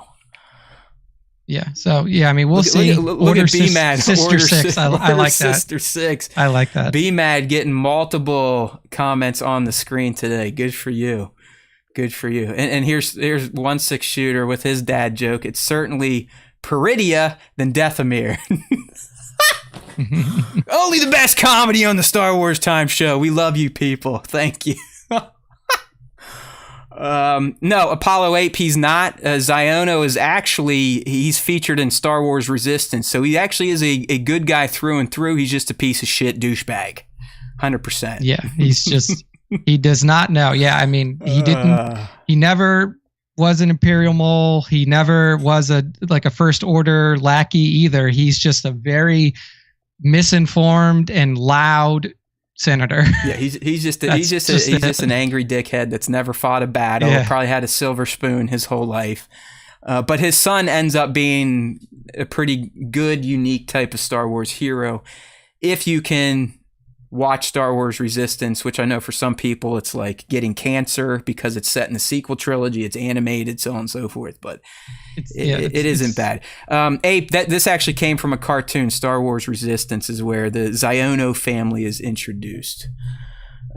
Yeah. So, I mean, we'll see. Look at B-Mad. Sister 6. I like that. Sister 6. I like that. B-Mad getting multiple comments on the screen today. Good for you. Good for you. And here's 1/6 shooter with his dad joke. It's certainly Peridia than Deathamir. Only the best comedy on the Star Wars Time Show. We love you people. Thank you. No, Apollo 8, he's not. Ziono is actually, he's featured in Star Wars Resistance, so he actually is a good guy through and through. He's just a piece of shit douchebag. 100%. Yeah, he's just, he does not know. Yeah, I mean, he never was an Imperial mole. He never was a First Order lackey either. He's just a very misinformed and loud senator. Yeah, he's just an angry dickhead that's never fought a battle. Probably had a silver spoon his whole life. But his son ends up being a pretty good, unique type of Star Wars hero. If you can watch Star Wars Resistance, which I know for some people it's like getting cancer because it's set in the sequel trilogy, it's animated, so on and so forth. But it isn't bad. Ape, this actually came from a cartoon. Star Wars Resistance is where the Ziono family is introduced.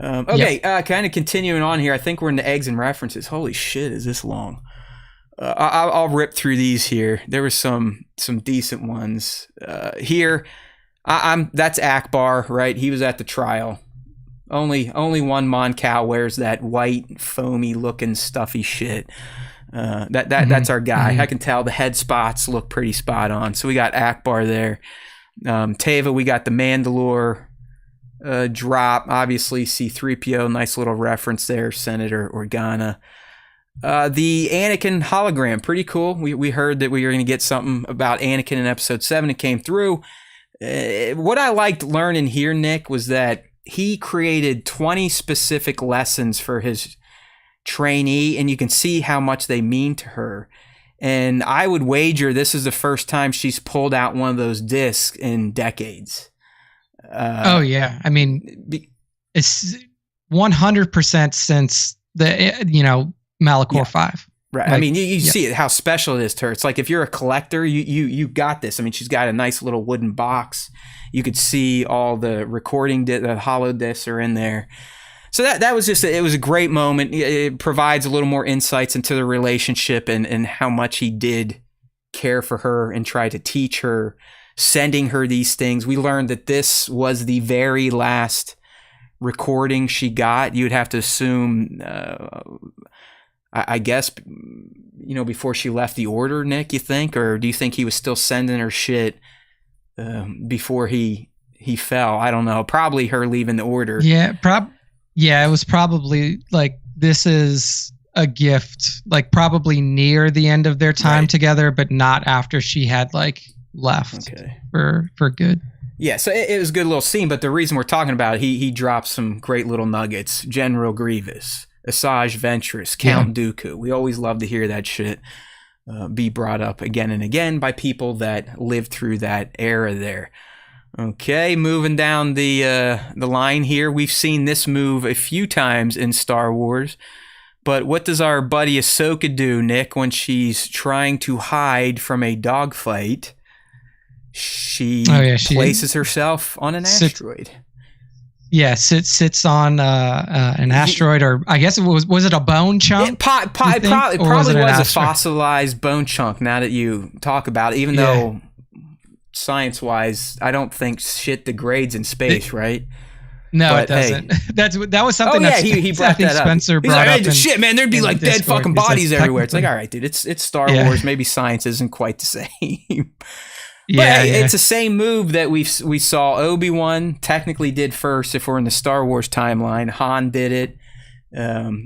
Okay, kind of continuing on here. I think we're in the eggs and references. Holy shit, is this long? I'll rip through these here. There were some decent ones here. That's Akbar, right? He was at the trial. Only one Mon Cal wears that white, foamy looking, stuffy shit. That's our guy. Mm-hmm. I can tell the head spots look pretty spot on. So we got Akbar there. Teva, we got the Mandalore drop. Obviously, C-3PO, nice little reference there. Senator Organa. The Anakin hologram, pretty cool. We heard that we were going to get something about Anakin in Episode 7. It came through. What I liked learning here, Nick, was that he created 20 specific lessons for his trainee, and you can see how much they mean to her. And I would wager this is the first time she's pulled out one of those discs in decades. Oh, yeah. I mean, it's 100% since the, Malachor 5. Right. Like, I mean, you see how special it is to her. It's like if you're a collector, you got this. I mean, she's got a nice little wooden box. You could see all the recording, the hollow discs are in there. So that was just, it was a great moment. It provides a little more insights into the relationship and how much he did care for her and try to teach her, sending her these things. We learned that this was the very last recording she got. You'd have to assume, I guess, before she left the Order, Nick, you think? Or do you think he was still sending her shit before he fell? I don't know. Probably her leaving the Order. Yeah, it was probably like, this is a gift, like probably near the end of their time together, but not after she had left for good. Yeah, so it was a good little scene, but the reason we're talking about it, he dropped some great little nuggets. General Grievous, Asajj Ventress, Count Dooku. We always love to hear that shit be brought up again and again by people that lived through that era there. Okay, moving down the line here. We've seen this move a few times in Star Wars, but what does our buddy AHSOKA do, Nick, when she's trying to hide from a dogfight? She places herself on an asteroid. Yeah, sits on an asteroid, or I guess it was it a bone chunk? It probably was a fossilized bone chunk. Now that you talk about it, even though science-wise, I don't think shit degrades in space, right? No, but, it doesn't. Hey, that was something. He brought that up. Spencer brought up. Shit, man, there'd be like dead Discord. Fucking bodies everywhere. It's like, all right, dude, it's Star Wars. Maybe science isn't quite the same. But it's the same move that we saw Obi-Wan technically did first. If we're in the Star Wars timeline, Han did it.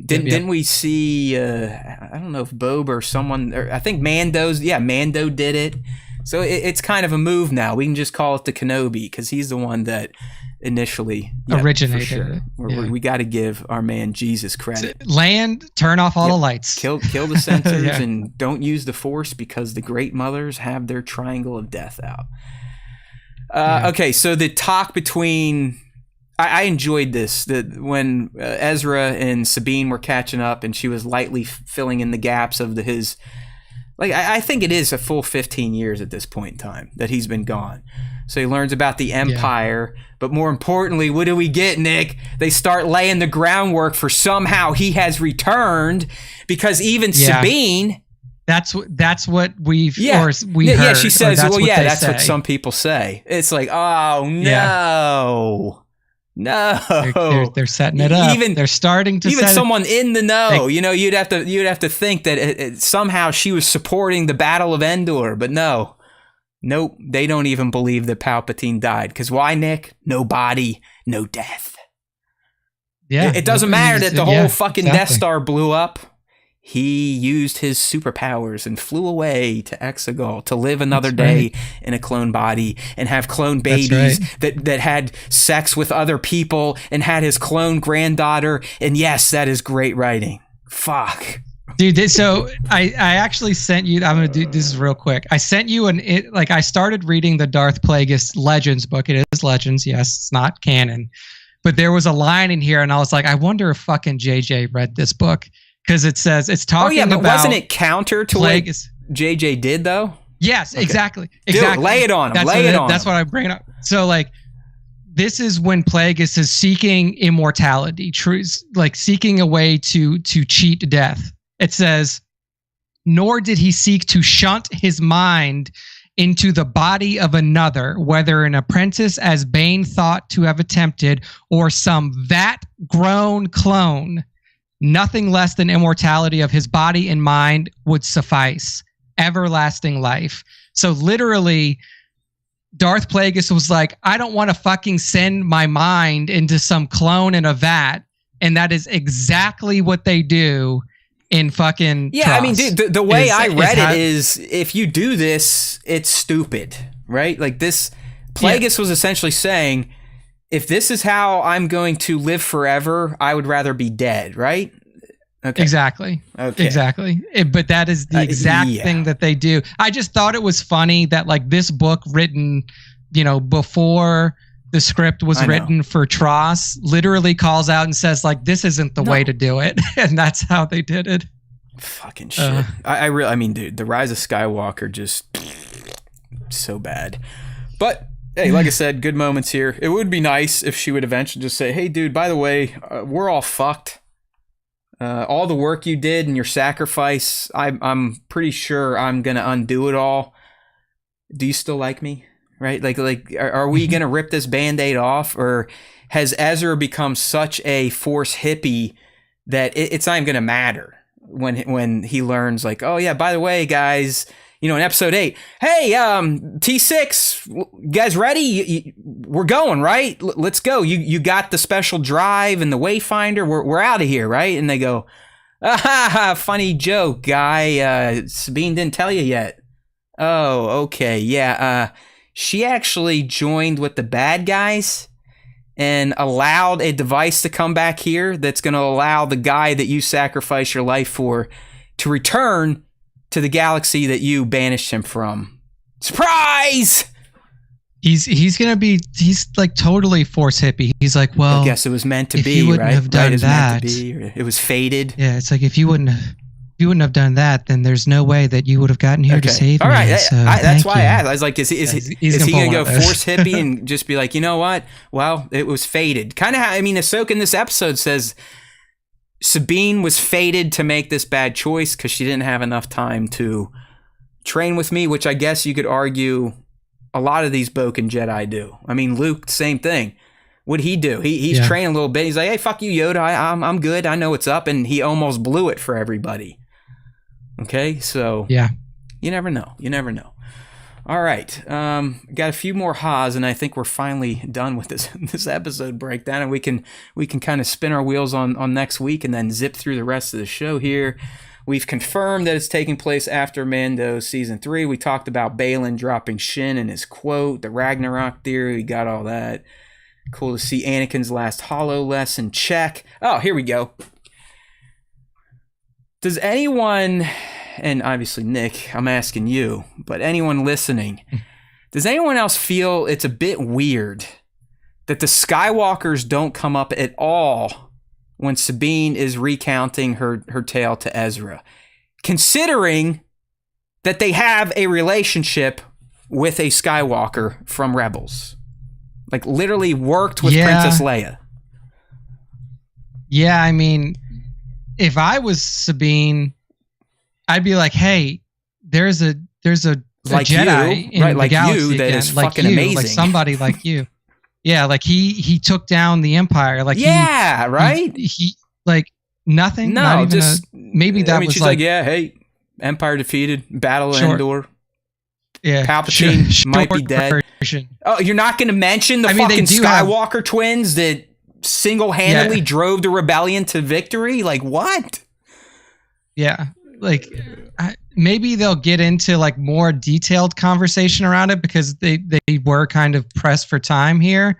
Didn't we see? I don't know if Boba or someone. Or I think Mando did it. So it's kind of a move now. We can just call it the Kenobi because he's the one that initially originated. Sure. We got to give our man Jesus credit. Land, turn off all the lights, kill the sensors, and don't use the Force because the Great Mothers have their triangle of death out. Okay, so the talk between I enjoyed this when Ezra and Sabine were catching up, and she was lightly filling in the gaps of his. Like, I think it is a full 15 years at this point in time that he's been gone. So he learns about the Empire. But more importantly, what do we get, Nick? They start laying the groundwork for somehow he has returned because even Sabine... That's what we've heard. Yeah, she says, that's what some people say. It's like, oh, no. Yeah. No, they're setting it up. They're starting to. Even someone in the know, you'd have to think that somehow she was supporting the Battle of Endor, but nope, they don't even believe that Palpatine died. Because why, Nick? No body, no death. Yeah, it doesn't matter that the whole fucking Death Star blew up. He used his superpowers and flew away to Exegol to live another day in a clone body and have clone babies that had sex with other people and had his clone granddaughter. And yes, that is great writing. Fuck. Dude, so I actually sent you, I'm going to do this real quick. I sent you I started reading the Darth Plagueis Legends book. It is Legends. Yes, it's not canon. But there was a line in here and I was like, I wonder if fucking JJ read this book. Because it says it's talking about. Wasn't it counter to what JJ did though? Yes, okay. Exactly. Dude, lay it on him. That's what I'm bringing up. So this is when Plagueis is seeking immortality, seeking a way to cheat death. It says, nor did he seek to shunt his mind into the body of another, whether an apprentice as Bane thought to have attempted, or some vat-grown clone. Nothing less than immortality of his body and mind would suffice. Everlasting life. So literally, Darth Plagueis was like, I don't want to fucking send my mind into some clone in a vat. And that is exactly what they do in fucking Tross. I mean, dude, the way I read it is, if you do this, it's stupid, right? Like this, Plagueis was essentially saying, if this is how I'm going to live forever, I would rather be dead, right? Okay. Exactly. Okay. Exactly. But that is the exact thing that they do. I just thought it was funny that this book written, before the script was written for Tross, literally calls out and says this isn't the way to do it. And that's how they did it. Fucking shit. I mean, dude, The Rise of Skywalker just so bad. But hey, like I said, good moments here. It would be nice if she would eventually just say, hey, dude, by the way, we're all fucked. All the work you did and your sacrifice, I'm pretty sure I'm going to undo it all. Do you still like me? Right? Are we going to rip this Band-Aid off? Or has Ezra become such a Force hippie that it's not even going to matter when he learns, oh, yeah, by the way, guys... in episode 8, hey, T6, you guys ready? We're going, right? Let's go. You got the special drive and the Wayfinder. We're out of here, right? And they go, funny joke, guy. Sabine didn't tell you yet. Oh, okay, yeah. She actually joined with the bad guys, and allowed a device to come back here that's going to allow the guy that you sacrificed your life for to return to the galaxy that you banished him from. Surprise! He's like totally force hippie. He's like, well, I guess it was meant to if be, you wouldn't right? have done It was that, meant to be, or it was fated. Yeah, it's like if you wouldn't have done that, then there's no way that you would have gotten here to save All me. right, So that's why I you. asked. I was like, is he going to go force hippie and just be like, you know what? Well, it was fated. Kind of how, I mean, Ahsoka in this episode says Sabine was fated to make this bad choice because she didn't have enough time to train with me, which I guess you could argue a lot of these Boken Jedi do. I mean, Luke, same thing. What'd he do? He's training a little bit. He's like, hey, fuck you, Yoda. I'm good. I know what's up. And he almost blew it for everybody. Okay, so yeah, you never know. You never know. All right, got a few more ha's, and I think we're finally done with this episode breakdown, and we can kind of spin our wheels on next week and then zip through the rest of the show here. We've confirmed that it's taking place after Mando Season 3. We talked about Balin dropping Shin and his quote, the Ragnarok theory. We got all that. Cool to see Anakin's last holo lesson. Check. Oh, here we go. Does anyone, and obviously Nick, I'm asking you, but anyone listening, does anyone else feel it's a bit weird that the Skywalkers don't come up at all when Sabine is recounting her tale to Ezra, considering that they have a relationship with a Skywalker from Rebels? Like, literally worked with Princess Leia. Yeah, I mean, if I was Sabine, I'd be like, hey, there's a like Jedi you, in the like galaxy you that again, is like fucking you, amazing. like somebody like you. Yeah, like he took down the Empire. Like right? He like nothing. No, not even just maybe that was she's like, yeah, hey, Empire defeated, Battle of Endor. Yeah, Palpatine might be dead. Version. Oh, you're not going to mention the fucking Skywalker twins that single-handedly drove the rebellion to victory? Like, what? Yeah, like maybe they'll get into like more detailed conversation around it because they were kind of pressed for time here,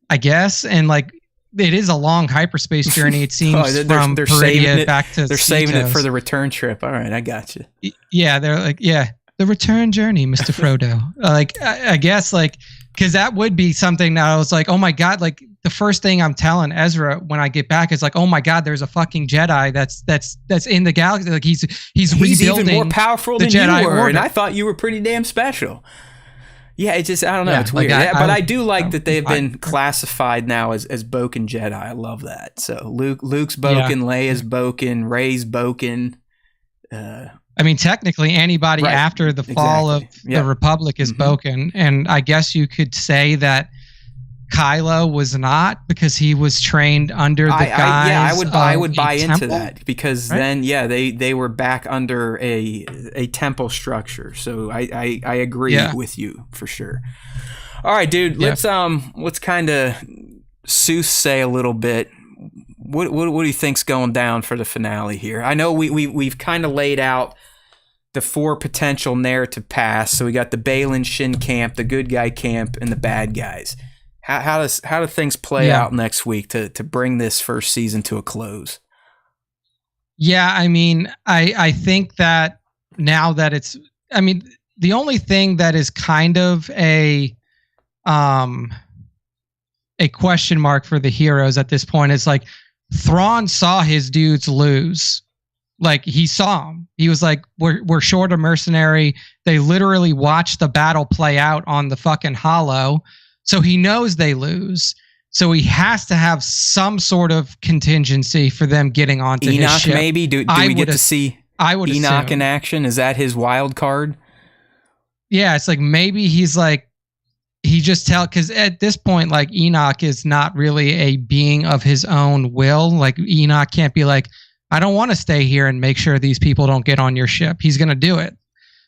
I guess, and like it is a long hyperspace journey. It seems from Peridia back to they're saving it for the return trip. All right, I got you. Yeah, they're like, the return journey, Mr. Frodo. Like I guess like because that would be something that I was like, oh my god, like the first thing I'm telling Ezra when I get back is like, oh my god, there's a fucking Jedi that's in the galaxy. Like he's rebuilding even more powerful than Jedi you were, Order. and I thought you were pretty damn special. Yeah, it's just, I don't know, it's like weird. But I do like that they've been classified now as Boken Jedi. I love that. So Luke's Boken, Leia's Boken, Rey's Boken. I mean, technically, anybody after the fall of the Republic is Boken, and I guess you could say that Kylo was not because he was trained under the guise I would buy into temple? that because then they were back under a temple structure. So I agree with you for sure. All right, dude. Let's kind of soothsay a little bit. What do you think's going down for the finale here? I know we've kind of laid out the 4 potential narrative paths. So we got the Balin Shin camp, the good guy camp, and the bad guys. How do things play out next week to bring this first season to a close? Yeah, I mean, I think that now that it's, I mean, the only thing that is kind of a question mark for the heroes at this point is like Thrawn saw his dudes lose. Like he saw them. He was like, we're short a mercenary. They literally watched the battle play out on the fucking holo. So he knows they lose. So he has to have some sort of contingency for them getting onto his ship. Maybe? Do we get to see Enoch assume. in action? Is that his wild card? Yeah, it's like maybe he's like, he just because at this point, like Enoch is not really a being of his own will. Like Enoch can't be like, I don't want to stay here and make sure these people don't get on your ship. He's going to do it.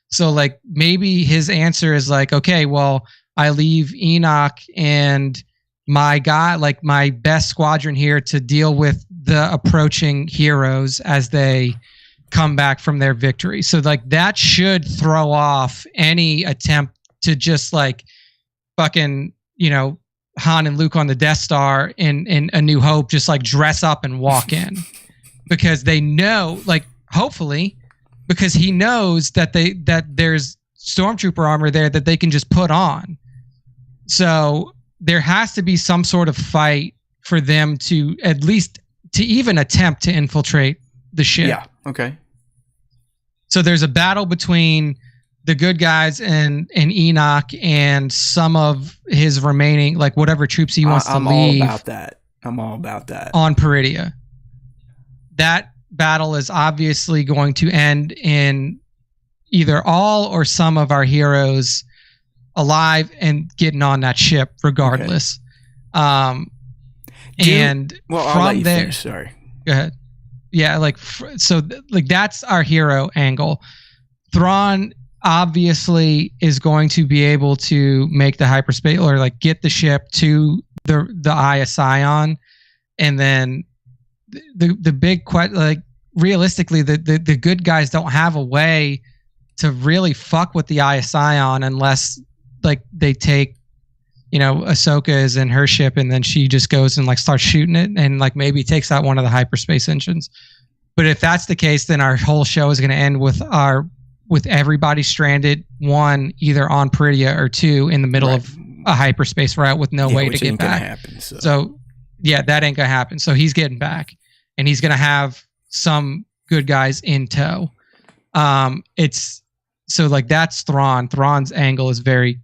So like maybe his answer is like, okay, well, I leave Enoch and my guy, like my best squadron here to deal with the approaching heroes as they come back from their victory. So like that should throw off any attempt to just like fucking, Han and Luke on the Death Star in A New Hope just like dress up and walk in because they know, like, hopefully, because he knows that there's stormtrooper armor there that they can just put on. So there has to be some sort of fight for them to at least to even attempt to infiltrate the ship. Yeah. Okay. So there's a battle between the good guys and Enoch and some of his remaining, like whatever troops he wants to leave. I'm all about that. On Peridia. That battle is obviously going to end in either all or some of our heroes alive and getting on that ship regardless. Okay. From there, finish, sorry. Go ahead. Yeah, that's our hero angle. Thrawn obviously is going to be able to make the hyperspace or like get the ship to the Eye of Sion, and then the big question, like realistically, the good guys don't have a way to really fuck with the Eye of Sion unless like they take, AHSOKA is in her ship and then she just goes and like starts shooting it and like maybe takes out one of the hyperspace engines. But if that's the case, then our whole show is going to end with everybody stranded, one either on Peridia or two in the middle of a hyperspace route with no way to get back. Happen, so yeah, that ain't gonna happen. So he's getting back, and he's gonna have some good guys in tow. It's so like that's Thrawn. Thrawn's angle is very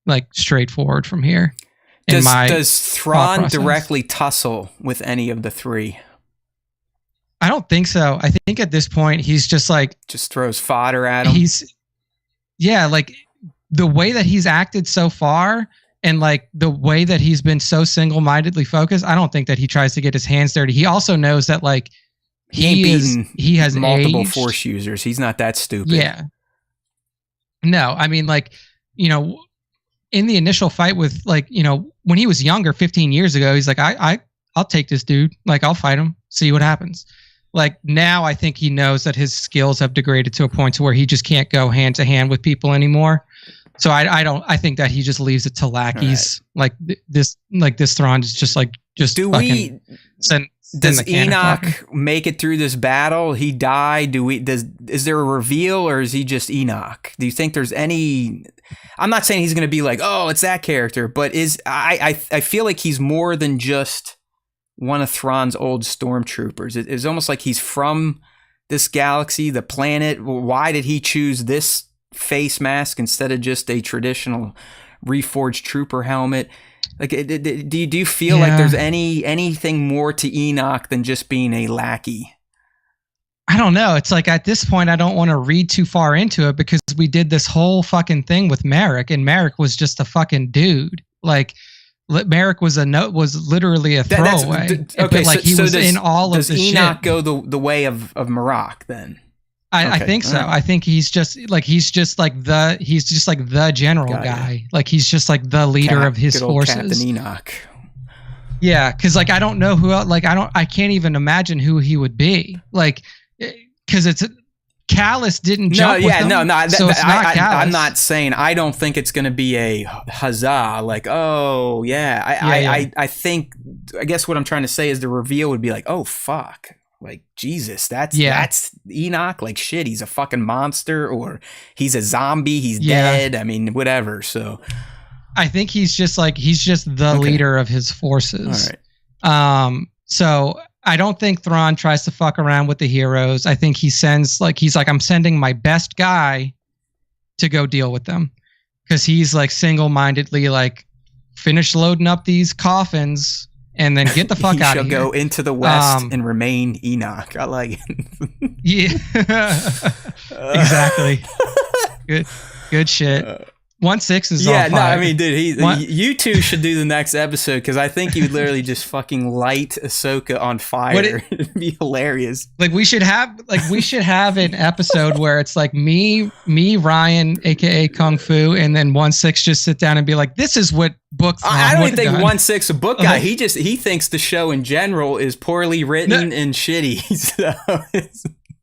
like straightforward from here. Does Thrawn directly tussle with any of the three? I don't think so. I think at this point he's just throws fodder at him. Like the way that he's acted so far and like the way that he's been so single-mindedly focused, I don't think that he tries to get his hands dirty. He also knows that like he has multiple aged. Force users. He's not that stupid. Yeah. No, I mean like, in the initial fight with like, when he was younger 15 years ago, he's like, I'll take this dude. Like I'll fight him, see what happens. Like now I think he knows that his skills have degraded to a point to where he just can't go hand to hand with people anymore. So I think that he just leaves it to lackeys. Right. Like this Thrawn is just does Enoch make it through this battle? He die? Is there a reveal or is he just Enoch? Do you think there's any? I'm not saying he's going to be like, oh, it's that character, but I feel like he's more than just one of Thrawn's old stormtroopers. It's almost like he's from this galaxy, the planet. Why did he choose this face mask instead of just a traditional reforged trooper helmet? Like, do you feel like there's anything more to Enoch than just being a lackey? I don't know. It's like at this point, I don't want to read too far into it because we did this whole fucking thing with Merrick, and Merrick was just a fucking dude. Like, Merrick was literally a throwaway. He was in all of the shit. Does Enoch go the way of Marok then? I think so. Right. I think he's just like the general guy. Like he's just like the leader of his forces. Captain Enoch. Yeah, because like I don't know who else, like I can't even imagine who he would be. Like because it's Callus didn't jump with him. So it's not Callus. I'm not saying I don't think it's going to be a huzzah. Like I think I guess what I'm trying to say is the reveal would be like, oh fuck. Like, Jesus, that's Enoch. Like, shit, he's a fucking monster, or he's a zombie. He's dead. I mean, whatever. So, I think he's just the leader of his forces. All right. So I don't think Thrawn tries to fuck around with the heroes. I think he sends he's like, I'm sending my best guy to go deal with them, because he's like single-mindedly like finish loading up these coffins. And then get the fuck out of here. Go into the west and remain Enoch. I like it. Yeah, exactly. Good shit. 1-6 is on fire. No, I mean, dude, you two should do the next episode, because I think you'd literally just fucking light AHSOKA on fire. It'd be hilarious. Like we should have an episode where it's like me, Ryan, aka Kung Fu, and then 1-6 just sit down and be like, this is what books. I don't even think 1-6 a book guy. He thinks the show in general is poorly written and shitty. So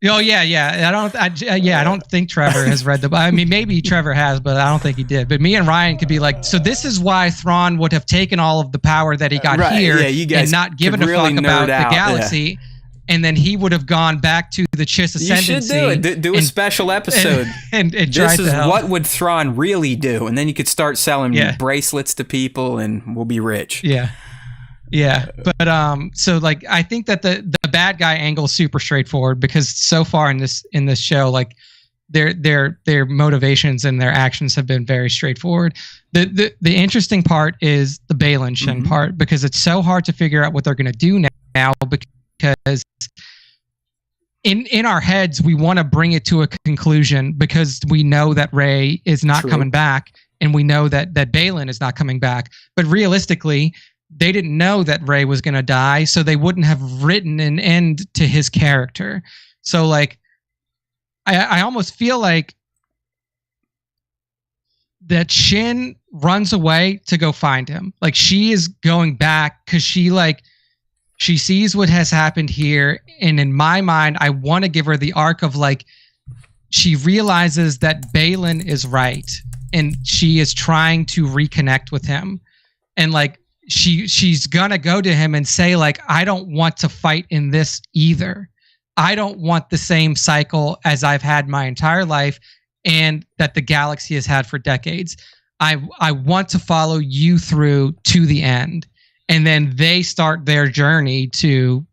Oh yeah, yeah. I don't think Trevor has read the. I mean, maybe Trevor has, but I don't think he did. But me and Ryan could be like, so this is why Thrawn would have taken all of the power that he got here and not given a fuck about the galaxy, and then he would have gone back to the Chiss Ascendancy. You should do it. Do a special episode. And this is what would Thrawn really do, and then you could start selling bracelets to people, and we'll be rich. Yeah. Yeah, but so like I think that the bad guy angle is super straightforward because so far in this show, like their motivations and their actions have been very straightforward. The interesting part is the Baylan Shin part because it's so hard to figure out what they're going to do now because in our heads we want to bring it to a conclusion because we know that Rey is not coming back and we know that Baylan is not coming back, but realistically they didn't know that Rey was going to die, so they wouldn't have written an end to his character. So, like, I almost feel like that Shin runs away to go find him. Like, she is going back because she sees what has happened here, and in my mind, I want to give her the arc of, like, she realizes that Baylan is right, and she is trying to reconnect with him. And, like, she's gonna go to him and say, like, I don't want to fight in this either. I don't want the same cycle as I've had my entire life and that the galaxy has had for decades. I want to follow you through to the end. And then they start their journey to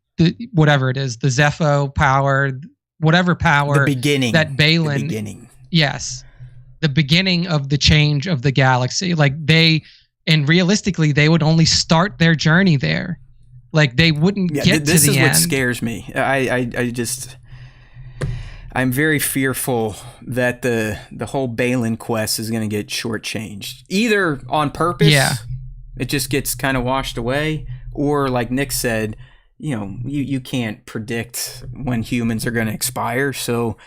whatever it is, the Zepho power, whatever power. The beginning. That Baylan. The beginning. Yes. The beginning of the change of the galaxy. Like and realistically, they would only start their journey there. Like they wouldn't get to the end. This is what scares me. I'm very fearful that the whole Baylan quest is going to get shortchanged. Either on purpose, it just gets kind of washed away, or like Nick said, you can't predict when humans are going to expire, so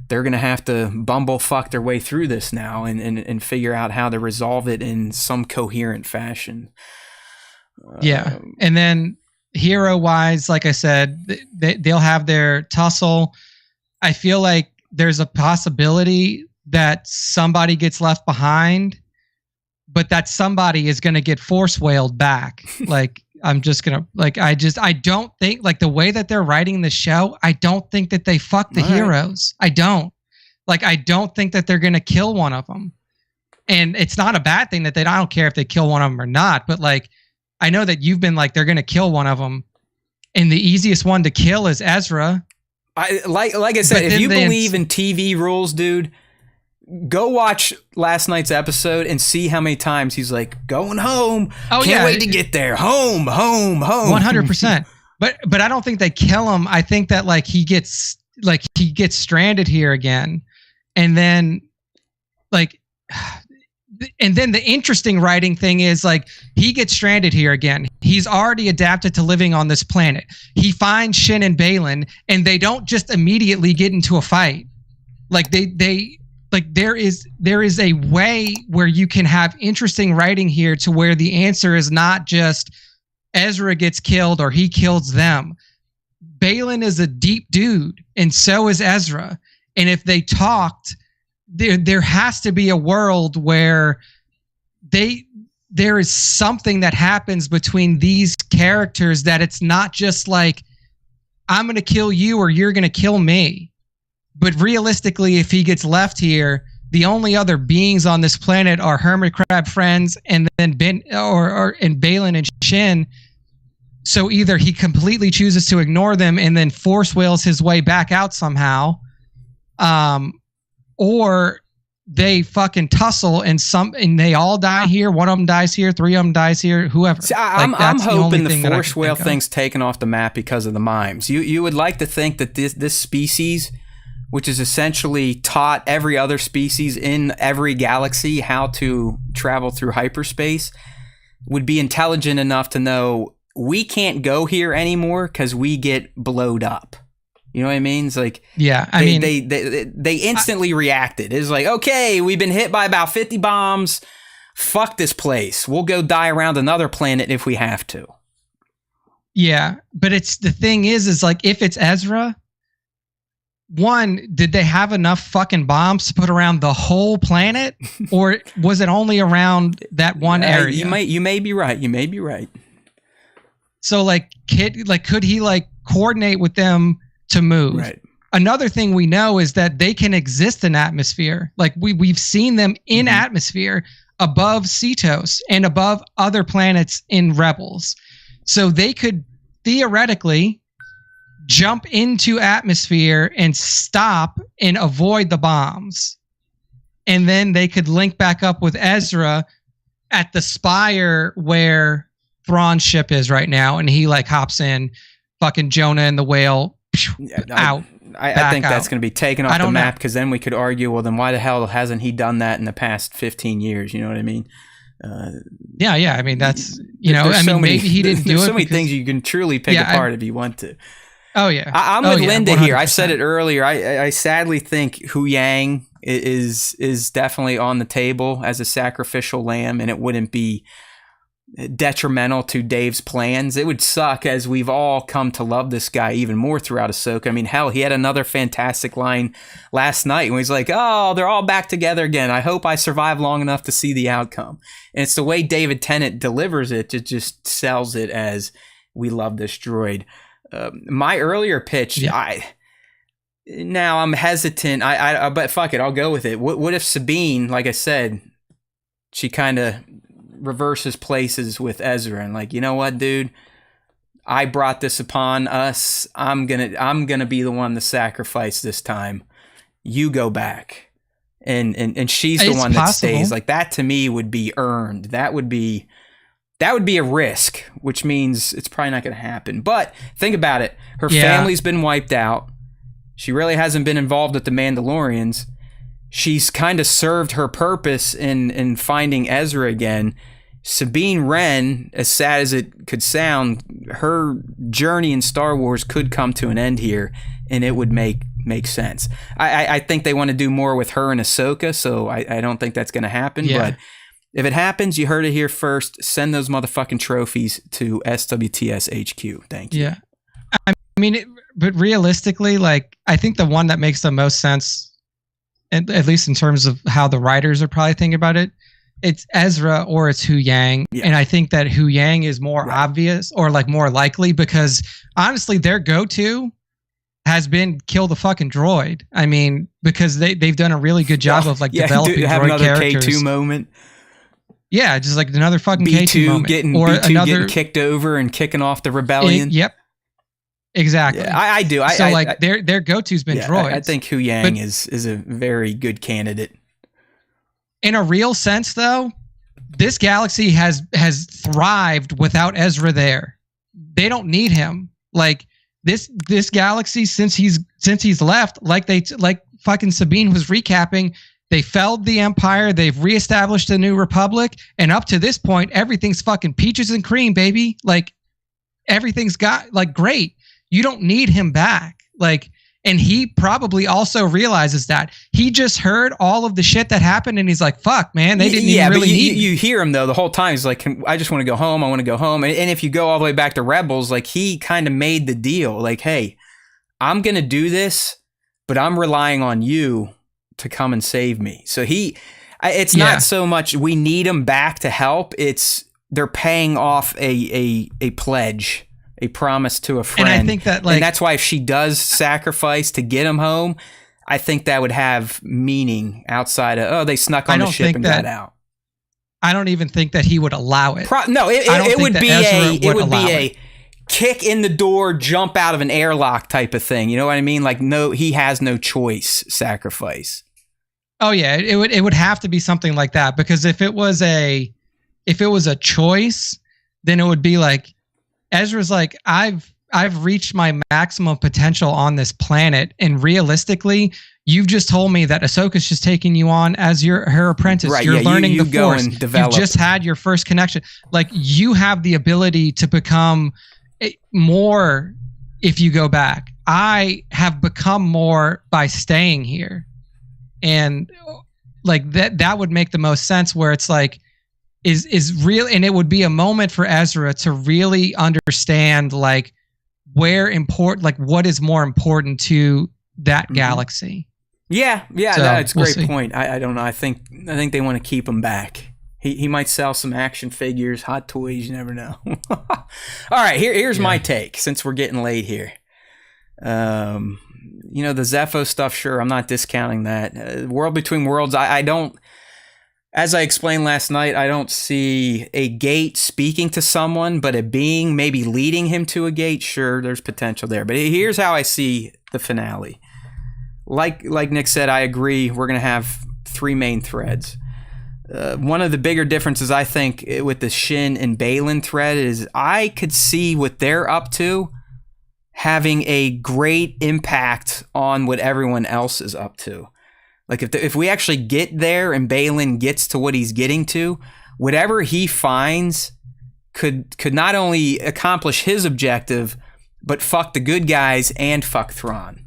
they're going to have to bumblefuck their way through this now and figure out how to resolve it in some coherent fashion. Yeah. And then hero-wise, like I said, they'll have their tussle. I feel like there's a possibility that somebody gets left behind, but that somebody is going to get force whaled back. Like, I'm just going to, like, I don't think, like, the way that they're writing the show, I don't think that they fuck the heroes. I don't. Like, I don't think that they're going to kill one of them. And it's not a bad thing that I don't care if they kill one of them or not, but, like, I know that you've been like, they're going to kill one of them. And the easiest one to kill is Ezra. Like I said, if you believe in TV rules, dude, go watch last night's episode and see how many times he's like, going home. Oh, can't wait to get there. Home. 100%. But I don't think they kill him. I think that like he gets stranded here again. And then the interesting writing thing is like he gets stranded here again. He's already adapted to living on this planet. He finds Shin and Baylan, and they don't just immediately get into a fight. Like there is a way where you can have interesting writing here to where the answer is not just Ezra gets killed or he kills them. Baylan is a deep dude, and so is Ezra. And if they talked, there has to be a world where there is something that happens between these characters that it's not just like, I'm going to kill you or you're going to kill me. But realistically, if he gets left here, the only other beings on this planet are hermit crab friends and then Baylan and Shin. So either he completely chooses to ignore them and then force whales his way back out somehow, or they fucking tussle and they all die here. One of them dies here. Three of them dies here. Whoever. See, I'm hoping the force whale thing's taken off the map because of the mimes. You would like to think that this species, which is essentially taught every other species in every galaxy how to travel through hyperspace, would be intelligent enough to know we can't go here anymore because we get blowed up. You know what I mean? It's like, yeah, they instantly reacted. It's like, okay, we've been hit by about 50 bombs. Fuck this place. We'll go die around another planet if we have to. Yeah, but the thing is like, if it's Ezra, one, did they have enough fucking bombs to put around the whole planet, or was it only around that one area? You may be right. You may be right. So like, could he like coordinate with them to move? Right. Another thing we know is that they can exist in atmosphere. Like we've seen them in atmosphere above Cetos and above other planets in Rebels. So they could theoretically jump into atmosphere and stop and avoid the bombs. And then they could link back up with Ezra at the spire where Thrawn's ship is right now. And he like hops in, fucking Jonah and the whale out. I think that's going to be taken off the map, because then we could argue, well, then why the hell hasn't he done that in the past 15 years? You know what I mean? Yeah. I mean, that's, maybe he didn't do it. There's so many things you can truly pick apart if you want to. Oh, yeah. I'm with Linda 100%. here. I said it earlier. I sadly think Hu Yang is definitely on the table as a sacrificial lamb, and it wouldn't be detrimental to Dave's plans. It would suck, as we've all come to love this guy even more throughout Ahsoka. I mean, hell, he had another fantastic line last night when he's like, oh, they're all back together again. I hope I survive long enough to see the outcome. And it's the way David Tennant delivers it. It just sells it as, we love this droid. My earlier pitch, now I'm hesitant. But fuck it, I'll go with it. What if Sabine, like I said, she kind of reverses places with Ezra and like, you know what, dude, I brought this upon us. I'm gonna be the one to sacrifice this time. You go back, and she's the one that stays. Like, that to me would be earned. That would be a risk, which means it's probably not going to happen. But think about it. Her family's been wiped out. She really hasn't been involved with the Mandalorians. She's kind of served her purpose in finding Ezra again. Sabine Wren, as sad as it could sound, her journey in Star Wars could come to an end here, and it would make sense. I think they want to do more with her and Ahsoka, so I don't think that's going to happen. But if it happens, you heard it here first. Send those motherfucking trophies to SWTS HQ. Thank you. Yeah. I mean, but realistically, like, I think the one that makes the most sense, at least in terms of how the writers are probably thinking about it, it's Ezra or it's Hu Yang. Yeah. And I think that Hu Yang is more obvious, or like more likely, because honestly, their go-to has been kill the fucking droid. I mean, because they've done a really good job of like developing have droid another characters. K2 moment. Yeah, just like another fucking B2 K2 moment. B2 getting kicked over and kicking off the rebellion. Yep. Exactly. Yeah, I do. Their go-to's been droids. I think Hu Yang is a very good candidate. In a real sense, though, this galaxy has thrived without Ezra there. They don't need him. Like this galaxy, since he's left, like fucking Sabine was recapping, they felled the Empire. They've reestablished a new republic, and up to this point, everything's fucking peaches and cream, baby. Like everything's got like great. You don't need him back. Like, and he probably also realizes that. He just heard all of the shit that happened, and he's like, fuck, man, they didn't even really need me. You hear him, though, the whole time. He's like, I just want to go home. I want to go home. And if you go all the way back to Rebels, like, he kind of made the deal. Like, hey, I'm going to do this, but I'm relying on you to come and save me. So it's not so much we need him back to help. It's they're paying off a pledge. A promise to a friend. And I think that, like, and that's why if she does sacrifice to get him home, I think that would have meaning outside of, they snuck on the ship and got out. I don't even think that he would allow it. It would be a kick in the door, jump out of an airlock type of thing. You know what I mean? Like, no, he has no choice sacrifice. Oh yeah, it would have to be something like that, because if it was a choice, then it would be like, Ezra's like, I've reached my maximum potential on this planet, and realistically, you've just told me that Ahsoka's just taking you on as her apprentice. Right, you're learning you the go Force. And develop. You've just had your first connection. Like, you have the ability to become more if you go back. I have become more by staying here, and like that would make the most sense. Where it's like, is real, and it would be a moment for Ezra to really understand like what is more important to that galaxy. Yeah, So, that's a we'll great see. point. I don't know. I think they want to keep him back. He might sell some action figures, hot toys. You never know. All right, here's my take. Since we're getting late here, you know, the Zepho stuff. Sure, I'm not discounting that. World Between Worlds. I don't. As I explained last night, I don't see a gate speaking to someone, but a being maybe leading him to a gate. Sure, there's potential there. But here's how I see the finale. Like Nick said, I agree. We're going to have 3 main threads. One of the bigger differences, I think, with the Shin and Balin thread is I could see what they're up to having a great impact on what everyone else is up to. Like if we actually get there and Balin gets to what he's getting to, whatever he finds could not only accomplish his objective, but fuck the good guys and fuck Thrawn.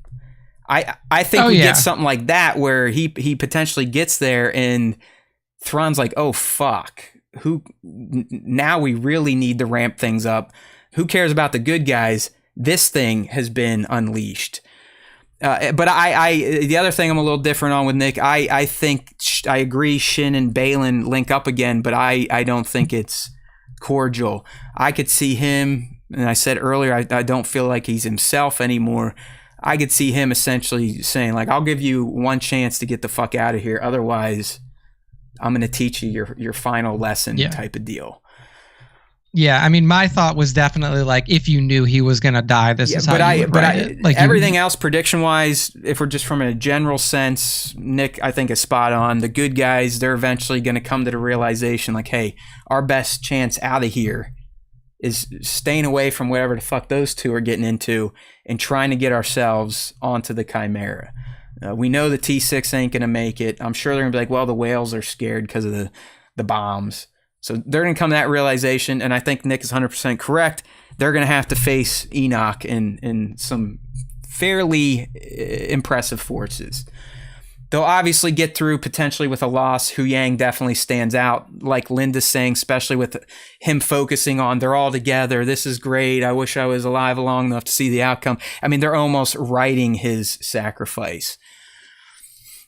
I think we get something like that where he potentially gets there and Thrawn's like, oh fuck, now we really need to ramp things up. Who cares about the good guys? This thing has been unleashed. But I the other thing I'm a little different on with Nick, I think I agree Shin and Balin link up again, but I don't think it's cordial. I could see him, and I said earlier, I don't feel like he's himself anymore. I could see him essentially saying, like, I'll give you one chance to get the fuck out of here. Otherwise, I'm going to teach you your final lesson type of deal. Yeah, I mean, my thought was definitely like, if you knew he was going to die, this is how you would write it. Like everything else, prediction-wise, if we're just from a general sense, Nick, I think, is spot on. The good guys, they're eventually going to come to the realization, like, hey, our best chance out of here is staying away from whatever the fuck those two are getting into and trying to get ourselves onto the Chimera. We know the T6 ain't going to make it. I'm sure they're going to be like, well, the whales are scared because of the bombs. So they're going to come to that realization, and I think Nick is 100% correct. They're going to have to face Enoch in some fairly impressive forces. They'll obviously get through potentially with a loss. Hu Yang definitely stands out, like Linda's saying, especially with him focusing on they're all together. This is great. I wish I was alive long enough to see the outcome. I mean, they're almost writing his sacrifice.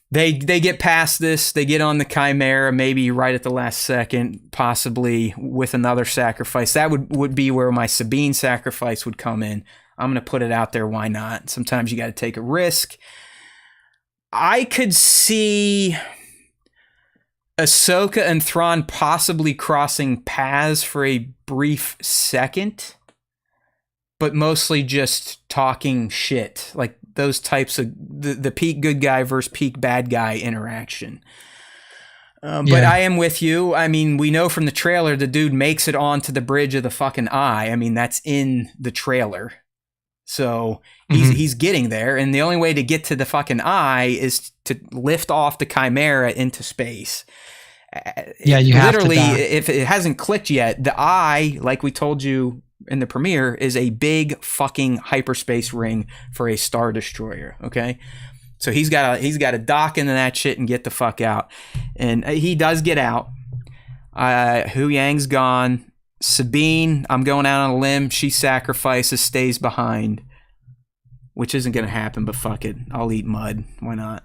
They get past this. They get on the Chimera, maybe right at the last second, possibly with another sacrifice. That would be where my Sabine sacrifice would come in. I'm going to put it out there. Why not? Sometimes you got to take a risk. I could see Ahsoka and Thrawn possibly crossing paths for a brief second, but mostly just talking shit, like those types of the peak good guy versus peak bad guy interaction. But I am with you. I mean, we know from the trailer the dude makes it onto the bridge of the fucking eye. I mean, that's in the trailer. So he's getting there, and the only way to get to the fucking eye is to lift off the Chimera into space. Yeah, you have literally, to die. if it hasn't clicked yet, the eye, like we told you in the premiere, is a big fucking hyperspace ring for a Star Destroyer. Okay, so he's got to dock into that shit and get the fuck out, and he does get out. Hu Yang's gone. Sabine, I'm going out on a limb. She sacrifices, stays behind, which isn't going to happen, but fuck it. I'll eat mud. Why not?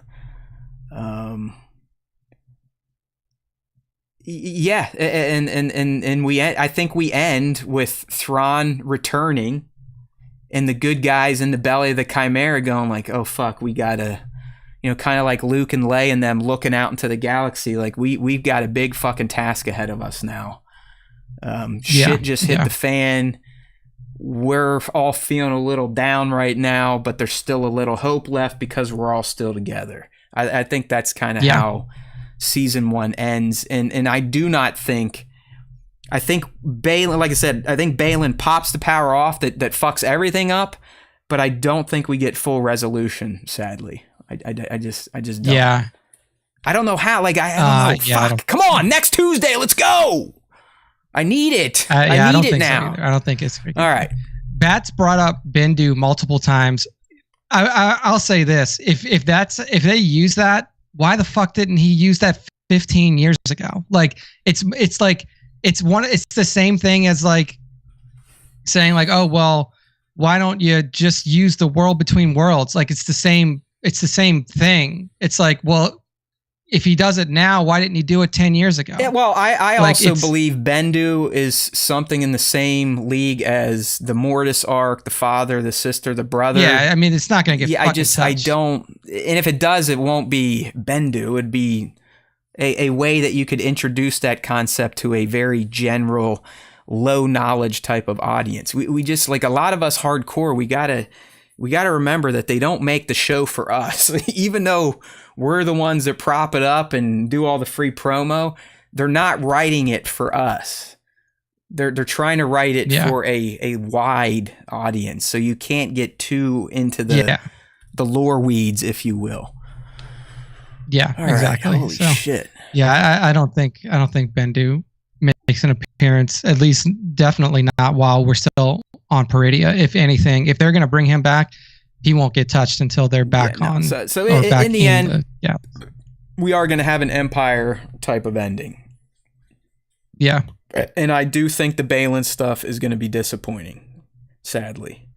Yeah, and I think we end with Thrawn returning and the good guys in the belly of the Chimera going like, oh fuck, we gotta, kind of like Luke and Leia and them looking out into the galaxy, like we've got a big fucking task ahead of us now. Shit just hit the fan. We're all feeling a little down right now, but there's still a little hope left because we're all still together. I think that's kind of how season 1 ends. And I do not think, I think Balin, like I said, I think Balin pops the power off that fucks everything up, but I don't think we get full resolution, sadly. I just don't. Yeah. I don't know how, like, I don't know. Fuck. Come on, next Tuesday, let's go. I need it. I need it now. So I don't think it's all right. Bats brought up Bendu multiple times. I'll say this: if they use that, why the fuck didn't he use that 15 years ago? Like it's the same thing as like saying like, oh well, why don't you just use the world between worlds? Like it's the same it's the same thing. It's like, well, if he does it now, why didn't he do it 10 years ago? Yeah, well, I Like, also it's- believe Bendu is something in the same league as the Mortis arc, the father, the sister, the brother. Yeah, I mean, it's not going to get Yeah, fucking I touched. don't, and if it does, it won't be Bendu. It'd be a way that you could introduce that concept to a very general, low knowledge type of audience. We just, like, a lot of us hardcore, we gotta remember that they don't make the show for us. Even though we're the ones that prop it up and do all the free promo, they're not writing it for us. They're trying to write it for a wide audience, so you can't get too into the lore weeds, if you will. Yeah, All exactly. Right, holy shit. Yeah, I don't think Bendu makes an appearance. At least, definitely not while we're still on Peridia. If anything, if they're going to bring him back, he won't get touched until they're back on. So in the end, yeah, we are going to have an Empire type of ending. Yeah, and I do think the Balin stuff is going to be disappointing, sadly.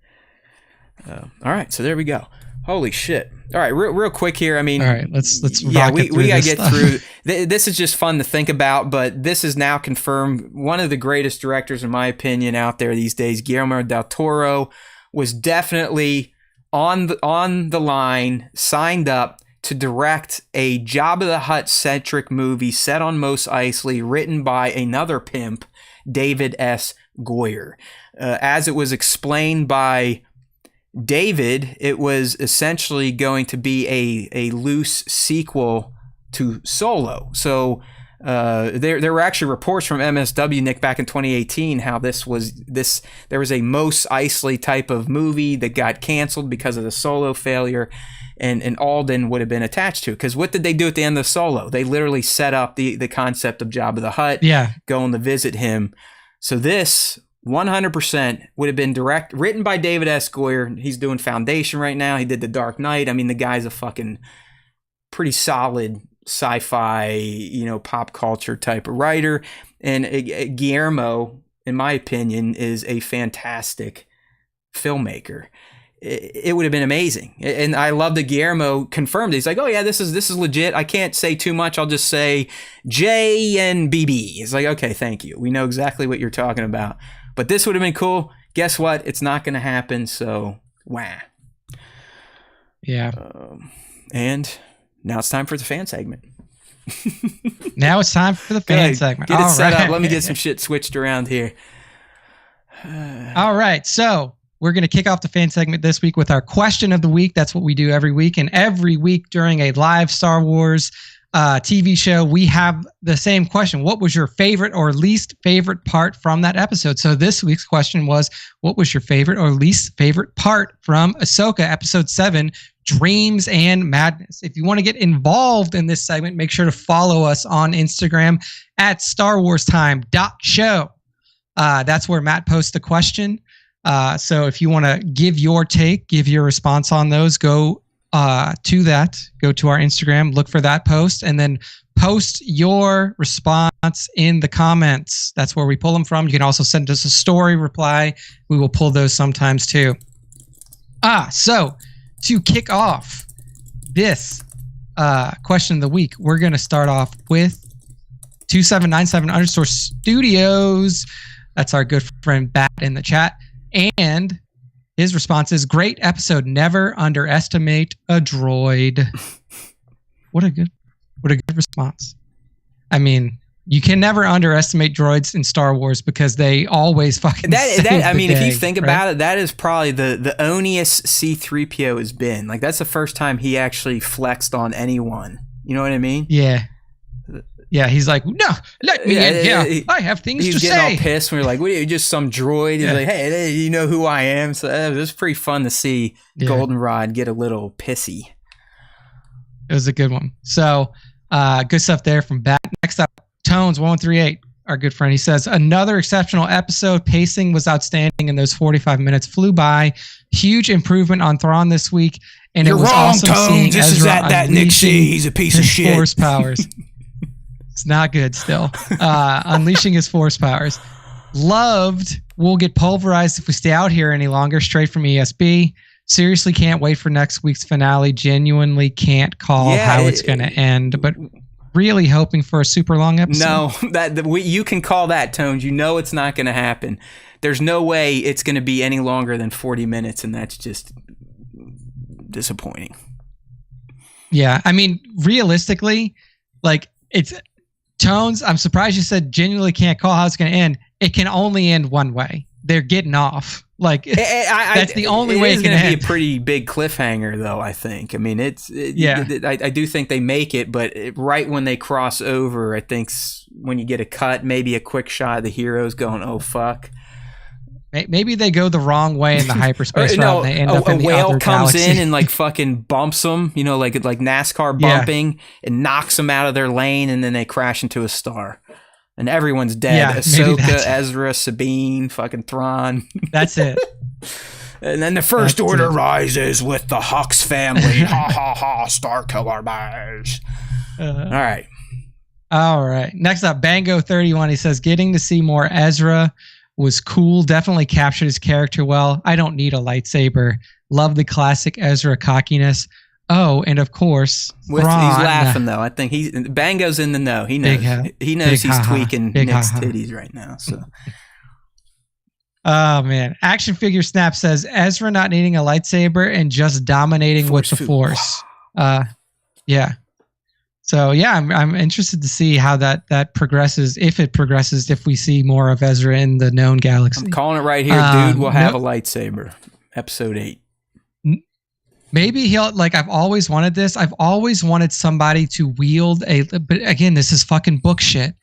All right, so there we go. Holy shit! All right, real quick here. I mean, all right, let's we gotta get through. This is just fun to think about, but this is now confirmed. One of the greatest directors, in my opinion, out there these days, Guillermo del Toro, was definitely on the line, signed up to direct a Jabba the Hutt centric movie set on Mos Eisley, written by another pimp, David S. Goyer. As it was explained by David, it was essentially going to be a loose sequel to Solo. So there were actually reports from MSW, Nick, back in 2018, how there was a Mos Eisley type of movie that got canceled because of the Solo failure, and Alden would have been attached to it. Because what did they do at the end of Solo? They literally set up the concept of Jabba the Hutt, going to visit him. So this 100% would have been written by David S. Goyer. He's doing Foundation right now. He did The Dark Knight. I mean, the guy's a fucking pretty solid sci-fi, pop culture type of writer. And Guillermo, in my opinion, is a fantastic filmmaker. It would have been amazing. And I love that Guillermo confirmed it. He's like, oh yeah, this is legit. I can't say too much. I'll just say J and BB. It's like, okay, thank you. We know exactly what you're talking about. But this would have been cool. Guess what? It's not going to happen. So, wah. Yeah. And now it's time for the fan segment. Now it's time for the fan segment. Get it set up. Let me get some shit switched around here. All right. So we're going to kick off the fan segment this week with our question of the week. That's what we do every week. And every week during a live Star Wars TV show, we have the same question. What was your favorite or least favorite part from that episode? So this week's question was, what was your favorite or least favorite part from Ahsoka Episode 7, Dreams and Madness? If you want to get involved in this segment, make sure to follow us on Instagram at StarWarsTime.show. That's where Matt posts the question. So if you want to give your take, give your response on those, go to our Instagram, look for that post, and then post your response in the comments. That's where we pull them from. You can also send us a story reply. We will pull those sometimes too. So to kick off this question of the week, we're going to start off with 2797_studios. That's our good friend Bat in the chat. And his response is, great episode. Never underestimate a droid. What a good response. I mean, you can never underestimate droids in Star Wars because they always fucking save I mean, the if day, you think about it, that is probably the oniest C-3PO has been. Like, that's the first time he actually flexed on anyone. You know what I mean? Yeah. Yeah, he's like, no, let me in here. I have things to say. He's getting all pissed when we're like, what are you, just some droid? He's like, hey, you know who I am? So it was pretty fun to see Goldenrod get a little pissy. It was a good one. So good stuff there from Bat. Next up, Tones1138, our good friend. He says, another exceptional episode. Pacing was outstanding and those 45 minutes flew by. Huge improvement on Thrawn this week. And You're it was wrong, awesome Tones. seeing This Ezra is that Nick C. He's a piece of shit. Force powers. It's not good still. Unleashing his force powers. Loved. We'll get pulverized if we stay out here any longer. Straight from ESB. seriously can't wait for next week's finale. Genuinely can't call how it's going to end, but really hoping for a super long episode. No, you can call that, Tones. You know it's not going to happen. There's no way it's going to be any longer than 40 minutes, and that's just disappointing. Yeah, I mean, realistically, like, it's Tones. I'm surprised you said genuinely can't call how it's going to end. It can only end one way. They're getting off. Like, that's the only way it's going to be a pretty big cliffhanger, though, I think. I mean, I do think they make it, but right when they cross over, I think when you get a cut, maybe a quick shot of the heroes going, oh, fuck. Maybe they go the wrong way in the hyperspace route and they end up in the other whale comes galaxy. in and like fucking bumps them, you know, like NASCAR bumping, and knocks them out of their lane, and then they crash into a star. And everyone's dead. Yeah, AHSOKA, Ezra, Sabine, fucking Thrawn. That's it. And then the First Order rises with the Hux family. Ha ha ha, Star Killer Bash. All right. Next up, Bango31. He says, getting to see more Ezra was cool. Definitely captured his character well. I don't need a lightsaber. Love the classic Ezra cockiness. Oh, and of course, Thrawn. He's laughing though. I think Bango's in the know. He knows. He knows he's tweaking Nick's titties right now. So. Oh man! Action Figure Snap says Ezra not needing a lightsaber and just dominating with the Force. Yeah. So yeah, I'm interested to see how that progresses. If it progresses, if we see more of Ezra in the known galaxy. I'm calling it right here, dude. Will have a lightsaber. Episode 8. Maybe he'll, like, I've always wanted this. I've always wanted somebody to wield but again, this is fucking book shit.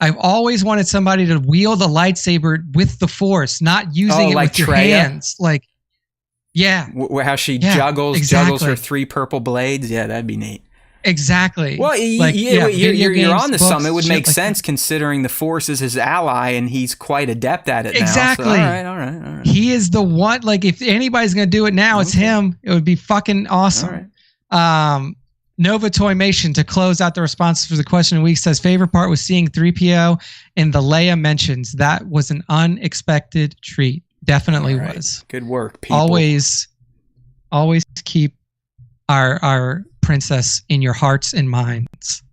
I've always wanted somebody to wield a lightsaber with the Force, not using it like with your hands. Like, yeah. How she juggles her 3 purple blades. Yeah, that'd be neat. Exactly. Well, you're on to something. It would make sense considering the Force is his ally and he's quite adept at it exactly. now. So, all right. He is the one. Like, if anybody's going to do it now, it's him. It would be fucking awesome. All right. Nova Toymation, to close out the responses for the question of the week, says favorite part was seeing 3PO in the Leia mentions. That was an unexpected treat. Definitely was. Good work, people. Always keep our princess in your hearts and minds.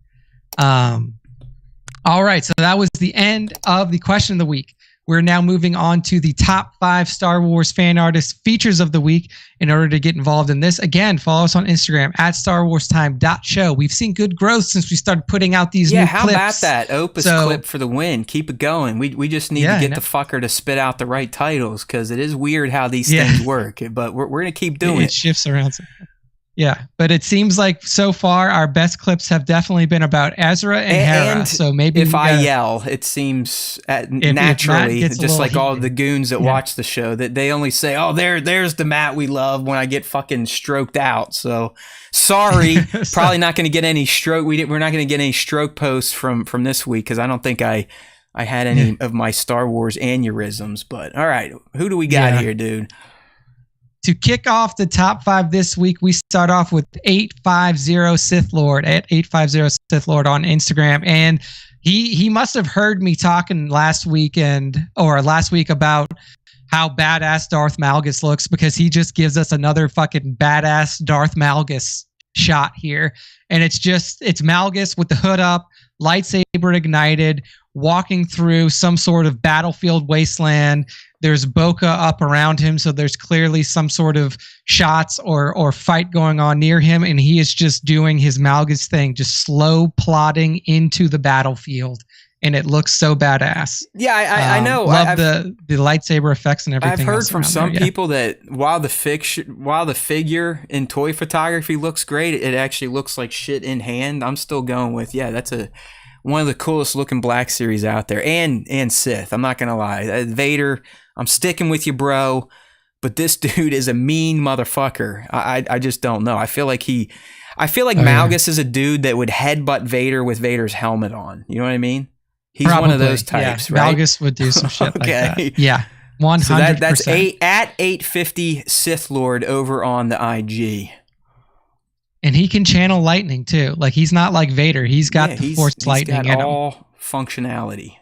All right, so that was the end of the question of the week. We're now moving on to the top 5 Star Wars fan artist features of the week. In order to get involved in this, again, follow us on Instagram at StarWarsTime.show. We've seen good growth since we started putting out these new clips. Yeah, how about that Opus clip for the win? Keep it going. We just need to get the fucker to spit out the right titles, because it is weird how these things work. But we're going to keep doing it. It shifts around. Yeah, but it seems like so far our best clips have definitely been about Ezra and Hera. So maybe if I yell, it seems naturally, just like all the goons that watch the show, that they only say, "Oh, there's the Matt we love," when I get fucking stroked out. So sorry, probably not going to get any stroke. We're not going to get any stroke posts from this week, because I don't think I had any of my Star Wars aneurysms. But all right, who do we got here, dude? To kick off the top 5 this week, we start off with 850 Sith Lord at 850 Sith Lord on Instagram. And he must have heard me talking last week about how badass Darth Malgus looks, because he just gives us another fucking badass Darth Malgus shot here. And it's Malgus with the hood up, lightsaber ignited, walking through some sort of battlefield wasteland. There's Boca up around him, so there's clearly some sort of shots or fight going on near him, and he is just doing his Malgus thing, just slow plodding into the battlefield, and it looks so badass. Yeah, I know. Love the lightsaber effects and everything. I've heard from some people that while the figure in toy photography looks great, it actually looks like shit in hand. I'm still going with that's one of the coolest looking Black Series out there, and Sith. I'm not gonna lie, Vader. I'm sticking with you, bro. But this dude is a mean motherfucker. I just don't know. I feel like Malgus is a dude that would headbutt Vader with Vader's helmet on. You know what I mean? He's one of those types, right? Malgus would do some shit like that. Yeah, 100%. So that's at 850 Sith Lord over on the IG. And he can channel lightning too. Like, he's not like Vader. He's got the Force lightning in him. All functionality.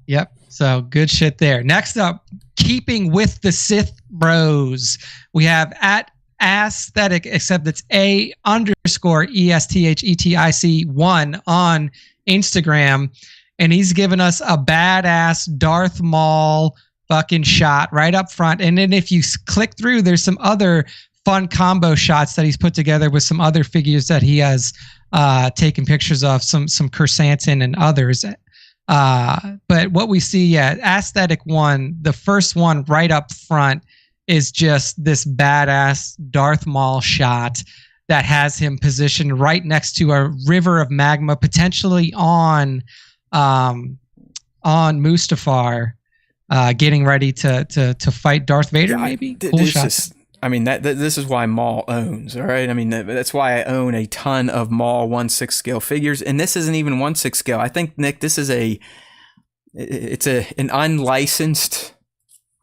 Yep. So good shit there. Next up, keeping with the Sith Bros. We have at Aesthetic, except it's A_ESTHETIC1 on Instagram, and he's given us a badass Darth Maul fucking shot right up front. And then if you click through, there's some other fun combo shots that he's put together with some other figures that he has taken pictures of, some Chrysanthemum and others. But what we see, Aesthetic 1, the first one right up front, is just this badass Darth Maul shot that has him positioned right next to a river of magma, potentially on Mustafar, getting ready to fight Darth Vader. Maybe cool shot. I mean, this is why Maul owns. All right, I mean that's why I own a ton of Maul 1/6 scale figures, and this isn't even 1/6 scale. I think, Nick, this is an unlicensed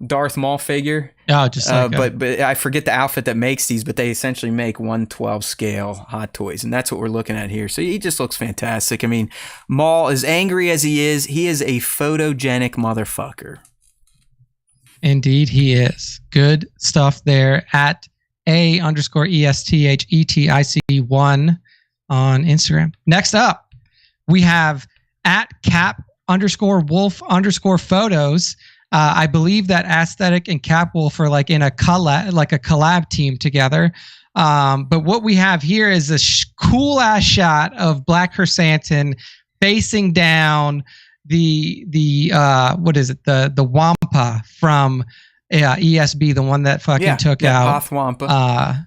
Darth Maul figure. Oh, just like but I forget the outfit that makes these, but they essentially make 1/12 scale Hot Toys, and that's what we're looking at here. So he just looks fantastic. I mean, Maul, as angry as he is a photogenic motherfucker. Indeed, he is. Good stuff there at A_ESTHETIC1 on Instagram. Next up, we have at Cap_Wolf_photos. I believe that Aesthetic and Cap Wolf are like in a collab team together. But what we have here is a cool ass shot of Black Chrysanthemum facing down the what is it, the Wampa from ESB, the one that fucking took out Hoth Wampa.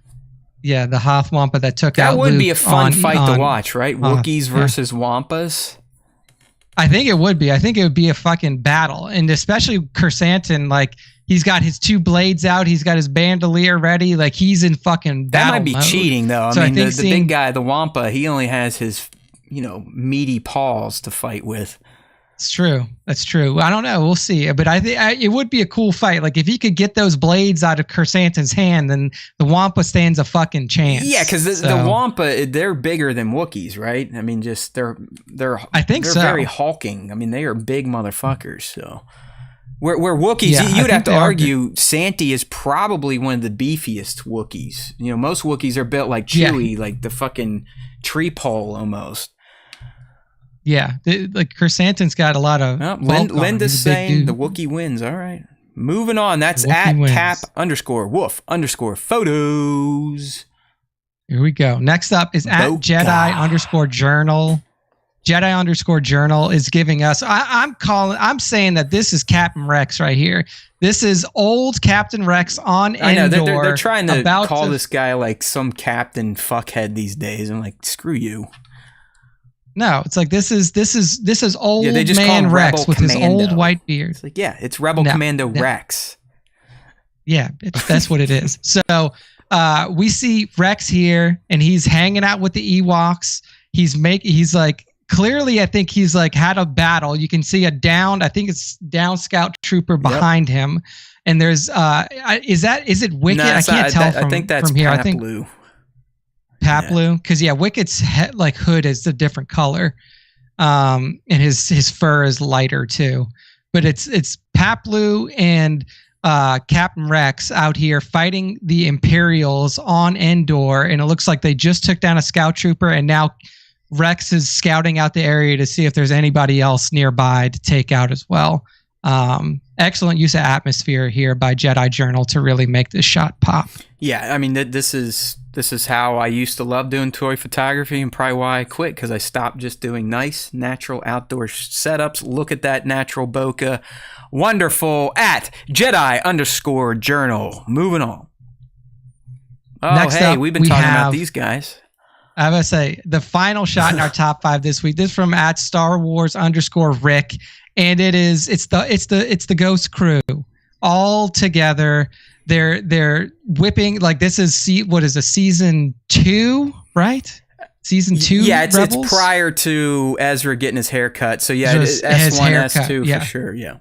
The Hoth Wampa that took out That would Luke be a fun fight to watch, right? Wookiees versus Wampas. I think it would be. I think it would be a fucking battle, and especially Chrysanthemum, like he's got his two blades out, he's got his bandolier ready, like he's in fucking battle. That might be mode. Cheating though. I mean, the big guy, the Wampa, he only has his meaty paws to fight with. It's true. That's true. I don't know. We'll see. But I think it would be a cool fight. Like if he could get those blades out of Chrysanthemum's hand, then the Wampa stands a fucking chance. Yeah, because the Wampa, they're bigger than Wookiees, right? I mean, just they're I think they're so. very hulking. I mean, they are big motherfuckers. So where Wookiees, you'd have to argue Santi is probably one of the beefiest Wookiees. Most Wookiees are built like Chewie, like the fucking tree pole almost. Yeah, like Chrysanthemum's got a lot of. Linda's saying the Wookiee wins. All right, moving on. That's at Cap_Wolf_photos. Here we go. Next up is at Jedi_Journal. Jedi_Journal is giving us. I'm saying that this is Captain Rex right here. This is old Captain Rex on Endor. I know they're trying to call this guy like some captain fuckhead these days. I'm like, screw you. No, it's like this is old man Rex with his old white beard. It's like, it's Rebel Commando Rex. Yeah, that's what it is. So we see Rex here, and he's hanging out with the Ewoks. He's like clearly, I think he's like had a battle. You can see I think it's down scout trooper behind him, and there's is it Wicket? I can't tell from, I think that's from here. Pat I think Blue. Paplu, because Wicket's hood is a different color, and his fur is lighter too. But it's Paplu and Captain Rex out here fighting the Imperials on Endor, and it looks like they just took down a scout trooper, and now Rex is scouting out the area to see if there's anybody else nearby to take out as well. Excellent use of atmosphere here by Jedi Journal to really make this shot pop. Yeah, I mean this is how I used to love doing toy photography, and probably why I quit, because I stopped just doing nice natural outdoor setups. Look at that natural bokeh. Wonderful. At Jedi_Journal. Moving on. Oh, next up, we've been talking about these guys. I was gonna say the final shot in our top 5 this week. This is from at @StarWars_Rick, and it's the Ghost Crew all together. They're whipping, like this is season 2, right? Season 2. Yeah, it's Rebels? It's prior to Ezra getting his hair cut. So yeah, it's S1, S2 for sure. Yeah.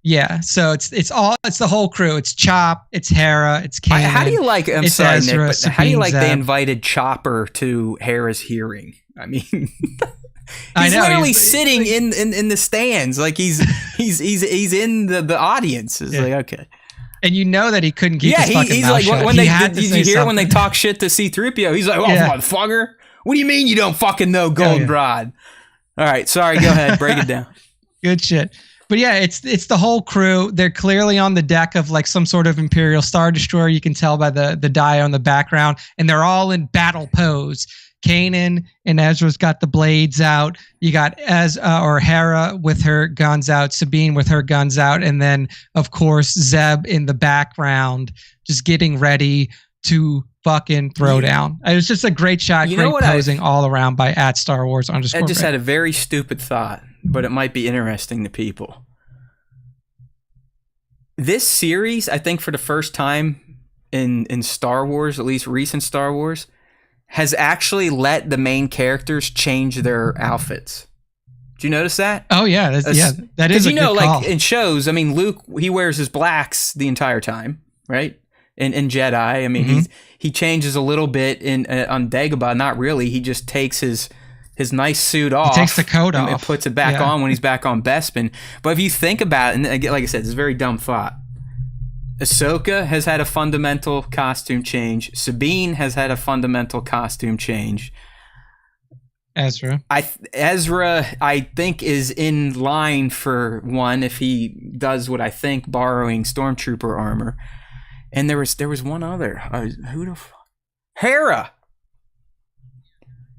Yeah, so it's the whole crew. It's Chop, it's Hera, it's Kanan. How do you like? I'm sorry, Ezra, Nick, but how do you like they invited Chopper to Hera's hearing? I mean, He's literally sitting in the stands, like he's in the audience. It's like, okay. And you know that he couldn't keep his fucking mouth shut. When did you hear when they talk shit to C-3PO? He's like, motherfucker, what do you mean you don't fucking know Goldenrod? All right, sorry, go ahead, break it down. Good shit. But yeah, it's the whole crew. They're clearly on the deck of like some sort of Imperial Star Destroyer. You can tell by the die on the background, and they're all in battle pose. Kanan and Ezra's got the blades out. You got Hera with her guns out, Sabine with her guns out, and then of course Zeb in the background, just getting ready to fucking throw down. It was just a great shot, great posing all around by @StarWars_. I just had a very stupid thought, but it might be interesting to people. This series, I think for the first time in Star Wars, at least recent Star Wars, has actually let the main characters change their outfits. Do you notice that? Oh yeah, that is a good call. Like in shows, I mean, Luke, he wears his blacks the entire time, right? In Jedi, I mean, he changes a little bit on Dagobah. Not really. He just takes his nice suit off. He takes the coat off and puts it back on when he's back on Bespin. But if you think about it, and again, like I said, it's a very dumb thought. Ahsoka has had a fundamental costume change. Sabine has had a fundamental costume change. Ezra, I think, is in line for one if he does what I think, borrowing Stormtrooper armor. And there was one other. Hera.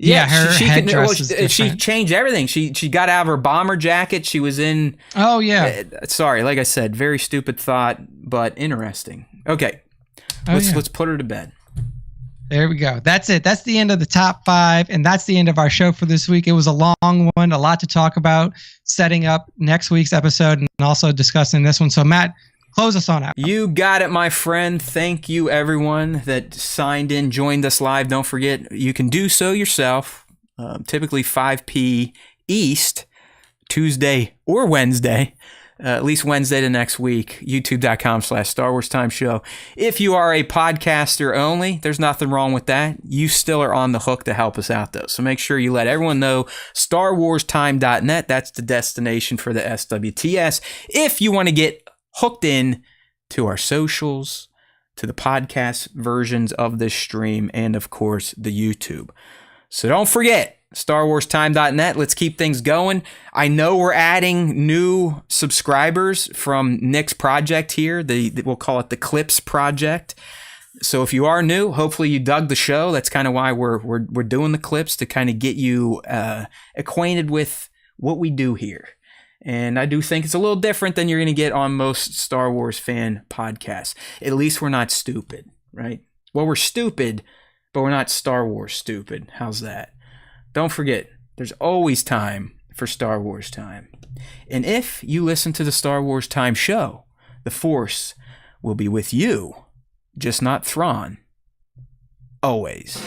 Yeah, her headdress she changed everything. She got out of her bomber jacket. She was in. Oh yeah. Sorry, like I said, very stupid thought, but interesting. Okay, let's put her to bed. There we go. That's it. That's the end of the top 5, and that's the end of our show for this week. It was a long one, a lot to talk about, setting up next week's episode, and also discussing this one. So Matt, close us on out. You got it, my friend. Thank you, everyone that signed in, joined us live. Don't forget, you can do so yourself, typically 5 p. East, Tuesday or Wednesday, at least Wednesday to next week, youtube.com/Star Wars Time Show. If you are a podcaster only, there's nothing wrong with that. You still are on the hook to help us out, though. So make sure you let everyone know StarWarsTime.net. That's the destination for the SWTS. If you want to get hooked in to our socials, to the podcast versions of this stream, and of course the YouTube. So don't forget, StarWarsTime.net. Let's keep things going. I know we're adding new subscribers from Nick's project here. We'll call it the Clips Project. So if you are new, hopefully you dug the show. That's kind of why we're doing the clips, to kind of get you acquainted with what we do here. And I do think it's a little different than you're going to get on most Star Wars fan podcasts. At least we're not stupid, right? Well, we're stupid, but we're not Star Wars stupid. How's that? Don't forget, there's always time for Star Wars time. And if you listen to the Star Wars Time show, the Force will be with you, just not Thrawn. Always.